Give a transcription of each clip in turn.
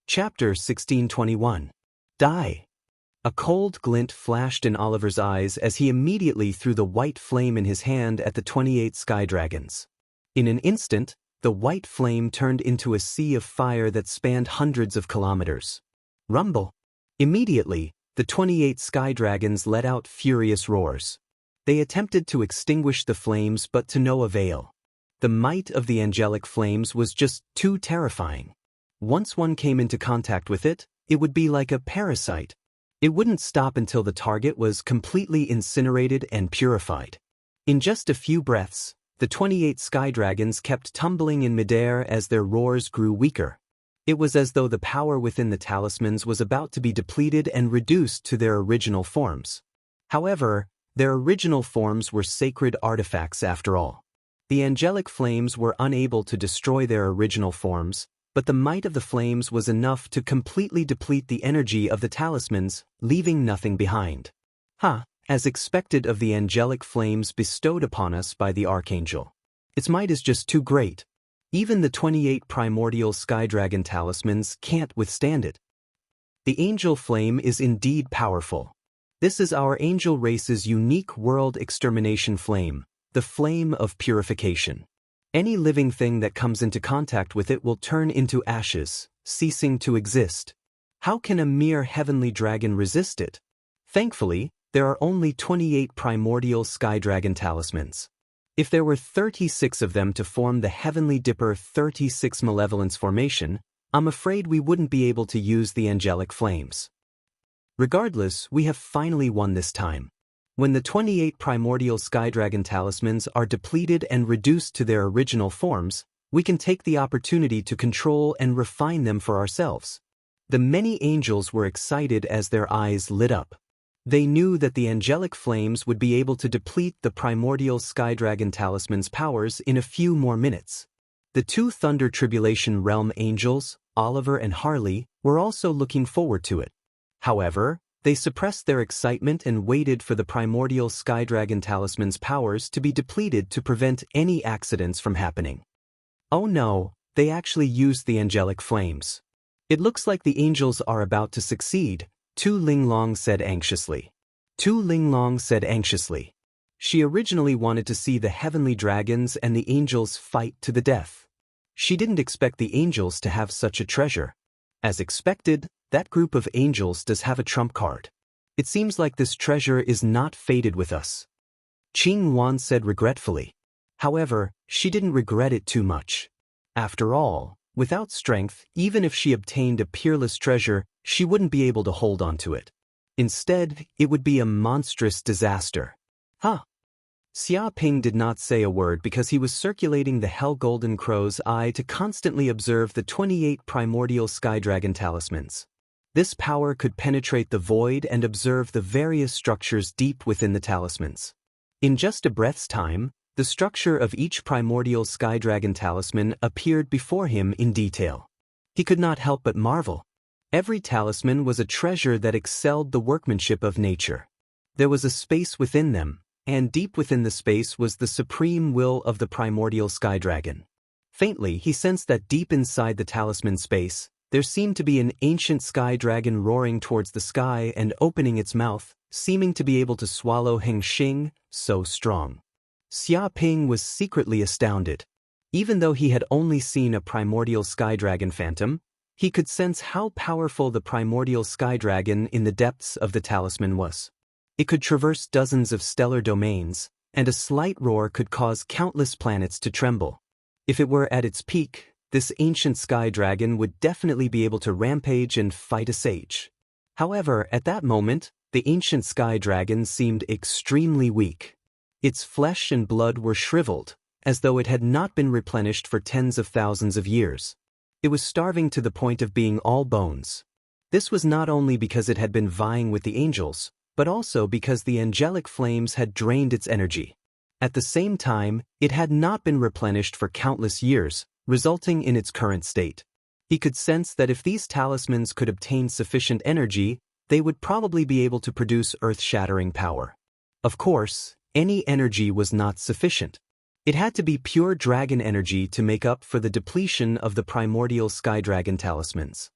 Chapter 1621. Die. A cold glint flashed in Oliver's eyes as he immediately threw the white flame in his hand at the 28 sky dragons. In an instant, the white flame turned into a sea of fire that spanned hundreds of kilometers. Rumble. Immediately, the 28 sky dragons let out furious roars. They attempted to extinguish the flames but to no avail. The might of the angelic flames was just too terrifying. Once one came into contact with it, it would be like a parasite. It wouldn't stop until the target was completely incinerated and purified. In just a few breaths, the 28 sky dragons kept tumbling in midair as their roars grew weaker. It was as though the power within the talismans was about to be depleted and reduced to their original forms. However, their original forms were sacred artifacts after all. The angelic flames were unable to destroy their original forms, but the might of the flames was enough to completely deplete the energy of the talismans, leaving nothing behind. As expected of the angelic flames bestowed upon us by the Archangel. Its might is just too great. Even the 28 primordial sky dragon talismans can't withstand it. The angel flame is indeed powerful. This is our angel race's unique world extermination flame, the flame of purification. Any living thing that comes into contact with it will turn into ashes, ceasing to exist. How can a mere heavenly dragon resist it? Thankfully, there are only 28 primordial sky dragon talismans. If there were 36 of them to form the Heavenly Dipper 36 Malevolence formation, I'm afraid we wouldn't be able to use the angelic flames. Regardless, we have finally won this time. When the 28 primordial sky dragon talismans are depleted and reduced to their original forms, we can take the opportunity to control and refine them for ourselves. The many angels were excited as their eyes lit up. They knew that the angelic flames would be able to deplete the primordial sky dragon talisman's powers in a few more minutes. The two Thunder Tribulation Realm angels, Oliver and Harley, were also looking forward to it. However, they suppressed their excitement and waited for the primordial sky dragon talisman's powers to be depleted to prevent any accidents from happening. Oh no, they actually used the angelic flames. It looks like the angels are about to succeed, Tu Linglong said anxiously. Tu Linglong said anxiously. She originally wanted to see the heavenly dragons and the angels fight to the death. She didn't expect the angels to have such a treasure. As expected, that group of angels does have a trump card. It seems like this treasure is not fated with us. Qing Wan said regretfully. However, she didn't regret it too much. After all, without strength, even if she obtained a peerless treasure, she wouldn't be able to hold on to it. Instead, it would be a monstrous disaster. Xia Ping did not say a word because he was circulating the Hell Golden Crow's eye to constantly observe the 28 primordial sky dragon talismans. This power could penetrate the void and observe the various structures deep within the talismans. In just a breath's time, the structure of each primordial sky dragon talisman appeared before him in detail. He could not help but marvel. Every talisman was a treasure that excelled the workmanship of nature. There was a space within them, and deep within the space was the supreme will of the primordial sky dragon. Faintly, he sensed that deep inside the talisman space, there seemed to be an ancient sky dragon roaring towards the sky and opening its mouth, seeming to be able to swallow Heng Xing, so strong. Xia Ping was secretly astounded. Even though he had only seen a primordial sky dragon phantom, he could sense how powerful the primordial sky dragon in the depths of the talisman was. It could traverse dozens of stellar domains, and a slight roar could cause countless planets to tremble. If it were at its peak, this ancient sky dragon would definitely be able to rampage and fight a sage. However, at that moment, the ancient sky dragon seemed extremely weak. Its flesh and blood were shriveled, as though it had not been replenished for tens of thousands of years. It was starving to the point of being all bones. This was not only because it had been vying with the angels, but also because the angelic flames had drained its energy. At the same time, it had not been replenished for countless years, resulting in its current state. He could sense that if these talismans could obtain sufficient energy, they would probably be able to produce earth-shattering power. Of course, any energy was not sufficient. It had to be pure dragon energy to make up for the depletion of the primordial sky dragon talismans.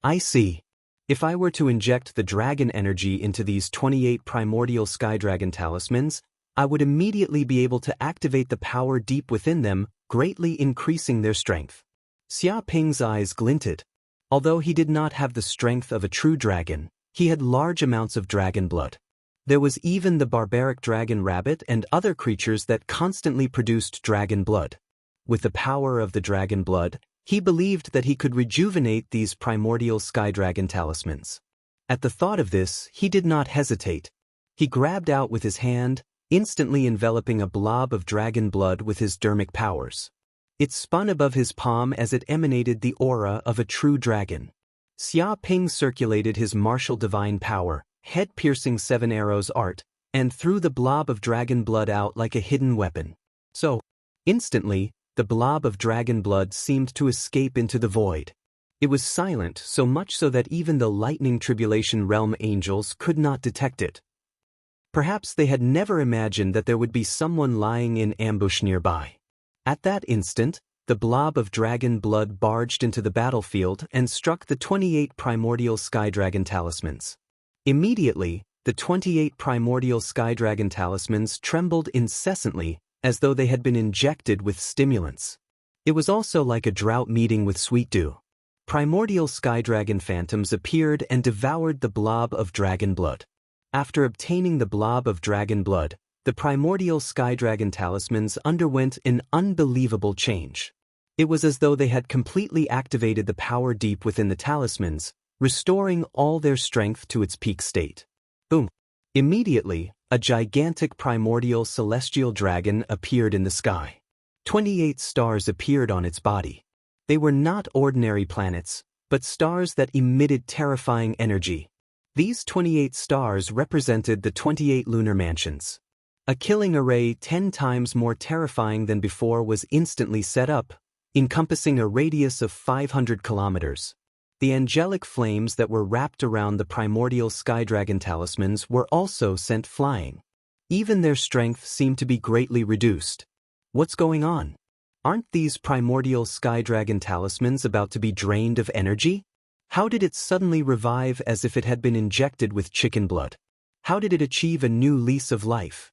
I see. If I were to inject the dragon energy into these 28 primordial sky dragon talismans, I would immediately be able to activate the power deep within them, greatly increasing their strength. Xia Ping's eyes glinted. Although he did not have the strength of a true dragon, he had large amounts of dragon blood. There was even the barbaric dragon rabbit and other creatures that constantly produced dragon blood. With the power of the dragon blood, he believed that he could rejuvenate these primordial sky dragon talismans. At the thought of this, he did not hesitate. He grabbed out with his hand, instantly enveloping a blob of dragon blood with his dermic powers. It spun above his palm as it emanated the aura of a true dragon. Xia Ping circulated his martial divine power, head-piercing 7 arrows art, and threw the blob of dragon blood out like a hidden weapon. So, instantly, the blob of dragon blood seemed to escape into the void. It was silent, so much so that even the lightning tribulation realm angels could not detect it. Perhaps they had never imagined that there would be someone lying in ambush nearby. At that instant, the blob of dragon blood barged into the battlefield and struck the 28 primordial sky dragon talismans. Immediately, the 28 primordial sky dragon talismans trembled incessantly, as though they had been injected with stimulants. It was also like a drought meeting with sweet dew. Primordial sky dragon phantoms appeared and devoured the blob of dragon blood. After obtaining the blob of dragon blood, the primordial sky dragon talismans underwent an unbelievable change. It was as though they had completely activated the power deep within the talismans, restoring all their strength to its peak state. Boom! Immediately, a gigantic primordial celestial dragon appeared in the sky. 28 stars appeared on its body. They were not ordinary planets, but stars that emitted terrifying energy. These 28 stars represented the 28 lunar mansions. A killing array 10 times more terrifying than before was instantly set up, encompassing a radius of 500 kilometers. The angelic flames that were wrapped around the primordial sky dragon talismans were also sent flying. Even their strength seemed to be greatly reduced. What's going on? Aren't these primordial sky dragon talismans about to be drained of energy? How did it suddenly revive as if it had been injected with chicken blood? How did it achieve a new lease of life?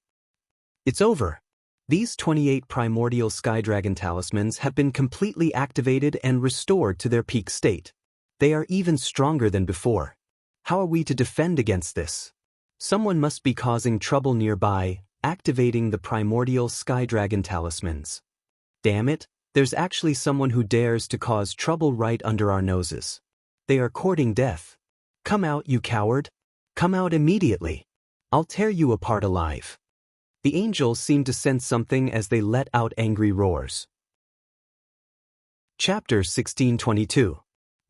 It's over. These 28 primordial sky dragon talismans have been completely activated and restored to their peak state. They are even stronger than before. How are we to defend against this? Someone must be causing trouble nearby, activating the primordial sky dragon talismans. Damn it, there's actually someone who dares to cause trouble right under our noses. They are courting death. Come out, you coward. Come out immediately. I'll tear you apart alive. The angels seemed to sense something as they let out angry roars. Chapter 1622.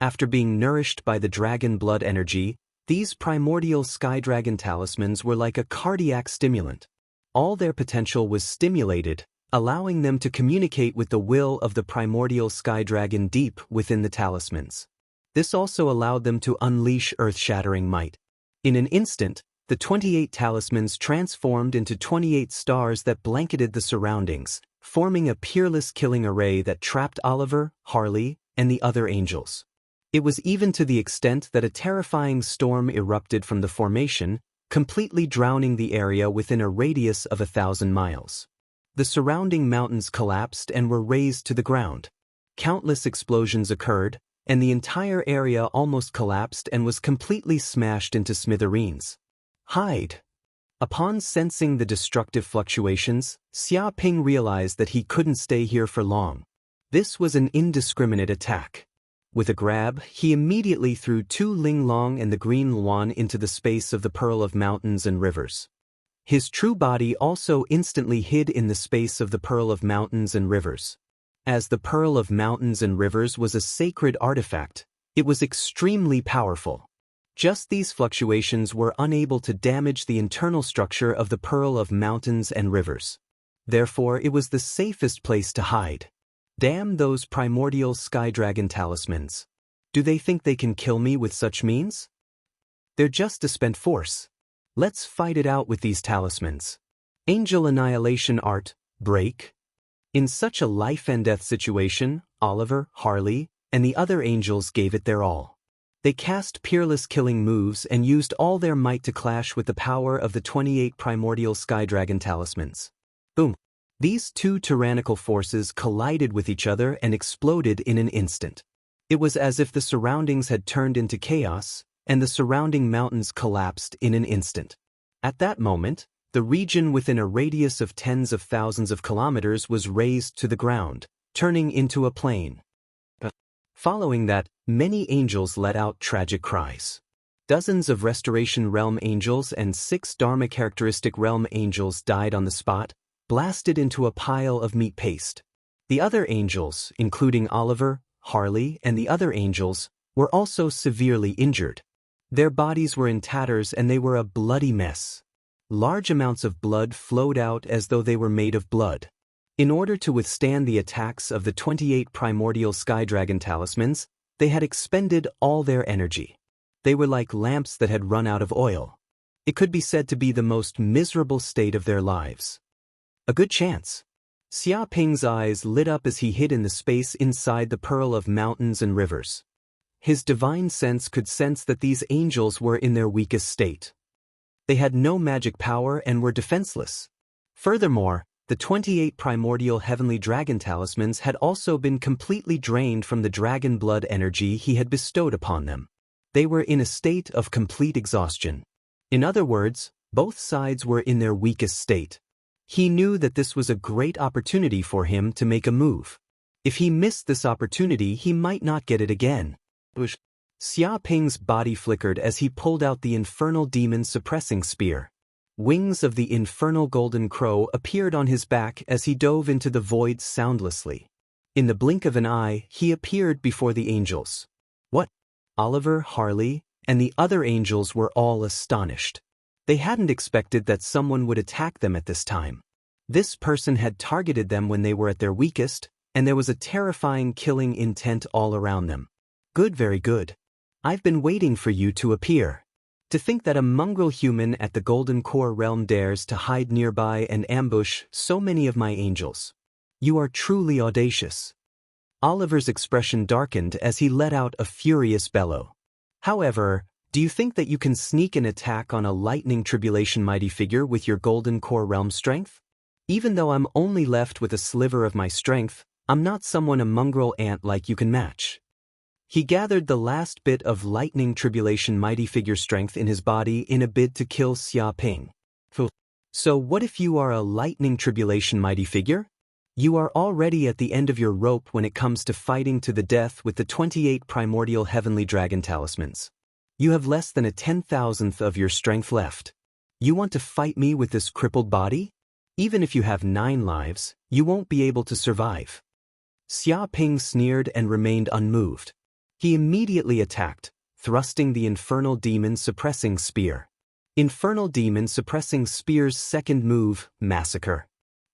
After being nourished by the dragon blood energy, these primordial sky dragon talismans were like a cardiac stimulant. All their potential was stimulated, allowing them to communicate with the will of the primordial sky dragon deep within the talismans. This also allowed them to unleash earth-shattering might. In an instant, the 28 talismans transformed into 28 stars that blanketed the surroundings, forming a peerless killing array that trapped Oliver, Harley, and the other angels. It was even to the extent that a terrifying storm erupted from the formation, completely drowning the area within a radius of 1,000 miles. The surrounding mountains collapsed and were razed to the ground. Countless explosions occurred, and the entire area almost collapsed and was completely smashed into smithereens. Hide! Upon sensing the destructive fluctuations, Xia Ping realized that he couldn't stay here for long. This was an indiscriminate attack. With a grab, he immediately threw Tu Linglong and the Green Luan into the space of the Pearl of Mountains and Rivers. His true body also instantly hid in the space of the Pearl of Mountains and Rivers. As the Pearl of Mountains and Rivers was a sacred artifact, it was extremely powerful. Just these fluctuations were unable to damage the internal structure of the Pearl of Mountains and Rivers. Therefore, it was the safest place to hide. Damn those primordial sky dragon talismans. Do they think they can kill me with such means? They're just a spent force. Let's fight it out with these talismans. Angel Annihilation Art, break. In such a life and death situation, Oliver, Harley, and the other angels gave it their all. They cast peerless killing moves and used all their might to clash with the power of the 28 primordial sky dragon talismans. Boom! These two tyrannical forces collided with each other and exploded in an instant. It was as if the surroundings had turned into chaos, and the surrounding mountains collapsed in an instant. At that moment, the region within a radius of tens of thousands of kilometers was razed to the ground, turning into a plain. Following that, many angels let out tragic cries. Dozens of Restoration Realm angels and 6 Dharma Characteristic Realm angels died on the spot, blasted into a pile of meat paste. The other angels, including Oliver, Harley, and the other angels, were also severely injured. Their bodies were in tatters and they were a bloody mess. Large amounts of blood flowed out as though they were made of blood. In order to withstand the attacks of the 28 primordial sky dragon talismans, they had expended all their energy. They were like lamps that had run out of oil. It could be said to be the most miserable state of their lives. A good chance. Xia Ping's eyes lit up as he hid in the space inside the pearl of mountains and rivers. His divine sense could sense that these angels were in their weakest state. They had no magic power and were defenseless. Furthermore, the 28 primordial heavenly dragon talismans had also been completely drained from the dragon blood energy he had bestowed upon them. They were in a state of complete exhaustion. In other words, both sides were in their weakest state. He knew that this was a great opportunity for him to make a move. If he missed this opportunity, he might not get it again. Xia Ping's body flickered as he pulled out the infernal demon suppressing spear. Wings of the infernal golden crow appeared on his back as he dove into the void soundlessly. In the blink of an eye, he appeared before the angels. What? Oliver, Harley, and the other angels were all astonished. They hadn't expected that someone would attack them at this time. This person had targeted them when they were at their weakest, and there was a terrifying killing intent all around them. Good, very good. I've been waiting for you to appear. To think that a mongrel human at the Golden Core realm dares to hide nearby and ambush so many of my angels. You are truly audacious. Oliver's expression darkened as he let out a furious bellow. However, do you think that you can sneak an attack on a lightning tribulation mighty figure with your Golden Core realm strength? Even though I'm only left with a sliver of my strength, I'm not someone a mongrel ant like you can match. He gathered the last bit of lightning tribulation mighty figure strength in his body in a bid to kill Xia Ping. So what if you are a lightning tribulation mighty figure? You are already at the end of your rope when it comes to fighting to the death with the 28 primordial heavenly dragon talismans. You have less than a 10,000th of your strength left. You want to fight me with this crippled body? Even if you have 9 lives, you won't be able to survive. Xia Ping sneered and remained unmoved. He immediately attacked, thrusting the Infernal Demon Suppressing Spear. Infernal Demon Suppressing Spear's second move, Massacre.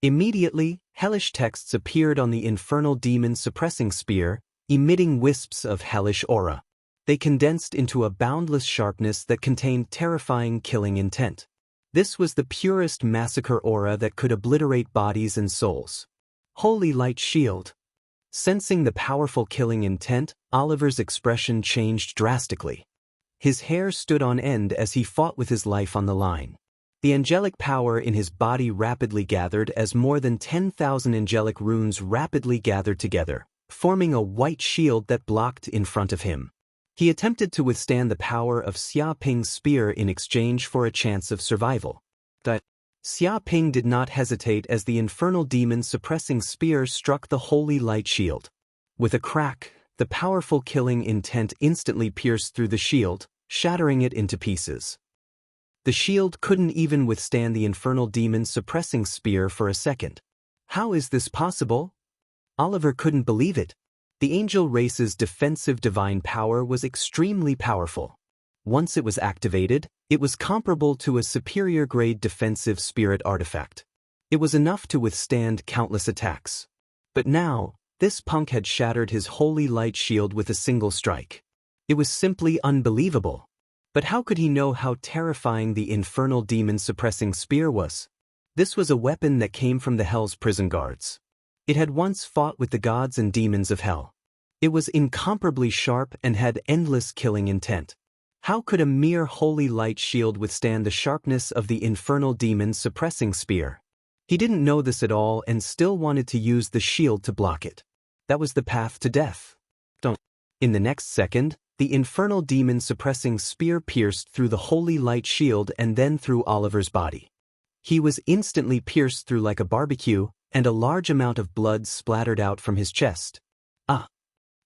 Immediately, hellish texts appeared on the Infernal Demon Suppressing Spear, emitting wisps of hellish aura. They condensed into a boundless sharpness that contained terrifying killing intent. This was the purest massacre aura that could obliterate bodies and souls. Holy Light Shield. Sensing the powerful killing intent, Oliver's expression changed drastically. His hair stood on end as he fought with his life on the line. The angelic power in his body rapidly gathered as more than 10,000 angelic runes rapidly gathered together, forming a white shield that blocked in front of him. He attempted to withstand the power of Xia Ping's spear in exchange for a chance of survival. Xia Ping did not hesitate as the infernal demon suppressing spear struck the holy light shield. With a crack, the powerful killing intent instantly pierced through the shield, shattering it into pieces. The shield couldn't even withstand the infernal demon suppressing spear for a second. How is this possible? Oliver couldn't believe it. The angel race's defensive divine power was extremely powerful. Once it was activated, it was comparable to a superior-grade defensive spirit artifact. It was enough to withstand countless attacks. But now, this punk had shattered his holy light shield with a single strike. It was simply unbelievable. But how could he know how terrifying the infernal demon-suppressing spear was? This was a weapon that came from the Hell's prison guards. It had once fought with the gods and demons of Hell. It was incomparably sharp and had endless killing intent. How could a mere holy light shield withstand the sharpness of the infernal demon's suppressing spear? He didn't know this at all and still wanted to use the shield to block it. That was the path to death. In the next second, the infernal demon suppressing spear pierced through the holy light shield and then through Oliver's body. He was instantly pierced through like a barbecue, and a large amount of blood splattered out from his chest. Ah!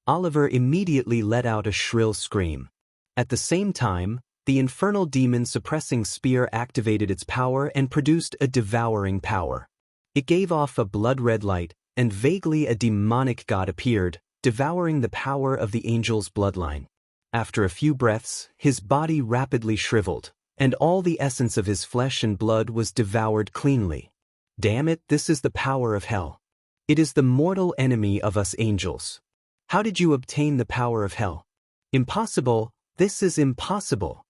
Oliver immediately let out a shrill scream. At the same time, the infernal demon suppressing spear activated its power and produced a devouring power. It gave off a blood-red light, and vaguely a demonic god appeared, devouring the power of the angel's bloodline. After a few breaths, his body rapidly shriveled, and all the essence of his flesh and blood was devoured cleanly. Damn it, this is the power of hell. It is the mortal enemy of us angels. How did you obtain the power of hell? Impossible, this is impossible.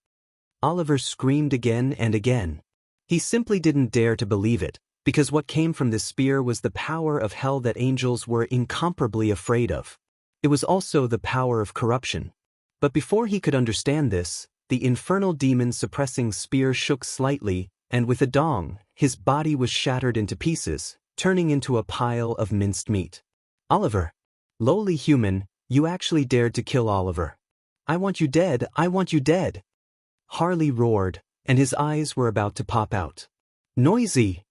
Oliver screamed again and again. He simply didn't dare to believe it, because what came from this spear was the power of hell that angels were incomparably afraid of. It was also the power of corruption. But before he could understand this, the infernal demon suppressing spear shook slightly, and with a dong, his body was shattered into pieces, turning into a pile of minced meat. Oliver! Lowly human, you actually dared to kill Oliver. I want you dead, I want you dead! Harley roared, and his eyes were about to pop out. Noisy!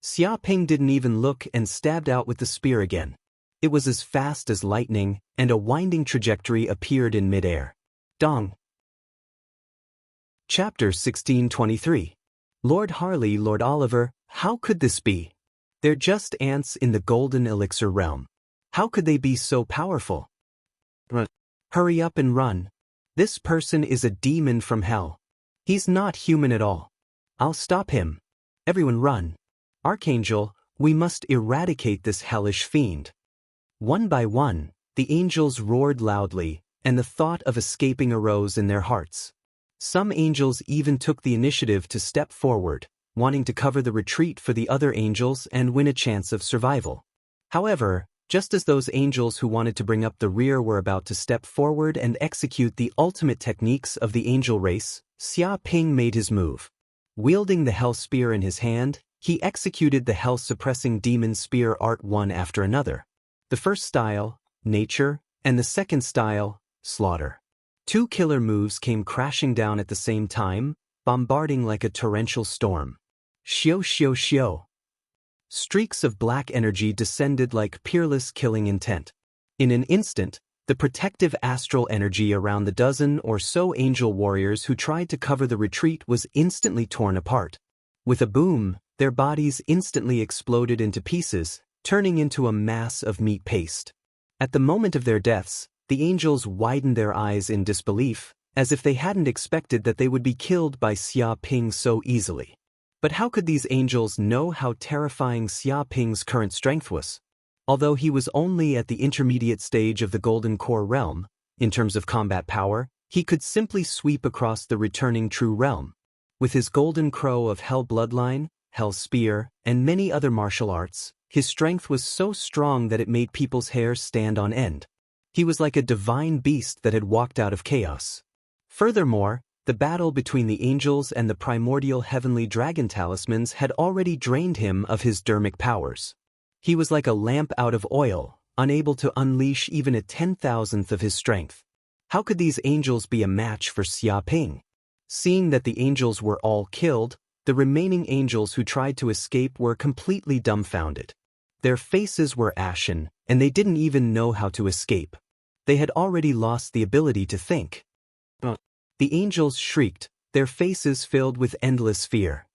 Xia Ping didn't even look and stabbed out with the spear again. It was as fast as lightning, and a winding trajectory appeared in midair. Dong. Chapter 1623. Lord Harley, Lord Oliver, how could this be? They're just ants in the golden elixir realm. How could they be so powerful? Hurry up and run. This person is a demon from hell. He's not human at all. I'll stop him. Everyone run. Archangel, we must eradicate this hellish fiend. One by one, the angels roared loudly, and the thought of escaping arose in their hearts. Some angels even took the initiative to step forward, wanting to cover the retreat for the other angels and win a chance of survival. However, just as those angels who wanted to bring up the rear were about to step forward and execute the ultimate techniques of the angel race, Xia Ping made his move. Wielding the hell spear in his hand, he executed the hell-suppressing demon spear art one after another. The first style, nature, and the second style, slaughter. Two killer moves came crashing down at the same time, bombarding like a torrential storm. Xiao xiao xiao. Streaks of black energy descended like peerless killing intent. In an instant, the protective astral energy around the dozen or so angel warriors who tried to cover the retreat was instantly torn apart. With a boom, their bodies instantly exploded into pieces, turning into a mass of meat paste. At the moment of their deaths, the angels widened their eyes in disbelief, as if they hadn't expected that they would be killed by Xia Ping so easily. But how could these angels know how terrifying Xia Ping's current strength was? Although he was only at the intermediate stage of the Golden Core realm, in terms of combat power, he could simply sweep across the returning True Realm. With his Golden Crow of Hell Bloodline, Hell Spear, and many other martial arts, his strength was so strong that it made people's hair stand on end. He was like a divine beast that had walked out of chaos. Furthermore, the battle between the angels and the primordial heavenly dragon talismans had already drained him of his dermic powers. He was like a lamp out of oil, unable to unleash even a 10,000th of his strength. How could these angels be a match for Xia Ping? Seeing that the angels were all killed, the remaining angels who tried to escape were completely dumbfounded. Their faces were ashen, and they didn't even know how to escape. They had already lost the ability to think. The angels shrieked, their faces filled with endless fear.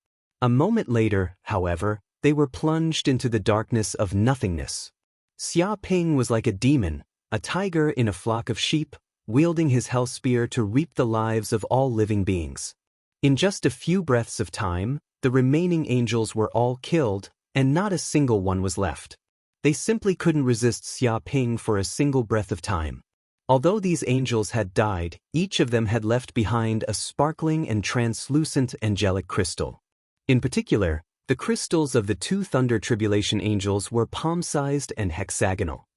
A moment later, however, they were plunged into the darkness of nothingness. Xia Ping was like a demon, a tiger in a flock of sheep, wielding his hell spear to reap the lives of all living beings. In just a few breaths of time, the remaining angels were all killed, and not a single one was left. They simply couldn't resist Xia Ping for a single breath of time. Although these angels had died, each of them had left behind a sparkling and translucent angelic crystal. In particular, the crystals of the two Thunder Tribulation angels were palm-sized and hexagonal.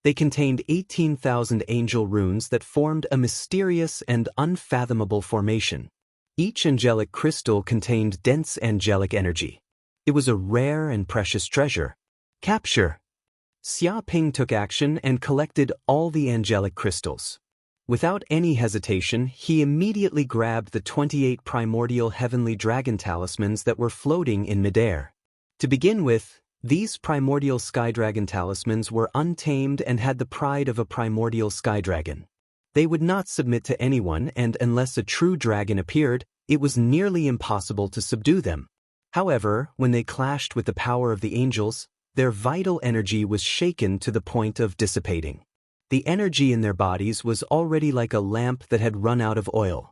They contained 18,000 angel runes that formed a mysterious and unfathomable formation. Each angelic crystal contained dense angelic energy. It was a rare and precious treasure. Capture. Xia Ping took action and collected all the angelic crystals. Without any hesitation, he immediately grabbed the 28 primordial heavenly dragon talismans that were floating in midair. To begin with, these primordial sky dragon talismans were untamed and had the pride of a primordial sky dragon. They would not submit to anyone, and unless a true dragon appeared, it was nearly impossible to subdue them. However, when they clashed with the power of the angels, their vital energy was shaken to the point of dissipating. The energy in their bodies was already like a lamp that had run out of oil.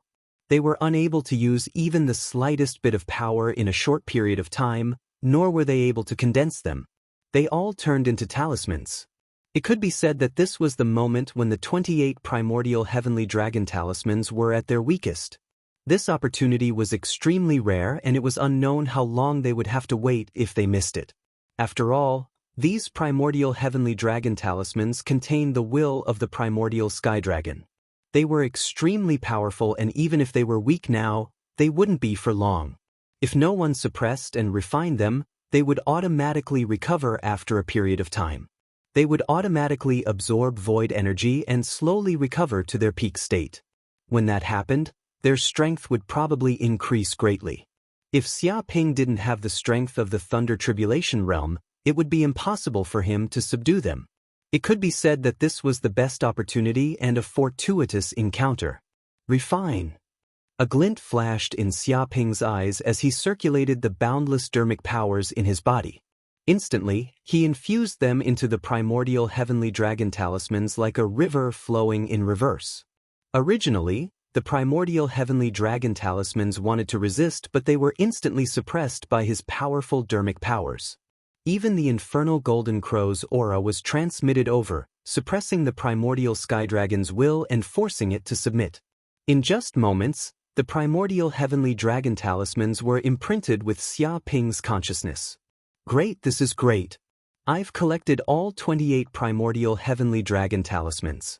They were unable to use even the slightest bit of power in a short period of time, nor were they able to condense them. They all turned into talismans. It could be said that this was the moment when the 28 primordial heavenly dragon talismans were at their weakest. This opportunity was extremely rare, and it was unknown how long they would have to wait if they missed it. After all, these primordial heavenly dragon talismans contained the will of the primordial sky dragon. They were extremely powerful, and even if they were weak now, they wouldn't be for long. If no one suppressed and refined them, they would automatically recover after a period of time. They would automatically absorb void energy and slowly recover to their peak state. When that happened, their strength would probably increase greatly. If Xia Ping didn't have the strength of the Thunder Tribulation realm, it would be impossible for him to subdue them. It could be said that this was the best opportunity and a fortuitous encounter. Refine. A glint flashed in Xia Ping's eyes as he circulated the boundless dermic powers in his body. Instantly, he infused them into the primordial heavenly dragon talismans like a river flowing in reverse. Originally, the primordial heavenly dragon talismans wanted to resist, but they were instantly suppressed by his powerful dermic powers. Even the infernal golden crow's aura was transmitted over, suppressing the primordial sky dragon's will and forcing it to submit. In just moments, the primordial heavenly dragon talismans were imprinted with Xia Ping's consciousness. Great, this is great. I've collected all 28 primordial heavenly dragon talismans.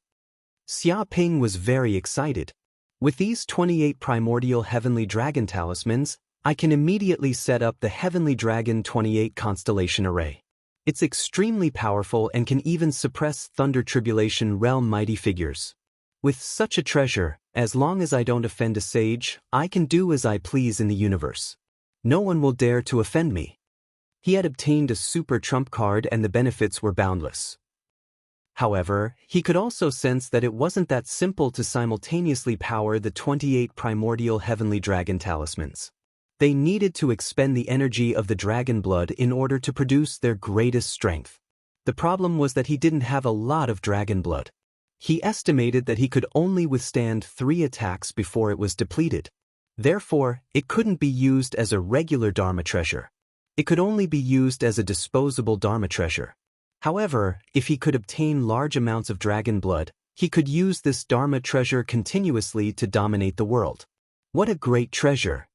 Xia Ping was very excited. With these 28 primordial heavenly dragon talismans, I can immediately set up the Heavenly Dragon 28 constellation array. It's extremely powerful and can even suppress Thunder Tribulation realm mighty figures. With such a treasure, as long as I don't offend a sage, I can do as I please in the universe. No one will dare to offend me. He had obtained a super trump card and the benefits were boundless. However, he could also sense that it wasn't that simple to simultaneously power the 28 primordial heavenly dragon talismans. They needed to expend the energy of the dragon blood in order to produce their greatest strength. The problem was that he didn't have a lot of dragon blood. He estimated that he could only withstand 3 attacks before it was depleted. Therefore, it couldn't be used as a regular Dharma treasure. It could only be used as a disposable Dharma treasure. However, if he could obtain large amounts of dragon blood, he could use this Dharma treasure continuously to dominate the world. What a great treasure!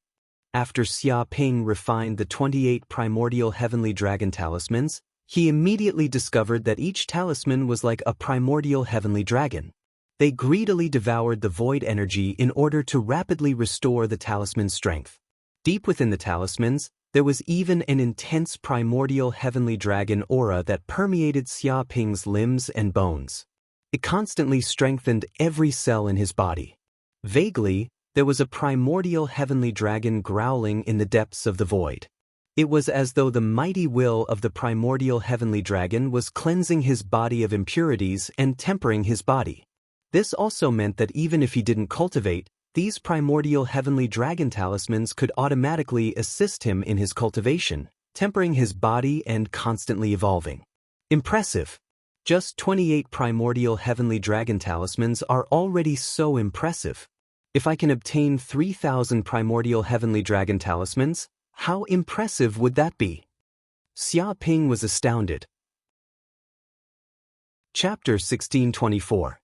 After Xia Ping refined the 28 primordial heavenly dragon talismans, he immediately discovered that each talisman was like a primordial heavenly dragon. They greedily devoured the void energy in order to rapidly restore the talisman's strength. Deep within the talismans, there was even an intense primordial heavenly dragon aura that permeated Xia Ping's limbs and bones. It constantly strengthened every cell in his body. Vaguely, there was a primordial heavenly dragon growling in the depths of the void. It was as though the mighty will of the primordial heavenly dragon was cleansing his body of impurities and tempering his body. This also meant that even if he didn't cultivate, these primordial heavenly dragon talismans could automatically assist him in his cultivation, tempering his body and constantly evolving. Impressive! Just 28 primordial heavenly dragon talismans are already so impressive. If I can obtain 3,000 primordial heavenly dragon talismans, how impressive would that be? Xia Ping was astounded. Chapter 1624.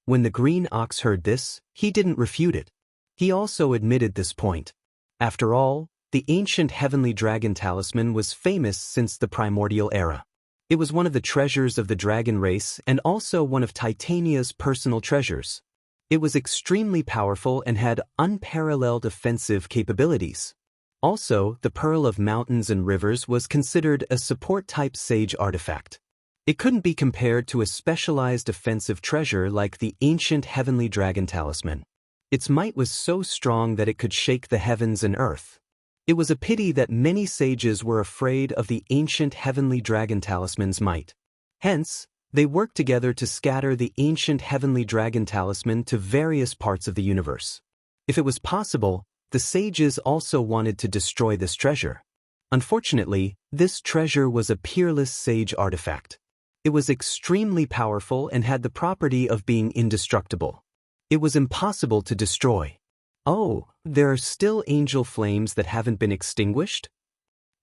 When the green ox heard this, he didn't refute it. He also admitted this point. After all, the ancient heavenly dragon talisman was famous since the primordial era. It was one of the treasures of the dragon race and also one of Titania's personal treasures. It was extremely powerful and had unparalleled offensive capabilities. Also, the Pearl of Mountains and Rivers was considered a support-type sage artifact. It couldn't be compared to a specialized offensive treasure like the ancient heavenly dragon talisman. Its might was so strong that it could shake the heavens and earth. It was a pity that many sages were afraid of the ancient heavenly dragon talisman's might. Hence, they worked together to scatter the ancient heavenly dragon talisman to various parts of the universe. If it was possible, the sages also wanted to destroy this treasure. Unfortunately, this treasure was a peerless sage artifact. It was extremely powerful and had the property of being indestructible. It was impossible to destroy. Oh, there are still angel flames that haven't been extinguished?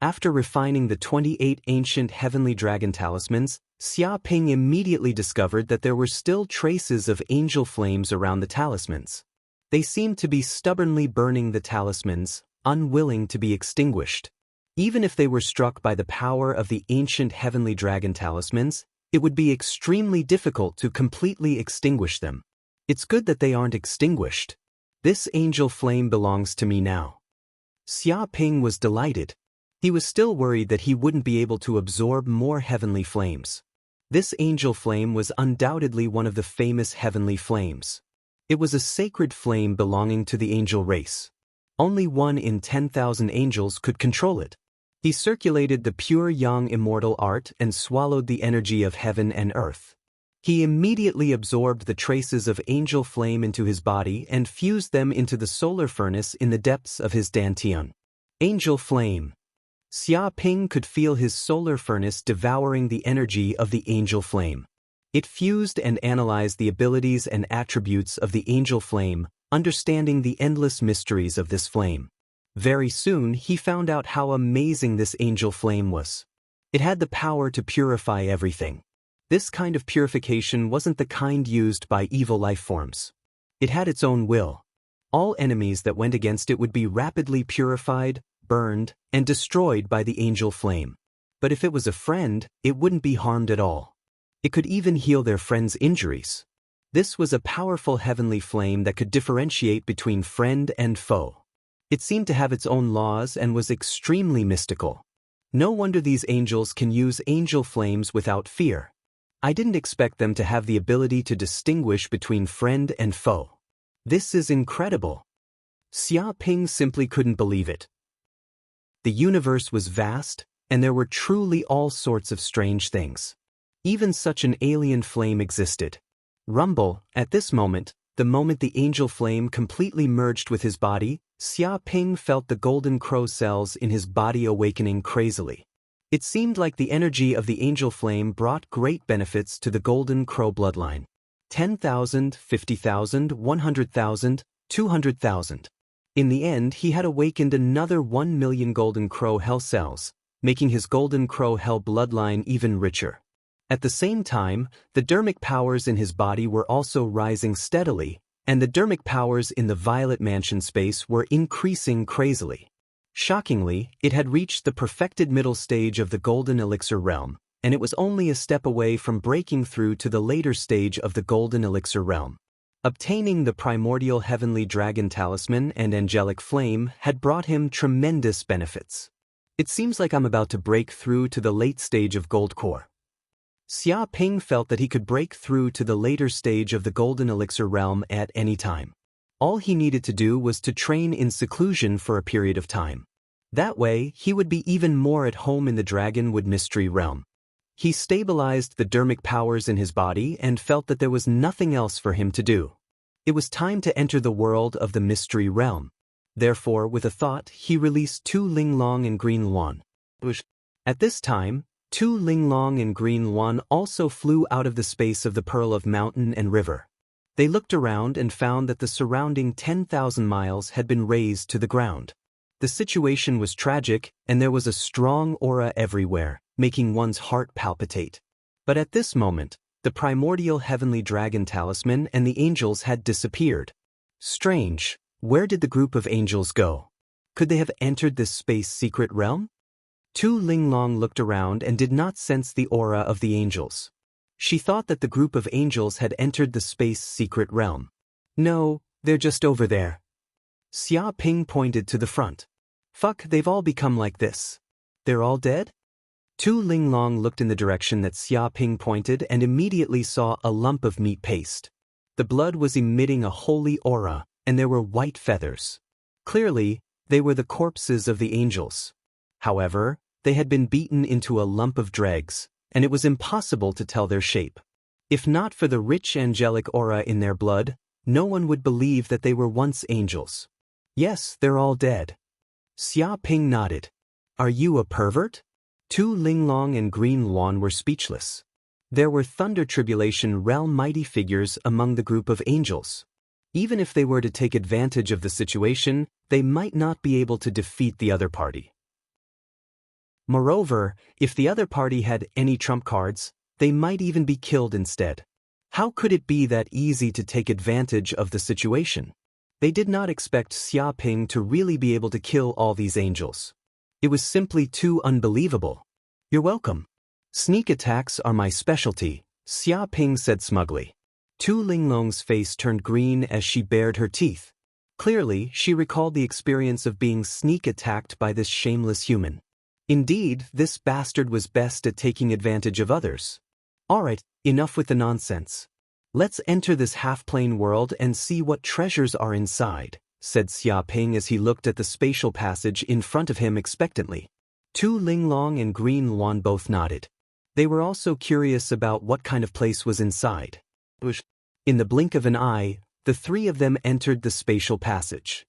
After refining the 28 ancient heavenly dragon talismans, Xia Ping immediately discovered that there were still traces of angel flames around the talismans. They seemed to be stubbornly burning the talismans, unwilling to be extinguished. Even if they were struck by the power of the ancient heavenly dragon talismans, it would be extremely difficult to completely extinguish them. It's good that they aren't extinguished. This angel flame belongs to me now. Xia Ping was delighted. He was still worried that he wouldn't be able to absorb more heavenly flames. This angel flame was undoubtedly one of the famous heavenly flames. It was a sacred flame belonging to the angel race. Only 1 in 10,000 angels could control it. He circulated the pure yang immortal art and swallowed the energy of heaven and earth. He immediately absorbed the traces of angel flame into his body and fused them into the solar furnace in the depths of his dantian. Angel flame. Xia Ping could feel his solar furnace devouring the energy of the angel flame. It fused and analyzed the abilities and attributes of the angel flame, understanding the endless mysteries of this flame. Very soon he found out how amazing this angel flame was. It had the power to purify everything. This kind of purification wasn't the kind used by evil life forms. It had its own will. All enemies that went against it would be rapidly purified, burned, and destroyed by the angel flame. But if it was a friend, it wouldn't be harmed at all. It could even heal their friend's injuries. This was a powerful heavenly flame that could differentiate between friend and foe. It seemed to have its own laws and was extremely mystical. No wonder these angels can use angel flames without fear. I didn't expect them to have the ability to distinguish between friend and foe. This is incredible. Xia Ping simply couldn't believe it. The universe was vast, and there were truly all sorts of strange things. Even such an alien flame existed. Rumble, at this moment, the moment the angel flame completely merged with his body, Xia Ping felt the golden crow cells in his body awakening crazily. It seemed like the energy of the angel flame brought great benefits to the golden crow bloodline. 10,000, 50,000, 100,000, 200,000. In the end, he had awakened another 1 million golden crow hell cells, making his golden crow hell bloodline even richer. At the same time, the dermic powers in his body were also rising steadily, and the dermic powers in the Violet Mansion space were increasing crazily. Shockingly, it had reached the perfected middle stage of the Golden Elixir realm, and it was only a step away from breaking through to the later stage of the Golden Elixir realm. Obtaining the primordial heavenly dragon talisman and angelic flame had brought him tremendous benefits. It seems like I'm about to break through to the late stage of Gold Core. Xia Ping felt that he could break through to the later stage of the Golden Elixir realm at any time. All he needed to do was to train in seclusion for a period of time. That way, he would be even more at home in the Dragonwood Mystery realm. He stabilized the dermic powers in his body and felt that there was nothing else for him to do. It was time to enter the world of the Mystery realm. Therefore, with a thought, he released 2 Linglong and Green Luan. At this time, 2 Linglong and Green Luan also flew out of the space of the Pearl of Mountain and River. They looked around and found that the surrounding 10,000 miles had been razed to the ground. The situation was tragic, and there was a strong aura everywhere, making one's heart palpitate. But at this moment, the primordial heavenly dragon talisman and the angels had disappeared. Strange, where did the group of angels go? Could they have entered this space secret realm? Tu Linglong looked around and did not sense the aura of the angels. She thought that the group of angels had entered the space secret realm. No, they're just over there. Xia Ping pointed to the front. Fuck, they've all become like this. They're all dead? Tu Linglong looked in the direction that Xia Ping pointed and immediately saw a lump of meat paste. The blood was emitting a holy aura, and there were white feathers. Clearly, they were the corpses of the angels. However, they had been beaten into a lump of dregs, and it was impossible to tell their shape. If not for the rich angelic aura in their blood, no one would believe that they were once angels. Yes, they're all dead. Xia Ping nodded. Are you a pervert? Tu Linglong and Green Luan were speechless. There were Thunder Tribulation realm mighty figures among the group of angels. Even if they were to take advantage of the situation, they might not be able to defeat the other party. Moreover, if the other party had any trump cards, they might even be killed instead. How could it be that easy to take advantage of the situation? They did not expect Xia Ping to really be able to kill all these angels. It was simply too unbelievable. You're welcome. Sneak attacks are my specialty, Xia Ping said smugly. Tu Linglong's face turned green as she bared her teeth. Clearly, she recalled the experience of being sneak attacked by this shameless human. Indeed, this bastard was best at taking advantage of others. Alright, enough with the nonsense. Let's enter this half-plane world and see what treasures are inside, said Xia Ping as he looked at the spatial passage in front of him expectantly. Tu Linglong and Green Luan both nodded. They were also curious about what kind of place was inside. In the blink of an eye, the three of them entered the spatial passage.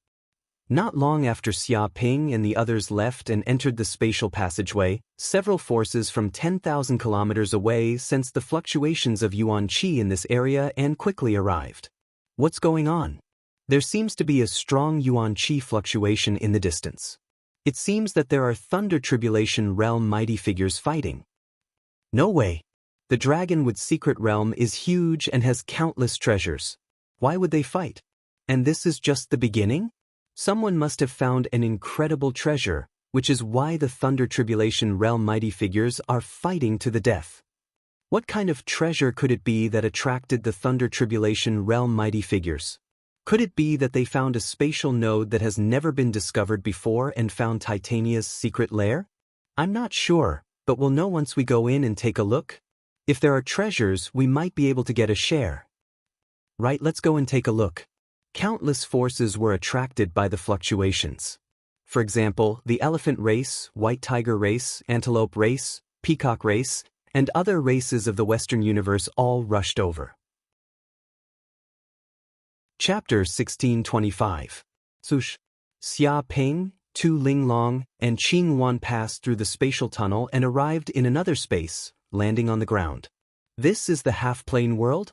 Not long after Xia Ping and the others left and entered the spatial passageway, several forces from 10,000 kilometers away sensed the fluctuations of yuan qi in this area and quickly arrived. What's going on? There seems to be a strong yuan qi fluctuation in the distance. It seems that there are Thunder Tribulation realm mighty figures fighting. No way. The Dragonwood secret realm is huge and has countless treasures. Why would they fight? And this is just the beginning? Someone must have found an incredible treasure, which is why the Thunder Tribulation realm mighty figures are fighting to the death. What kind of treasure could it be that attracted the Thunder Tribulation realm mighty figures? Could it be that they found a spatial node that has never been discovered before and found Titania's secret lair? I'm not sure, but we'll know once we go in and take a look. If there are treasures, we might be able to get a share. Right, let's go and take a look. Countless forces were attracted by the fluctuations. For example, the elephant race, white tiger race, antelope race, peacock race, and other races of the Western universe all rushed over. Chapter 1625. Xia Ping, Tu Linglong, and Qing Luan passed through the spatial tunnel and arrived in another space, landing on the ground. This is the half-plane world?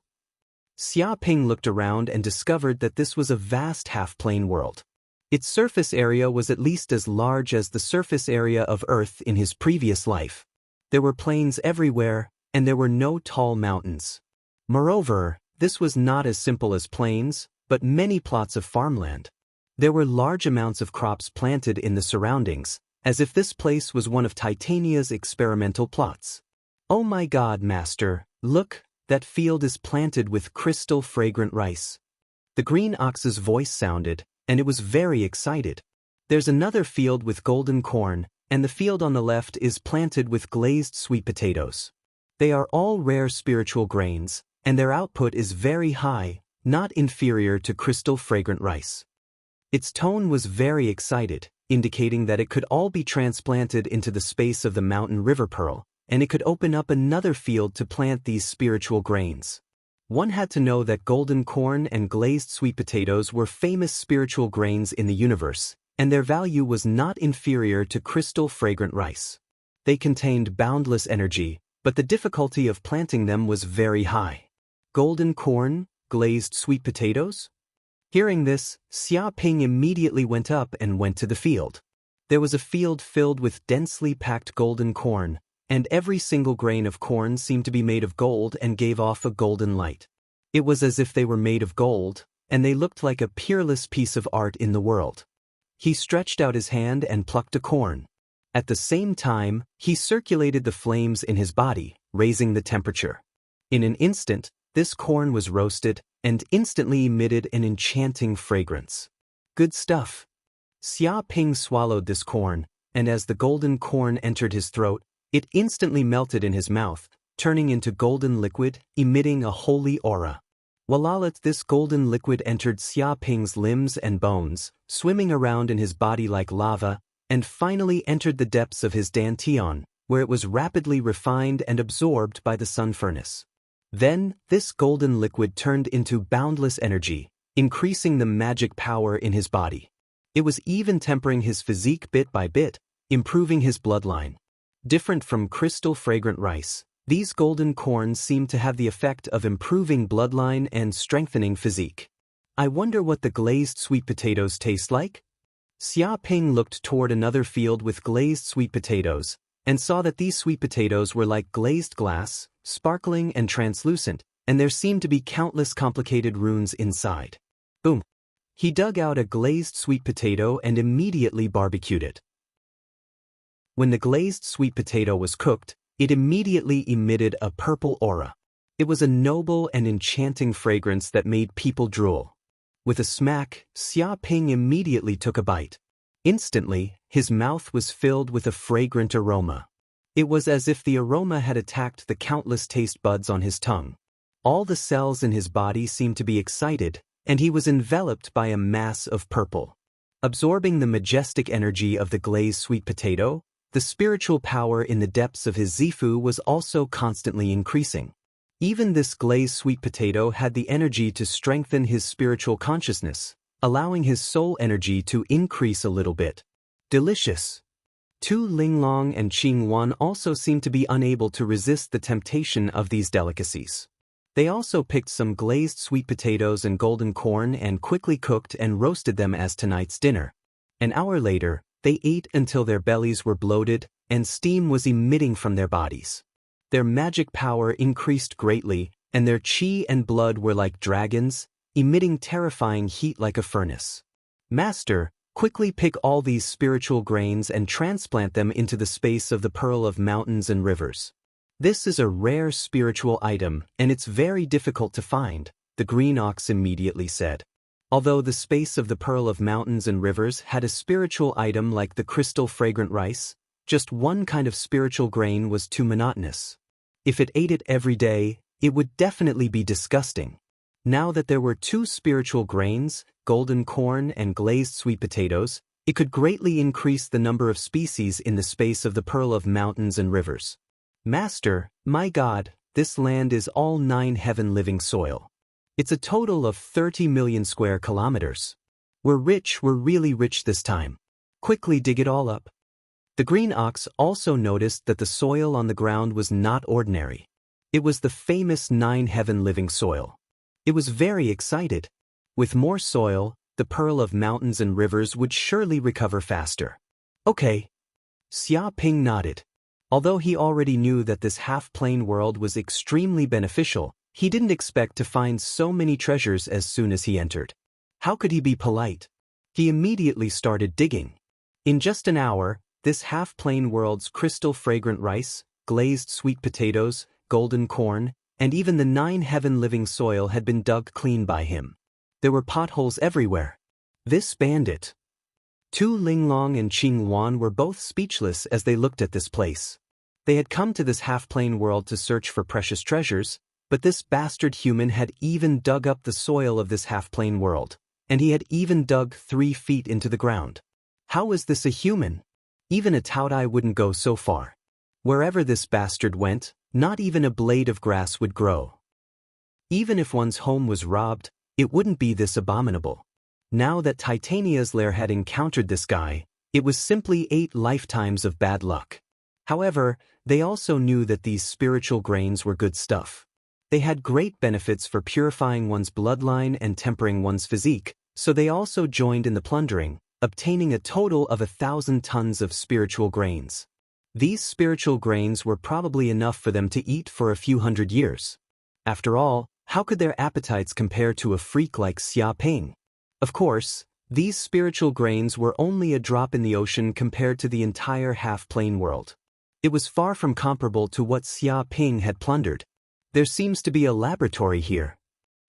Xia Ping looked around and discovered that this was a vast half-plane world. Its surface area was at least as large as the surface area of Earth in his previous life. There were plains everywhere, and there were no tall mountains. Moreover, this was not as simple as plains, but many plots of farmland. There were large amounts of crops planted in the surroundings, as if this place was one of Titania's experimental plots. Oh my God, Master, look, that field is planted with crystal fragrant rice. The green ox's voice sounded, and it was very excited. There's another field with golden corn, and the field on the left is planted with glazed sweet potatoes. They are all rare spiritual grains, and their output is very high, not inferior to crystal fragrant rice. Its tone was very excited, indicating that it could all be transplanted into the space of the mountain river pearl, and it could open up another field to plant these spiritual grains. One had to know that golden corn and glazed sweet potatoes were famous spiritual grains in the universe, and their value was not inferior to crystal fragrant rice. They contained boundless energy, but the difficulty of planting them was very high. Golden corn, glazed sweet potatoes? Hearing this, Xia Ping immediately went up and went to the field. There was a field filled with densely packed golden corn, and every single grain of corn seemed to be made of gold and gave off a golden light. It was as if they were made of gold, and they looked like a peerless piece of art in the world. He stretched out his hand and plucked a corn. At the same time, he circulated the flames in his body, raising the temperature. In an instant, this corn was roasted and instantly emitted an enchanting fragrance. Good stuff. Xia Ping swallowed this corn, and as the golden corn entered his throat, it instantly melted in his mouth, turning into golden liquid, emitting a holy aura. While this golden liquid entered Xia Ping's limbs and bones, swimming around in his body like lava, and finally entered the depths of his dantian, where it was rapidly refined and absorbed by the sun furnace. Then, this golden liquid turned into boundless energy, increasing the magic power in his body. It was even tempering his physique bit by bit, improving his bloodline. Different from crystal fragrant rice, these golden corns seemed to have the effect of improving bloodline and strengthening physique. I wonder what the glazed sweet potatoes taste like? Xia Ping looked toward another field with glazed sweet potatoes, and saw that these sweet potatoes were like glazed glass, sparkling and translucent, and there seemed to be countless complicated runes inside. Boom! He dug out a glazed sweet potato and immediately barbecued it. When the glazed sweet potato was cooked, it immediately emitted a purple aura. It was a noble and enchanting fragrance that made people drool. With a smack, Xia Ping immediately took a bite. Instantly, his mouth was filled with a fragrant aroma. It was as if the aroma had attacked the countless taste buds on his tongue. All the cells in his body seemed to be excited, and he was enveloped by a mass of purple. Absorbing the majestic energy of the glazed sweet potato, the spiritual power in the depths of his Zifu was also constantly increasing. Even this glazed sweet potato had the energy to strengthen his spiritual consciousness, allowing his soul energy to increase a little bit. Delicious. Tu Linglong and Qing Wan also seemed to be unable to resist the temptation of these delicacies. They also picked some glazed sweet potatoes and golden corn and quickly cooked and roasted them as tonight's dinner. An hour later, they ate until their bellies were bloated and steam was emitting from their bodies. Their magic power increased greatly, and their qi and blood were like dragons, emitting terrifying heat like a furnace. Master, quickly pick all these spiritual grains and transplant them into the space of the pearl of mountains and rivers. This is a rare spiritual item, and it's very difficult to find, the green ox immediately said. Although the space of the pearl of mountains and rivers had a spiritual item like the crystal fragrant rice, just one kind of spiritual grain was too monotonous. If it ate it every day, it would definitely be disgusting. Now that there were two spiritual grains, golden corn and glazed sweet potatoes, it could greatly increase the number of species in the space of the pearl of mountains and rivers. Master, my God, this land is all 9 heaven living soil. It's a total of 30 million square kilometers. We're really rich this time. Quickly dig it all up. The green ox also noticed that the soil on the ground was not ordinary. It was the famous 9 heaven living soil. It was very excited. With more soil, the pearl of mountains and rivers would surely recover faster. Okay. Xia Ping nodded. Although he already knew that this half-plane world was extremely beneficial, he didn't expect to find so many treasures as soon as he entered. How could he be polite? He immediately started digging. In just an hour, this half-plane world's crystal fragrant rice, glazed sweet potatoes, golden corn, and even the 9 heaven living soil had been dug clean by him. There were potholes everywhere. This bandit. Tu Linglong and Qing Wan were both speechless as they looked at this place. They had come to this half-plane world to search for precious treasures, but this bastard human had even dug up the soil of this half-plane world, and he had even dug 3 feet into the ground. How is this a human? Even a Taodai wouldn't go so far. Wherever this bastard went, not even a blade of grass would grow. Even if one's home was robbed, it wouldn't be this abominable. Now that Titania's lair had encountered this guy, it was simply 8 lifetimes of bad luck. However, they also knew that these spiritual grains were good stuff. They had great benefits for purifying one's bloodline and tempering one's physique, so they also joined in the plundering, obtaining a total of 1,000 tons of spiritual grains. These spiritual grains were probably enough for them to eat for a few hundred years. After all, how could their appetites compare to a freak like Xia Ping? Of course, These spiritual grains were only a drop in the ocean compared to the entire half-plane world. It was far from comparable to what Xia Ping had plundered. There seems to be a laboratory here.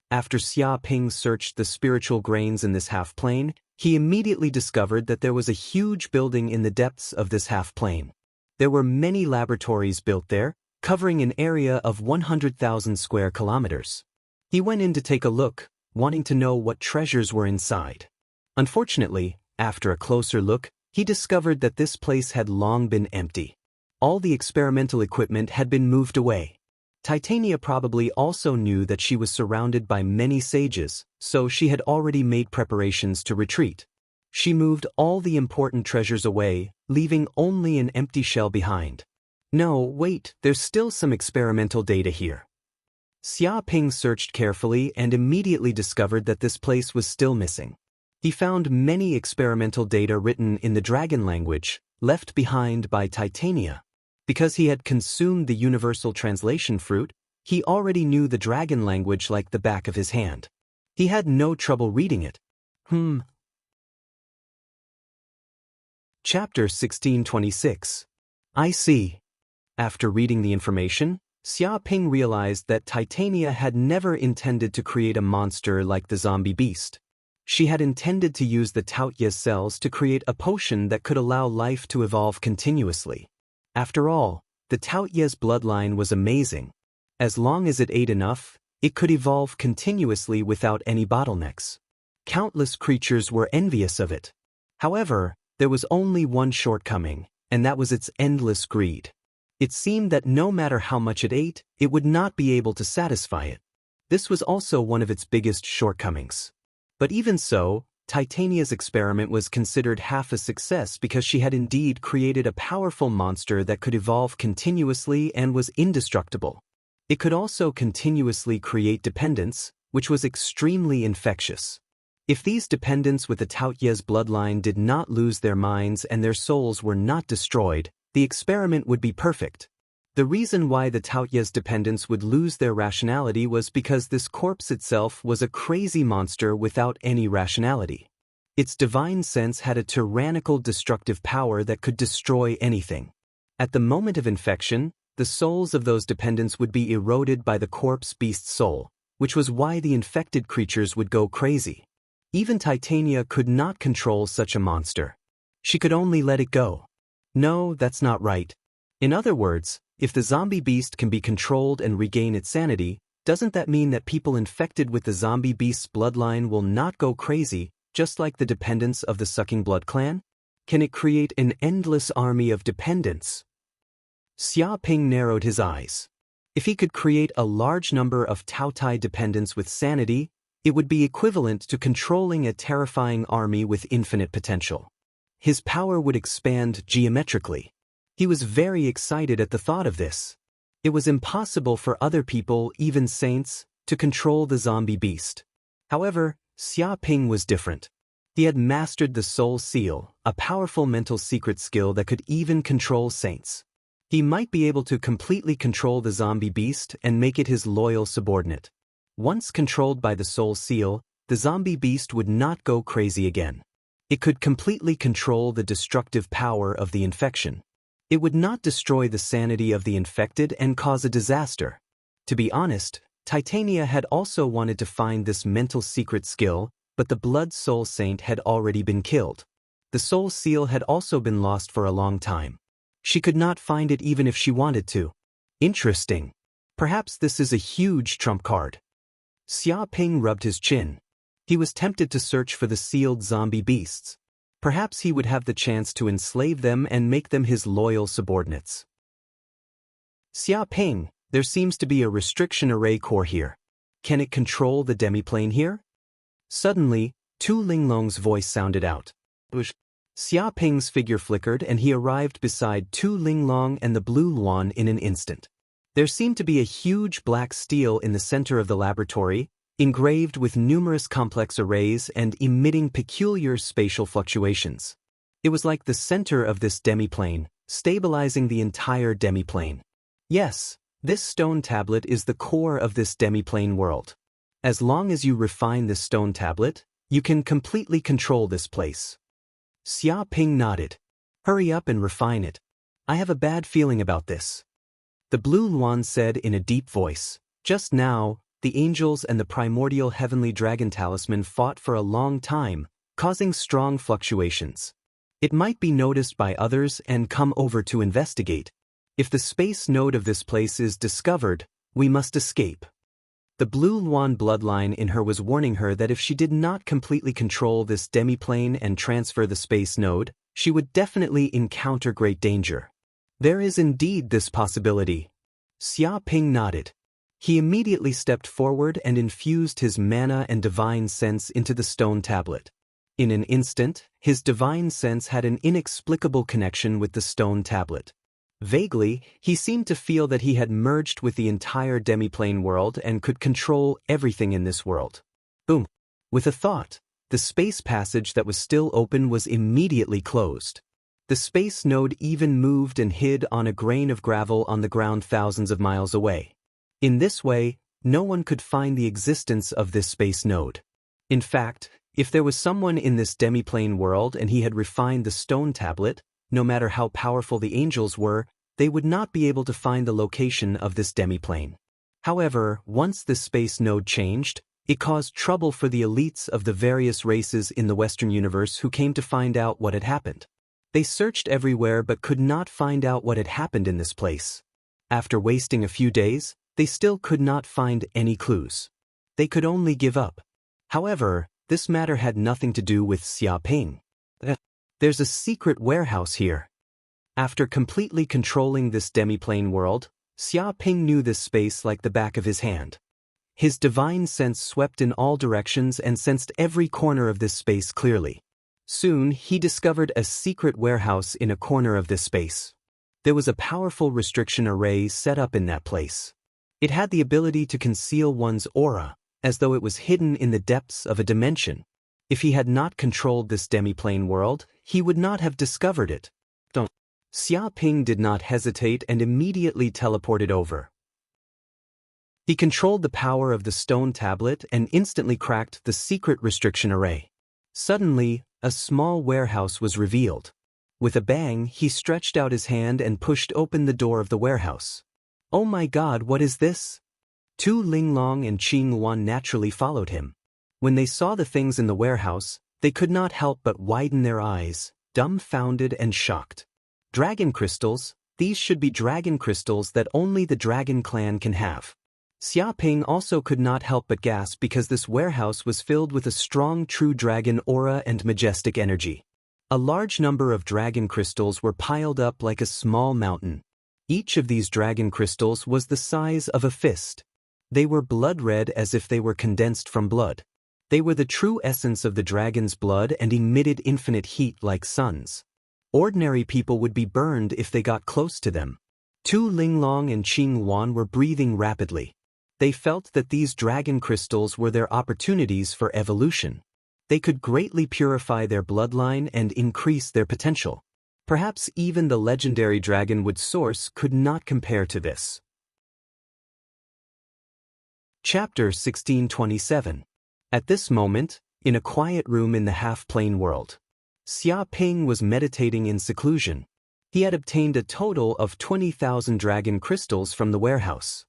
After Xia Ping searched the spiritual grains in this half-plane, he immediately discovered that there was a huge building in the depths of this half-plane. There were many laboratories built there, covering an area of 100,000 square kilometers. He went in to take a look, wanting to know what treasures were inside. Unfortunately, after a closer look, he discovered that this place had long been empty. All the experimental equipment had been moved away. Titania probably also knew that she was surrounded by many sages, so she had already made preparations to retreat. She moved all the important treasures away, leaving only an empty shell behind. No, wait, there's still some experimental data here. Xia Ping searched carefully and immediately discovered that this place was still missing. He found many experimental data written in the dragon language, left behind by Titania. Because he had consumed the universal translation fruit, he already knew the dragon language like the back of his hand. He had no trouble reading it. Chapter 1626. I see. After reading the information, Xia Ping realized that Titania had never intended to create a monster like the zombie beast. She had intended to use the Taoye cells to create a potion that could allow life to evolve continuously. After all, the Taoye's bloodline was amazing. As long as it ate enough, it could evolve continuously without any bottlenecks. Countless creatures were envious of it. However, there was only one shortcoming, and that was its endless greed. It seemed that no matter how much it ate, it would not be able to satisfy it. This was also one of its biggest shortcomings. But even so, Titania's experiment was considered half a success because she had indeed created a powerful monster that could evolve continuously and was indestructible. It could also continuously create dependents, which was extremely infectious. If these dependents with the Taoye's bloodline did not lose their minds and their souls were not destroyed, the experiment would be perfect. The reason why the Taoye's dependents would lose their rationality was because this corpse itself was a crazy monster without any rationality. Its divine sense had a tyrannical destructive power that could destroy anything. At the moment of infection, the souls of those dependents would be eroded by the corpse beast's soul, which was why the infected creatures would go crazy. Even Titania could not control such a monster. She could only let it go. No, that's not right. In other words, if the zombie beast can be controlled and regain its sanity, doesn't that mean that people infected with the zombie beast's bloodline will not go crazy, just like the dependents of the Sucking Blood clan? Can it create an endless army of dependents? Xia Ping narrowed his eyes. If he could create a large number of Taotai dependents with sanity, it would be equivalent to controlling a terrifying army with infinite potential. His power would expand geometrically. He was very excited at the thought of this. It was impossible for other people, even saints, to control the zombie beast. However, Xia Ping was different. He had mastered the Soul Seal, a powerful mental secret skill that could even control saints. He might be able to completely control the zombie beast and make it his loyal subordinate. Once controlled by the Soul Seal, the zombie beast would not go crazy again. It could completely control the destructive power of the infection. It would not destroy the sanity of the infected and cause a disaster. To be honest, Titania had also wanted to find this mental secret skill, but the Blood Soul Saint had already been killed. The Soul Seal had also been lost for a long time. She could not find it even if she wanted to. Interesting. Perhaps this is a huge trump card. Xia Ping rubbed his chin. He was tempted to search for the sealed zombie beasts. Perhaps he would have the chance to enslave them and make them his loyal subordinates. Xia Ping, there seems to be a restriction array core here. Can it control the demiplane here? Suddenly, Tu Linglong's voice sounded out. Xia Ping's figure flickered and he arrived beside Tu Linglong and the Blue Luan in an instant. There seemed to be a huge black stele in the center of the laboratory, engraved with numerous complex arrays and emitting peculiar spatial fluctuations. It was like the center of this demiplane, stabilizing the entire demiplane. Yes, this stone tablet is the core of this demiplane world. As long as you refine this stone tablet, You can completely control this place. Xia Ping nodded. Hurry up and refine it. I have a bad feeling about this. The Blue Luan said in a deep voice. Just now, the angels and the primordial heavenly dragon talisman fought for a long time, causing strong fluctuations. It might be noticed by others and come over to investigate. If the space node of this place is discovered, we must escape. The Blue Luan bloodline in her was warning her that if she did not completely control this demiplane and transfer the space node, she would definitely encounter great danger. There is indeed this possibility. Xia Ping nodded. He immediately stepped forward and infused his mana and divine sense into the stone tablet. In an instant, his divine sense had an inexplicable connection with the stone tablet. Vaguely, he seemed to feel that he had merged with the entire demiplane world and could control everything in this world. Boom! With a thought, the space passage that was still open was immediately closed. The space node even moved and hid on a grain of gravel on the ground thousands of miles away. In this way, no one could find the existence of this space node. In fact, if there was someone in this demiplane world and he had refined the stone tablet, no matter how powerful the angels were, they would not be able to find the location of this demiplane. However, once this space node changed, it caused trouble for the elites of the various races in the Western universe who came to find out what had happened. They searched everywhere but could not find out what had happened in this place. After wasting a few days, they still could not find any clues. They could only give up. However, this matter had nothing to do with Xia Ping. There's a secret warehouse here. After completely controlling this demiplane world, Xia Ping knew this space like the back of his hand. His divine sense swept in all directions and sensed every corner of this space clearly. Soon, he discovered a secret warehouse in a corner of this space. There was a powerful restriction array set up in that place. It had the ability to conceal one's aura, as though it was hidden in the depths of a dimension. If he had not controlled this demiplane world, he would not have discovered it. Xia Ping did not hesitate and immediately teleported over. He controlled the power of the stone tablet and instantly cracked the secret restriction array. Suddenly, a small warehouse was revealed. With a bang, he stretched out his hand and pushed open the door of the warehouse. Oh my God, what is this? Tu Linglong and Qing Wan naturally followed him. When they saw the things in the warehouse, they could not help but widen their eyes, dumbfounded and shocked. Dragon crystals, these should be dragon crystals that only the dragon clan can have. Xia Ping also could not help but gasp because this warehouse was filled with a strong true dragon aura and majestic energy. A large number of dragon crystals were piled up like a small mountain. Each of these dragon crystals was the size of a fist. They were blood red as if they were condensed from blood. They were the true essence of the dragon's blood and emitted infinite heat like suns. Ordinary people would be burned if they got close to them. Tu Linglong and Qing Wan were breathing rapidly. They felt that these dragon crystals were their opportunities for evolution. They could greatly purify their bloodline and increase their potential. Perhaps even the legendary dragonwood source could not compare to this. Chapter 1627. At this moment, in a quiet room in the half-plane world, Xia Ping was meditating in seclusion. He had obtained a total of 20,000 dragon crystals from the warehouse.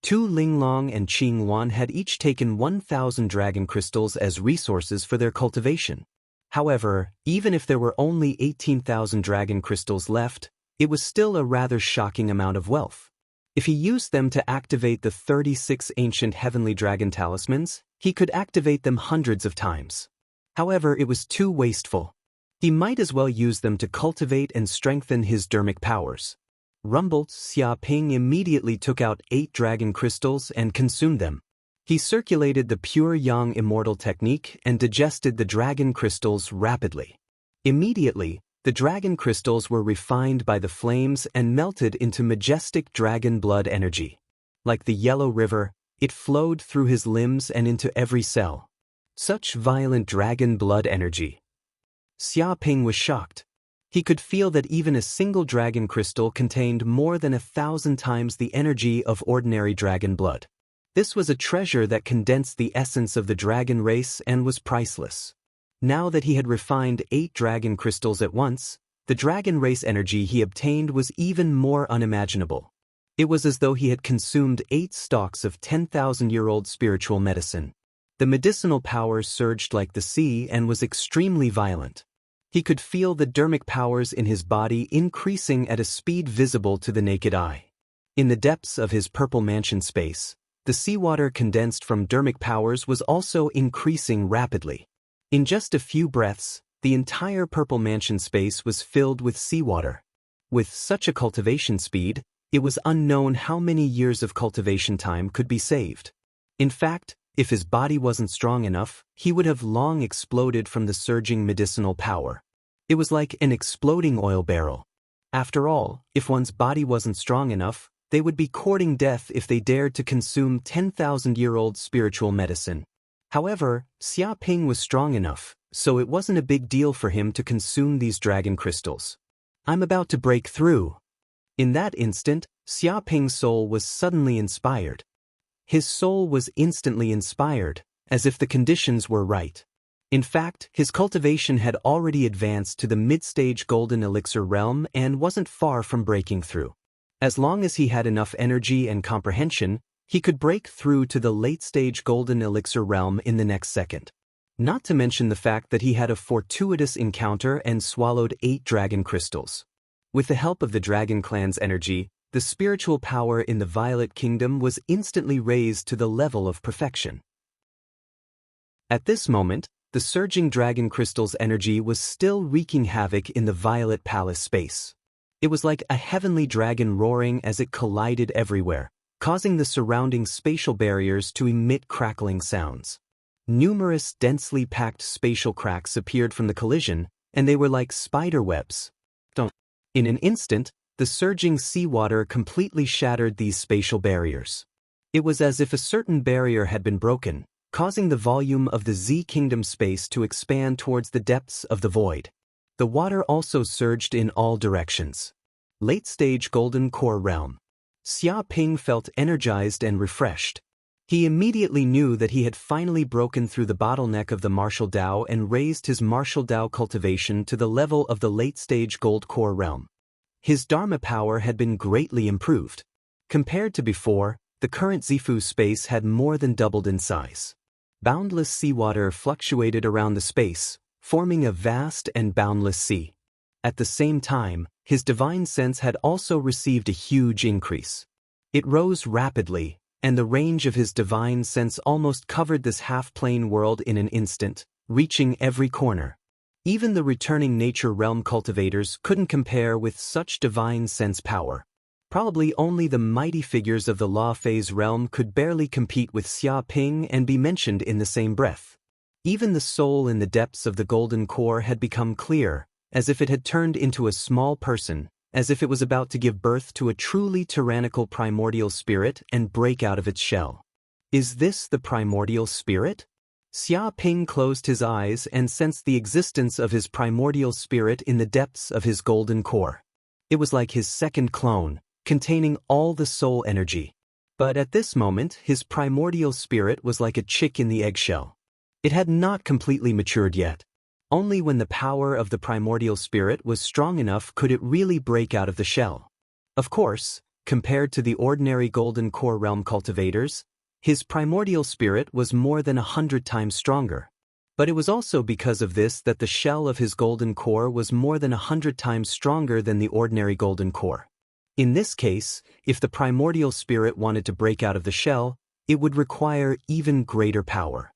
Tu Linglong and Qing Wan had each taken 1,000 dragon crystals as resources for their cultivation. However, even if there were only 18,000 dragon crystals left, it was still a rather shocking amount of wealth. If he used them to activate the 36 ancient heavenly dragon talismans, he could activate them hundreds of times. However, it was too wasteful. He might as well use them to cultivate and strengthen his dermic powers. Rumbled, Xia Ping immediately took out 8 dragon crystals and consumed them. He circulated the pure yang immortal technique and digested the dragon crystals rapidly. Immediately, the dragon crystals were refined by the flames and melted into majestic dragon blood energy. Like the yellow river, it flowed through his limbs and into every cell. Such violent dragon blood energy. Xia Ping was shocked. He could feel that even a single dragon crystal contained more than 1,000 times the energy of ordinary dragon blood. This was a treasure that condensed the essence of the dragon race and was priceless. Now that he had refined 8 dragon crystals at once, the dragon race energy he obtained was even more unimaginable. It was as though he had consumed 8 stalks of 10,000-year-old spiritual medicine. The medicinal power surged like the sea and was extremely violent. He could feel the dermic powers in his body increasing at a speed visible to the naked eye. In the depths of his purple mansion space, the seawater condensed from dermic powers was also increasing rapidly. In just a few breaths, the entire purple mansion space was filled with seawater. With such a cultivation speed, it was unknown how many years of cultivation time could be saved. In fact, if his body wasn't strong enough, he would have long exploded from the surging medicinal power. It was like an exploding oil barrel. After all, if one's body wasn't strong enough, they would be courting death if they dared to consume 10,000-year-old spiritual medicine. However, Xia Ping was strong enough, so it wasn't a big deal for him to consume these dragon crystals. I'm about to break through. In that instant, Xia Ping's soul was suddenly inspired. His soul was instantly inspired, as if the conditions were right. In fact, his cultivation had already advanced to the mid-stage golden elixir realm and wasn't far from breaking through. As long as he had enough energy and comprehension, he could break through to the late-stage golden elixir realm in the next second. Not to mention the fact that he had a fortuitous encounter and swallowed 8 dragon crystals. With the help of the Dragon Clan's energy, the spiritual power in the Violet Kingdom was instantly raised to the level of perfection. At this moment, the surging dragon crystal's energy was still wreaking havoc in the Violet Palace space. It was like a heavenly dragon roaring as it collided everywhere, causing the surrounding spatial barriers to emit crackling sounds. Numerous densely packed spatial cracks appeared from the collision, and they were like spider webs. In an instant, the surging seawater completely shattered these spatial barriers. It was as if a certain barrier had been broken, causing the volume of the Z Kingdom space to expand towards the depths of the void. The water also surged in all directions. Late-stage Golden Core Realm. Xia Ping felt energized and refreshed. He immediately knew that he had finally broken through the bottleneck of the Martial Dao and raised his Martial Dao cultivation to the level of the late-stage Gold Core Realm. His Dharma power had been greatly improved. Compared to before, the current Zifu space had more than doubled in size. Boundless seawater fluctuated around the space, forming a vast and boundless sea. At the same time, his divine sense had also received a huge increase. It rose rapidly, and the range of his divine sense almost covered this half-plane world in an instant, reaching every corner. Even the returning nature realm cultivators couldn't compare with such divine sense power. Probably only the mighty figures of the law phase realm could barely compete with Xia Ping and be mentioned in the same breath. Even the soul in the depths of the golden core had become clear, as if it had turned into a small person, as if it was about to give birth to a truly tyrannical primordial spirit and break out of its shell. Is this the primordial spirit? Xia Ping closed his eyes and sensed the existence of his primordial spirit in the depths of his golden core. It was like his second clone, containing all the soul energy. But at this moment, his primordial spirit was like a chick in the eggshell. It had not completely matured yet. Only when the power of the primordial spirit was strong enough could it really break out of the shell. Of course, compared to the ordinary golden core realm cultivators, his primordial spirit was more than 100 times stronger. But it was also because of this that the shell of his golden core was more than 100 times stronger than the ordinary golden core. In this case, if the primordial spirit wanted to break out of the shell, it would require even greater power.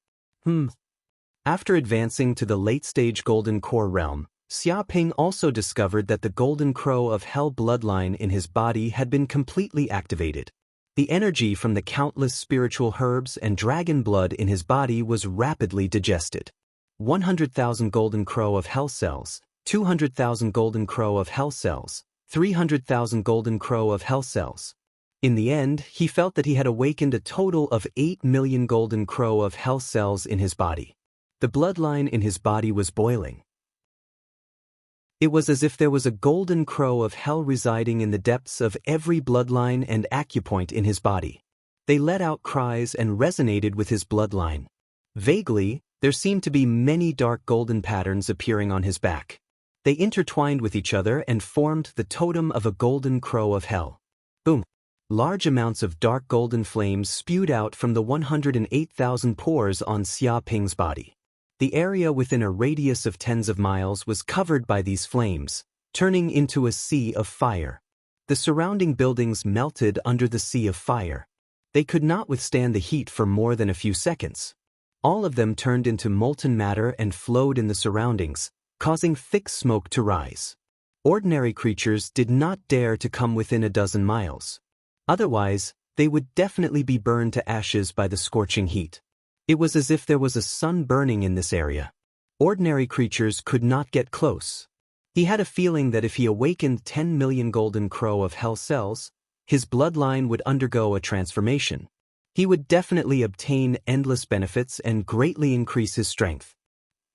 After advancing to the late-stage Golden Core realm, Xia Ping also discovered that the Golden Crow of Hell bloodline in his body had been completely activated. The energy from the countless spiritual herbs and dragon blood in his body was rapidly digested. 100,000 Golden Crow of Hell cells, 200,000 Golden Crow of Hell cells, 300,000 Golden Crow of Hell cells. In the end, he felt that he had awakened a total of 8 million Golden Crow of Hell cells in his body. The bloodline in his body was boiling. It was as if there was a golden crow of hell residing in the depths of every bloodline and acupoint in his body. They let out cries and resonated with his bloodline. Vaguely, there seemed to be many dark golden patterns appearing on his back. They intertwined with each other and formed the totem of a golden crow of hell. Boom! Large amounts of dark golden flames spewed out from the 108,000 pores on Xia Ping's body. The area within a radius of tens of miles was covered by these flames, turning into a sea of fire. The surrounding buildings melted under the sea of fire. They could not withstand the heat for more than a few seconds. All of them turned into molten matter and flowed in the surroundings, causing thick smoke to rise. Ordinary creatures did not dare to come within a dozen miles. Otherwise, they would definitely be burned to ashes by the scorching heat. It was as if there was a sun burning in this area. Ordinary creatures could not get close. He had a feeling that if he awakened 10 million golden crow of hell cells, his bloodline would undergo a transformation. He would definitely obtain endless benefits and greatly increase his strength.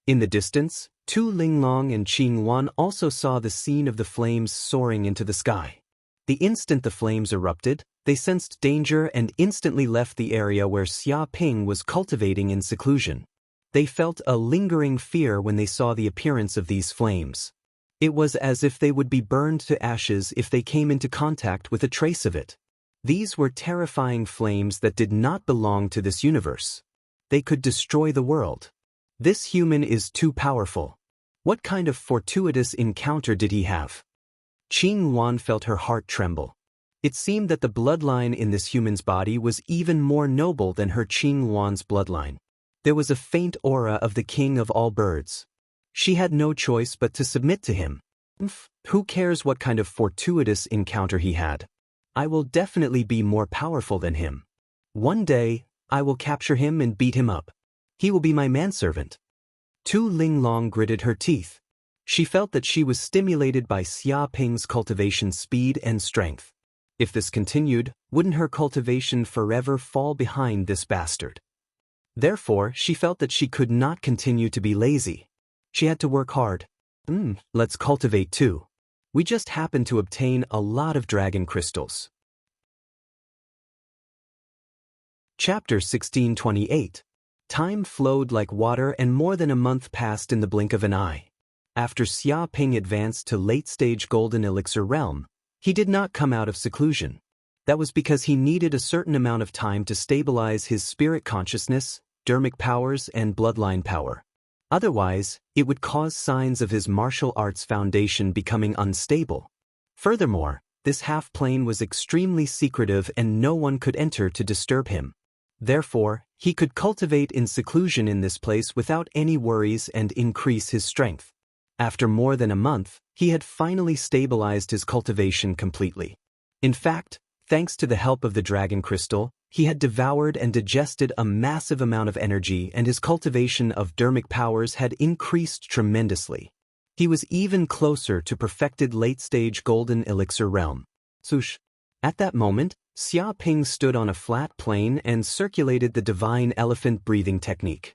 In the distance, Tu Linglong and Qing Wan also saw the scene of the flames soaring into the sky. The instant the flames erupted, they sensed danger and instantly left the area where Xia Ping was cultivating in seclusion. They felt a lingering fear when they saw the appearance of these flames. It was as if they would be burned to ashes if they came into contact with a trace of it. These were terrifying flames that did not belong to this universe. They could destroy the world. This human is too powerful. What kind of fortuitous encounter did he have? Qing Wan felt her heart tremble. It seemed that the bloodline in this human's body was even more noble than her Qing Wan's bloodline. There was a faint aura of the king of all birds. She had no choice but to submit to him. Who cares what kind of fortuitous encounter he had? I will definitely be more powerful than him. One day, I will capture him and beat him up. He will be my manservant. Tu Linglong gritted her teeth. She felt that she was stimulated by Xia Ping's cultivation speed and strength. If this continued, wouldn't her cultivation forever fall behind this bastard? Therefore, she felt that she could not continue to be lazy. She had to work hard. Let's cultivate too. We just happened to obtain a lot of dragon crystals. Chapter 1628. Time flowed like water and more than a month passed in the blink of an eye. After Xia Ping advanced to late-stage golden elixir realm, he did not come out of seclusion. That was because he needed a certain amount of time to stabilize his spirit consciousness, dermic powers, and bloodline power. Otherwise, it would cause signs of his martial arts foundation becoming unstable. Furthermore, this half-plane was extremely secretive and no one could enter to disturb him. Therefore, he could cultivate in seclusion in this place without any worries and increase his strength. After more than a month, he had finally stabilized his cultivation completely. In fact, thanks to the help of the dragon crystal, he had devoured and digested a massive amount of energy and his cultivation of dermic powers had increased tremendously. He was even closer to perfected late-stage golden elixir realm. Swoosh! At that moment, Xia Ping stood on a flat plane and circulated the divine elephant breathing technique.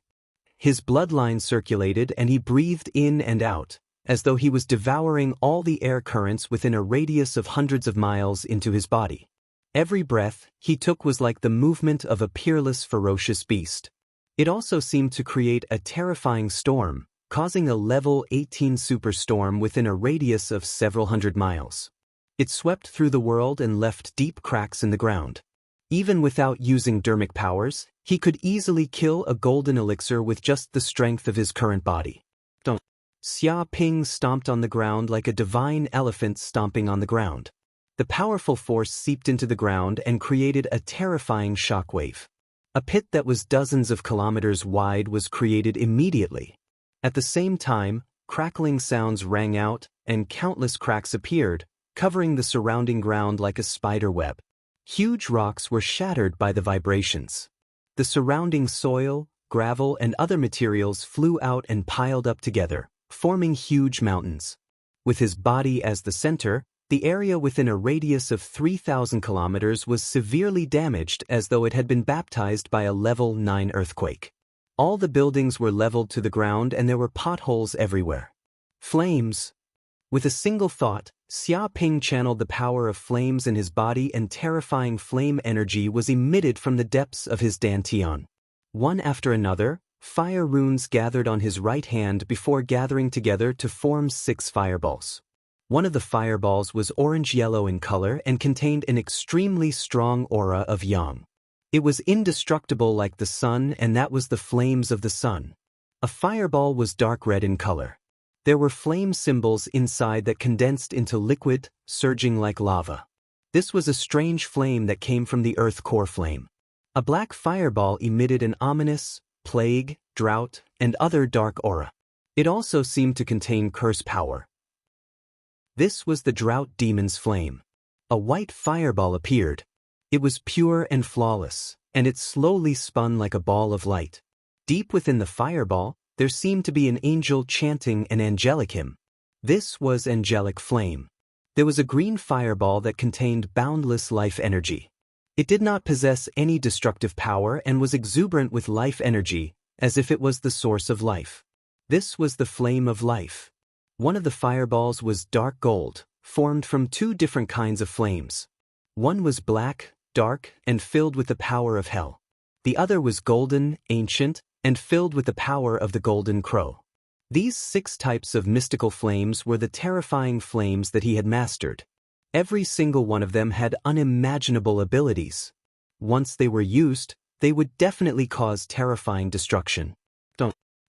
His bloodline circulated and he breathed in and out, as though he was devouring all the air currents within a radius of hundreds of miles into his body. Every breath he took was like the movement of a peerless, ferocious beast. It also seemed to create a terrifying storm, causing a level 18 superstorm within a radius of several hundred miles. It swept through the world and left deep cracks in the ground. Even without using dermic powers, he could easily kill a golden elixir with just the strength of his current body. Xia Ping stomped on the ground like a divine elephant stomping on the ground. The powerful force seeped into the ground and created a terrifying shockwave. A pit that was dozens of kilometers wide was created immediately. At the same time, crackling sounds rang out, and countless cracks appeared, covering the surrounding ground like a spider web. Huge rocks were shattered by the vibrations. The surrounding soil, gravel, and other materials flew out and piled up together, forming huge mountains. With his body as the center, the area within a radius of 3,000 kilometers was severely damaged as though it had been baptized by a level 9 earthquake. All the buildings were leveled to the ground and there were potholes everywhere. Flames! With a single thought, Xia Ping channeled the power of flames in his body, and terrifying flame energy was emitted from the depths of his dantian. One after another, fire runes gathered on his right hand before gathering together to form 6 fireballs. One of the fireballs was orange-yellow in color and contained an extremely strong aura of yang. It was indestructible like the sun, and that was the flames of the sun. A fireball was dark red in color. There were flame symbols inside that condensed into liquid, surging like lava. This was a strange flame that came from the earth core flame. A black fireball emitted an ominous, plague, drought, and other dark aura. It also seemed to contain curse power. This was the drought demon's flame. A white fireball appeared. It was pure and flawless, and it slowly spun like a ball of light. Deep within the fireball, there seemed to be an angel chanting an angelic hymn. This was angelic flame. There was a green fireball that contained boundless life energy. It did not possess any destructive power and was exuberant with life energy, as if it was the source of life. This was the flame of life. One of the fireballs was dark gold, formed from 2 different kinds of flames. One was black, dark, and filled with the power of hell. The other was golden, ancient, and filled with the power of the golden crow. These 6 types of mystical flames were the terrifying flames that he had mastered. Every single one of them had unimaginable abilities. Once they were used, they would definitely cause terrifying destruction.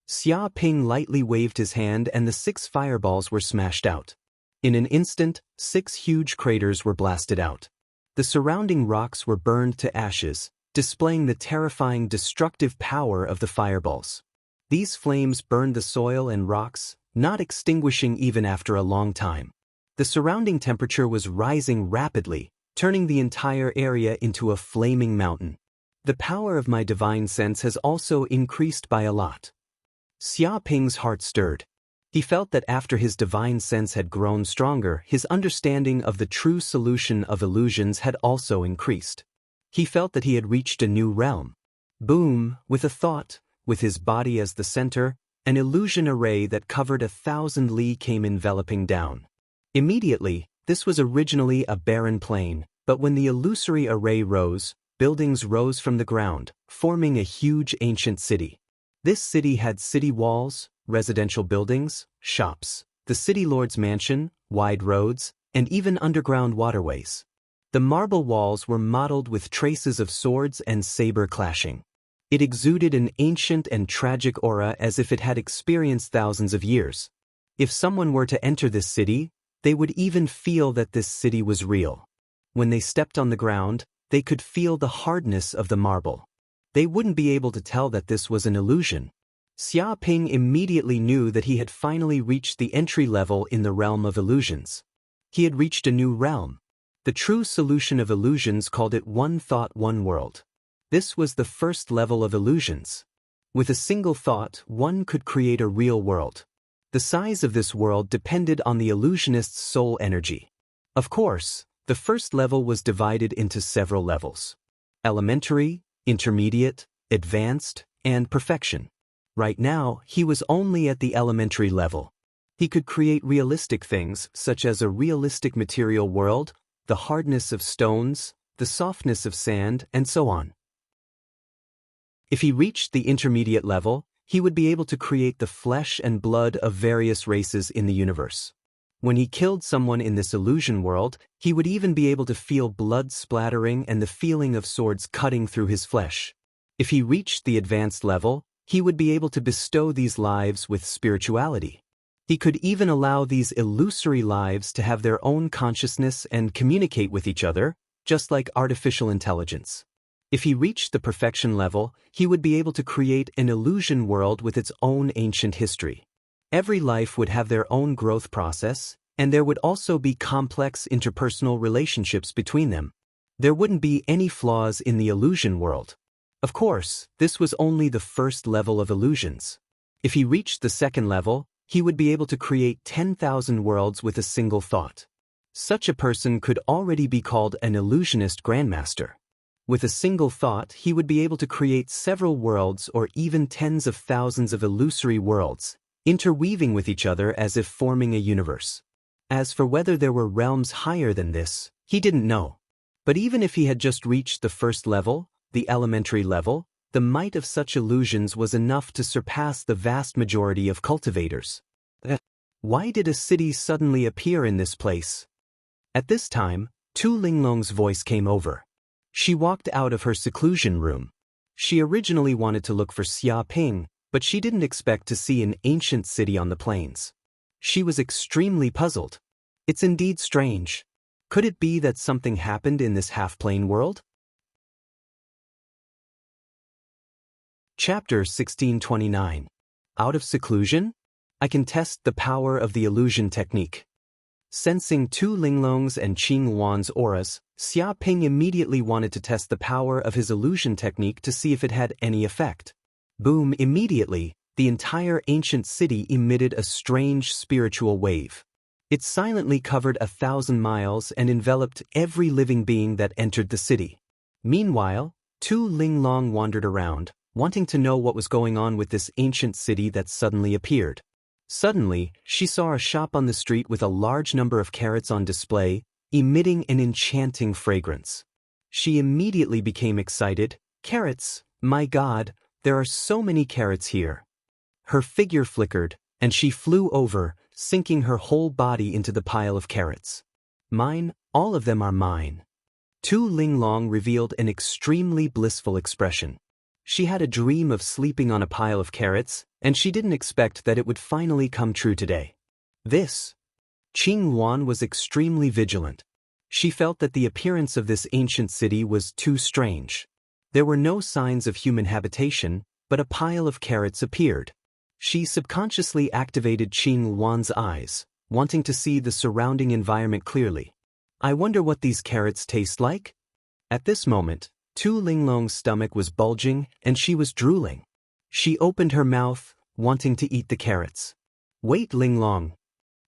Xia Ping lightly waved his hand, and the 6 fireballs were smashed out. In an instant, 6 huge craters were blasted out. The surrounding rocks were burned to ashes, displaying the terrifying destructive power of the fireballs. These flames burned the soil and rocks, not extinguishing even after a long time. The surrounding temperature was rising rapidly, turning the entire area into a flaming mountain. The power of my divine sense has also increased by a lot. Xia Ping's heart stirred. He felt that after his divine sense had grown stronger, his understanding of the true solution of illusions had also increased. He felt that he had reached a new realm. Boom, with a thought, with his body as the center, an illusion array that covered 1,000 li came enveloping down. Immediately, this was originally a barren plain, but when the illusory array rose, buildings rose from the ground, forming a huge ancient city. This city had city walls, residential buildings, shops, the city lord's mansion, wide roads, and even underground waterways. The marble walls were mottled with traces of swords and saber clashing. It exuded an ancient and tragic aura as if it had experienced thousands of years. If someone were to enter this city, they would even feel that this city was real. When they stepped on the ground, they could feel the hardness of the marble. They wouldn't be able to tell that this was an illusion. Xia Ping immediately knew that he had finally reached the entry level in the realm of illusions. He had reached a new realm. The true solution of illusions called it one thought, one world. This was the first level of illusions. With a single thought, one could create a real world. The size of this world depended on the illusionist's soul energy. Of course, the first level was divided into several levels: elementary, intermediate, advanced, and perfection. Right now, he was only at the elementary level. He could create realistic things, such as a realistic material world, the hardness of stones, the softness of sand, and so on. If he reached the intermediate level, he would be able to create the flesh and blood of various races in the universe. When he killed someone in this illusion world, he would even be able to feel blood splattering and the feeling of swords cutting through his flesh. If he reached the advanced level, he would be able to bestow these lives with spirituality. He could even allow these illusory lives to have their own consciousness and communicate with each other, just like artificial intelligence. If he reached the perfection level, he would be able to create an illusion world with its own ancient history. Every life would have their own growth process, and there would also be complex interpersonal relationships between them. There wouldn't be any flaws in the illusion world. Of course, this was only the first level of illusions. If he reached the second level, he would be able to create 10,000 worlds with a single thought. Such a person could already be called an illusionist grandmaster. With a single thought, he would be able to create several worlds or even tens of thousands of illusory worlds, interweaving with each other as if forming a universe. As for whether there were realms higher than this, he didn't know. But even if he had just reached the first level, the elementary level, the might of such illusions was enough to surpass the vast majority of cultivators. Why did a city suddenly appear in this place? At this time, Tu Linglong's voice came over. She walked out of her seclusion room. She originally wanted to look for Xia Ping, but she didn't expect to see an ancient city on the plains. She was extremely puzzled. It's indeed strange. Could it be that something happened in this half-plane world? Chapter 1629. Out of seclusion? I can test the power of the illusion technique. Sensing Tu Linglong's and Qing Wan's auras, Xia Ping immediately wanted to test the power of his illusion technique to see if it had any effect. Boom! Immediately, the entire ancient city emitted a strange spiritual wave. It silently covered 1,000 miles and enveloped every living being that entered the city. Meanwhile, Tu Linglong wandered around, wanting to know what was going on with this ancient city that suddenly appeared. Suddenly, she saw a shop on the street with a large number of carrots on display, emitting an enchanting fragrance. She immediately became excited. Carrots, my God, there are so many carrots here. Her figure flickered, and she flew over, sinking her whole body into the pile of carrots. Mine, all of them are mine. Tu Linglong revealed an extremely blissful expression. She had a dream of sleeping on a pile of carrots, and she didn't expect that it would finally come true today. Qing Wan was extremely vigilant. She felt that the appearance of this ancient city was too strange. There were no signs of human habitation, but a pile of carrots appeared. She subconsciously activated Qing Wan's eyes, wanting to see the surrounding environment clearly. I wonder what these carrots taste like? At this moment, Tu Linglong's stomach was bulging and she was drooling. She opened her mouth, wanting to eat the carrots. Wait, Linglong.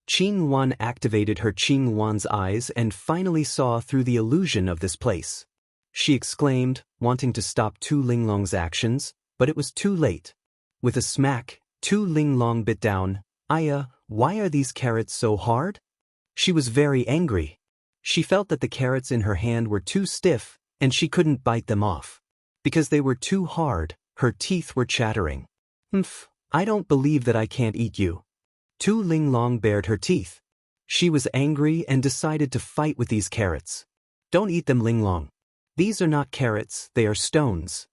Qing Wan activated her Qing Wan's eyes and finally saw through the illusion of this place. She exclaimed, wanting to stop Tu Linglong's actions, but it was too late. With a smack, Tu Linglong bit down. Why are these carrots so hard? She was very angry. She felt that the carrots in her hand were too stiff, and she couldn't bite them off. Because they were too hard, her teeth were chattering. I don't believe that I can't eat you. Tu Linglong bared her teeth. She was angry and decided to fight with these carrots. Don't eat them, Linglong. These are not carrots, they are stones.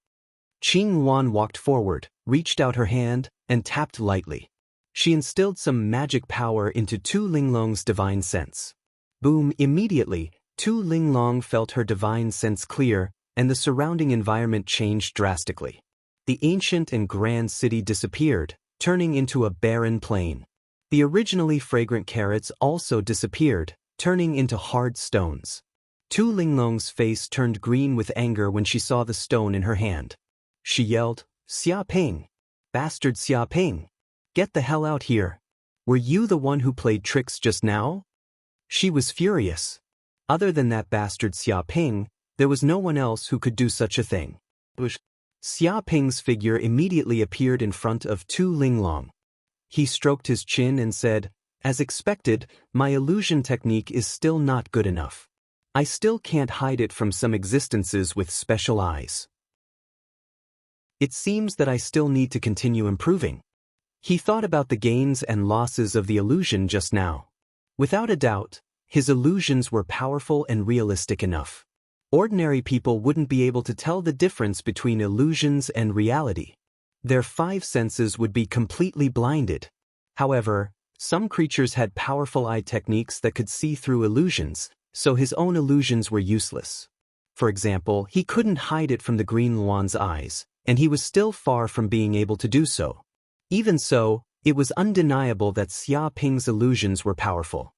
Qing Wan walked forward, reached out her hand, and tapped lightly. She instilled some magic power into Tu Linglong's divine sense. Boom! Immediately, Tu Linglong felt her divine sense clear, and the surrounding environment changed drastically. The ancient and grand city disappeared, turning into a barren plain. The originally fragrant carrots also disappeared, turning into hard stones. Tu Linglong's face turned green with anger when she saw the stone in her hand. She yelled, Xia Ping! Bastard Xia Ping! Get the hell out here! Were you the one who played tricks just now? She was furious. Other than that bastard Xia Ping, there was no one else who could do such a thing. Xia Ping's figure immediately appeared in front of Tu Linglong. He stroked his chin and said, As expected, my illusion technique is still not good enough. I still can't hide it from some existences with special eyes. It seems that I still need to continue improving. He thought about the gains and losses of the illusion just now. Without a doubt, his illusions were powerful and realistic enough. Ordinary people wouldn't be able to tell the difference between illusions and reality. Their 5 senses would be completely blinded. However, some creatures had powerful eye techniques that could see through illusions, so his own illusions were useless. For example, he couldn't hide it from the Green Luan's eyes, and he was still far from being able to do so. Even so, it was undeniable that Xia Ping's illusions were powerful.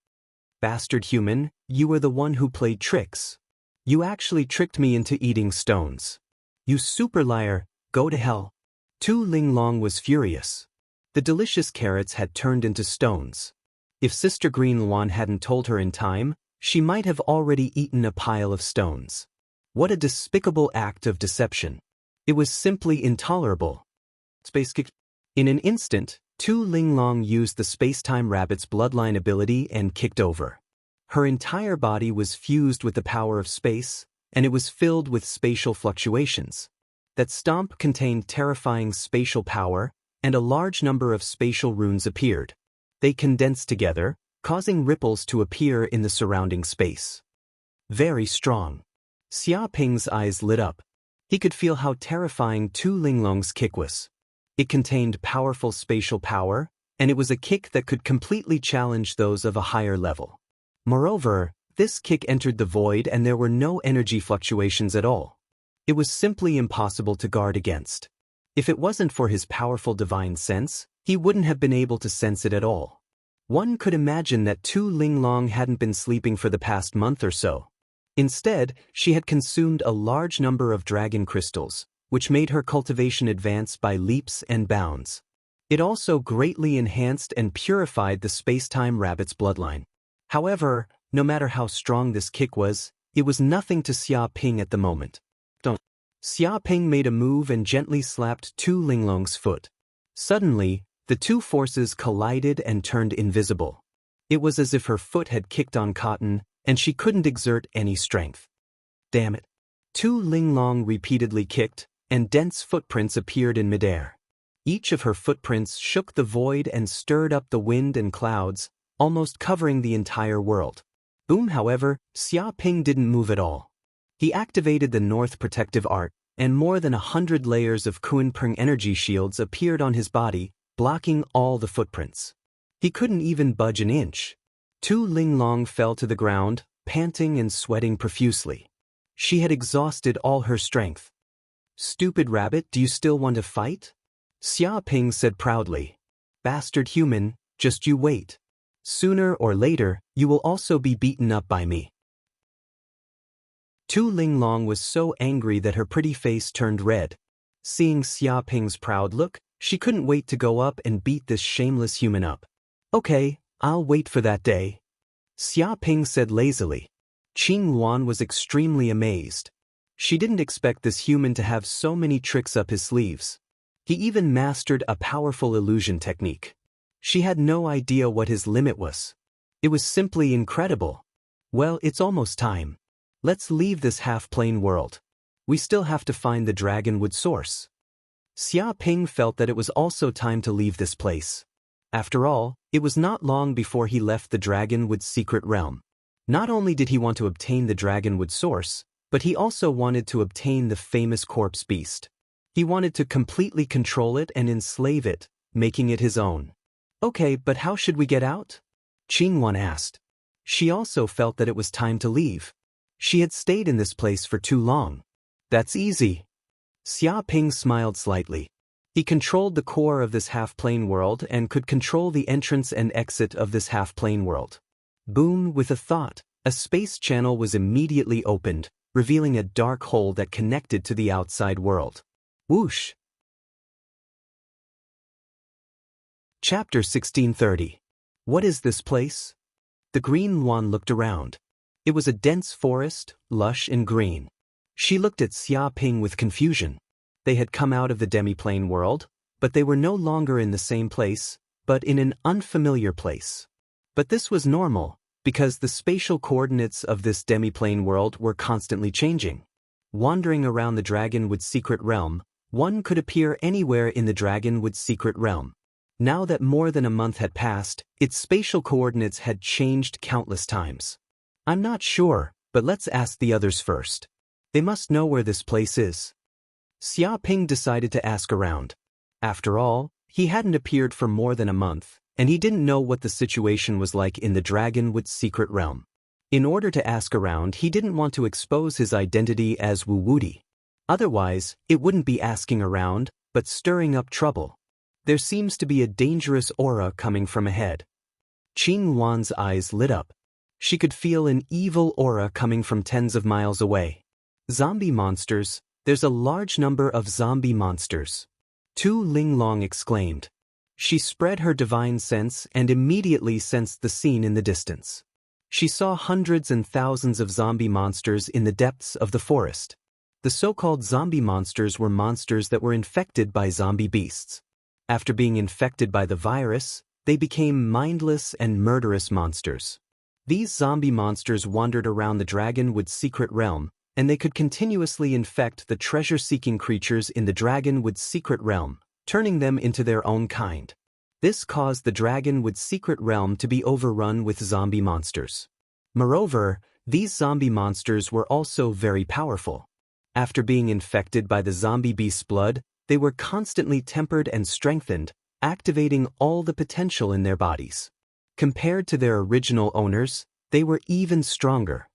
Bastard human, you were the one who played tricks. You actually tricked me into eating stones. You super liar, go to hell. Tu Linglong was furious. The delicious carrots had turned into stones. If Sister Green Luan hadn't told her in time, she might have already eaten a pile of stones. What a despicable act of deception. It was simply intolerable. In an instant, Tu Linglong used the space-time rabbit's bloodline ability and kicked over. Her entire body was fused with the power of space, and it was filled with spatial fluctuations. That stomp contained terrifying spatial power, and a large number of spatial runes appeared. They condensed together, causing ripples to appear in the surrounding space. Very strong. Xia Ping's eyes lit up. He could feel how terrifying Tu Linglong's kick was. It contained powerful spatial power, and it was a kick that could completely challenge those of a higher level. Moreover, this kick entered the void and there were no energy fluctuations at all. It was simply impossible to guard against. If it wasn't for his powerful divine sense, he wouldn't have been able to sense it at all. One could imagine that Tu Linglong hadn't been sleeping for the past month or so. Instead, she had consumed a large number of dragon crystals, which made her cultivation advance by leaps and bounds. It also greatly enhanced and purified the space-time rabbit's bloodline. However, no matter how strong this kick was, it was nothing to Xia Ping at the moment. Xia Ping made a move and gently slapped Tu Linglong's foot. Suddenly, the two forces collided and turned invisible. It was as if her foot had kicked on cotton, and she couldn't exert any strength. Damn it. Tu Linglong repeatedly kicked, and dense footprints appeared in midair. Each of her footprints shook the void and stirred up the wind and clouds, almost covering the entire world. Boom, however, Xia Ping didn't move at all. He activated the North Protective Art, and more than 100 layers of Kunpeng energy shields appeared on his body, blocking all the footprints. He couldn't even budge an inch. Tu Linglong fell to the ground, panting and sweating profusely. She had exhausted all her strength. "Stupid rabbit, do you still want to fight?" Xia Ping said proudly. "Bastard human, just you wait. Sooner or later, you will also be beaten up by me." Tu Linglong was so angry that her pretty face turned red. Seeing Xia Ping's proud look, she couldn't wait to go up and beat this shameless human up. "Okay, I'll wait for that day," Xia Ping said lazily. Qing Luan was extremely amazed. She didn't expect this human to have so many tricks up his sleeves. He even mastered a powerful illusion technique. She had no idea what his limit was. It was simply incredible. Well, it's almost time. Let's leave this half-plane world. We still have to find the dragonwood source. Xia Ping felt that it was also time to leave this place. After all, it was not long before he left the dragonwood secret realm. Not only did he want to obtain the dragonwood source, but he also wanted to obtain the famous corpse beast. He wanted to completely control it and enslave it, making it his own. "Okay, but how should we get out?" Qingwan asked. She also felt that it was time to leave. She had stayed in this place for too long. "That's easy." Xia Ping smiled slightly. He controlled the core of this half-plane world and could control the entrance and exit of this half-plane world. Boom, with a thought, a space channel was immediately opened, revealing a dark hole that connected to the outside world. Whoosh! Chapter 1630. What is this place? The Green Luan looked around. It was a dense forest, lush and green. She looked at Xia Ping with confusion. They had come out of the demiplane world, but they were no longer in the same place, but in an unfamiliar place. But this was normal, because the spatial coordinates of this demiplane world were constantly changing. Wandering around the Dragonwood secret realm, one could appear anywhere in the Dragonwood secret realm. Now that more than a month had passed, its spatial coordinates had changed countless times. "I'm not sure, but let's ask the others first. They must know where this place is." Xia Ping decided to ask around. After all, he hadn't appeared for more than a month, and he didn't know what the situation was like in the Dragonwood secret realm. In order to ask around, he didn't want to expose his identity as Wu Wudi. Otherwise, it wouldn't be asking around, but stirring up trouble. There seems to be a dangerous aura coming from ahead. Qing Luan's eyes lit up. She could feel an evil aura coming from tens of miles away. "Zombie monsters, there's a large number of zombie monsters," Tu Linglong exclaimed. She spread her divine sense and immediately sensed the scene in the distance. She saw hundreds and thousands of zombie monsters in the depths of the forest. The so-called zombie monsters were monsters that were infected by zombie beasts. After being infected by the virus, they became mindless and murderous monsters. These zombie monsters wandered around the Dragonwood's secret realm, and they could continuously infect the treasure-seeking creatures in the Dragonwood's secret realm, turning them into their own kind. This caused the Dragonwood's secret realm to be overrun with zombie monsters. Moreover, these zombie monsters were also very powerful. After being infected by the zombie beast's blood, they were constantly tempered and strengthened, activating all the potential in their bodies. Compared to their original owners, they were even stronger.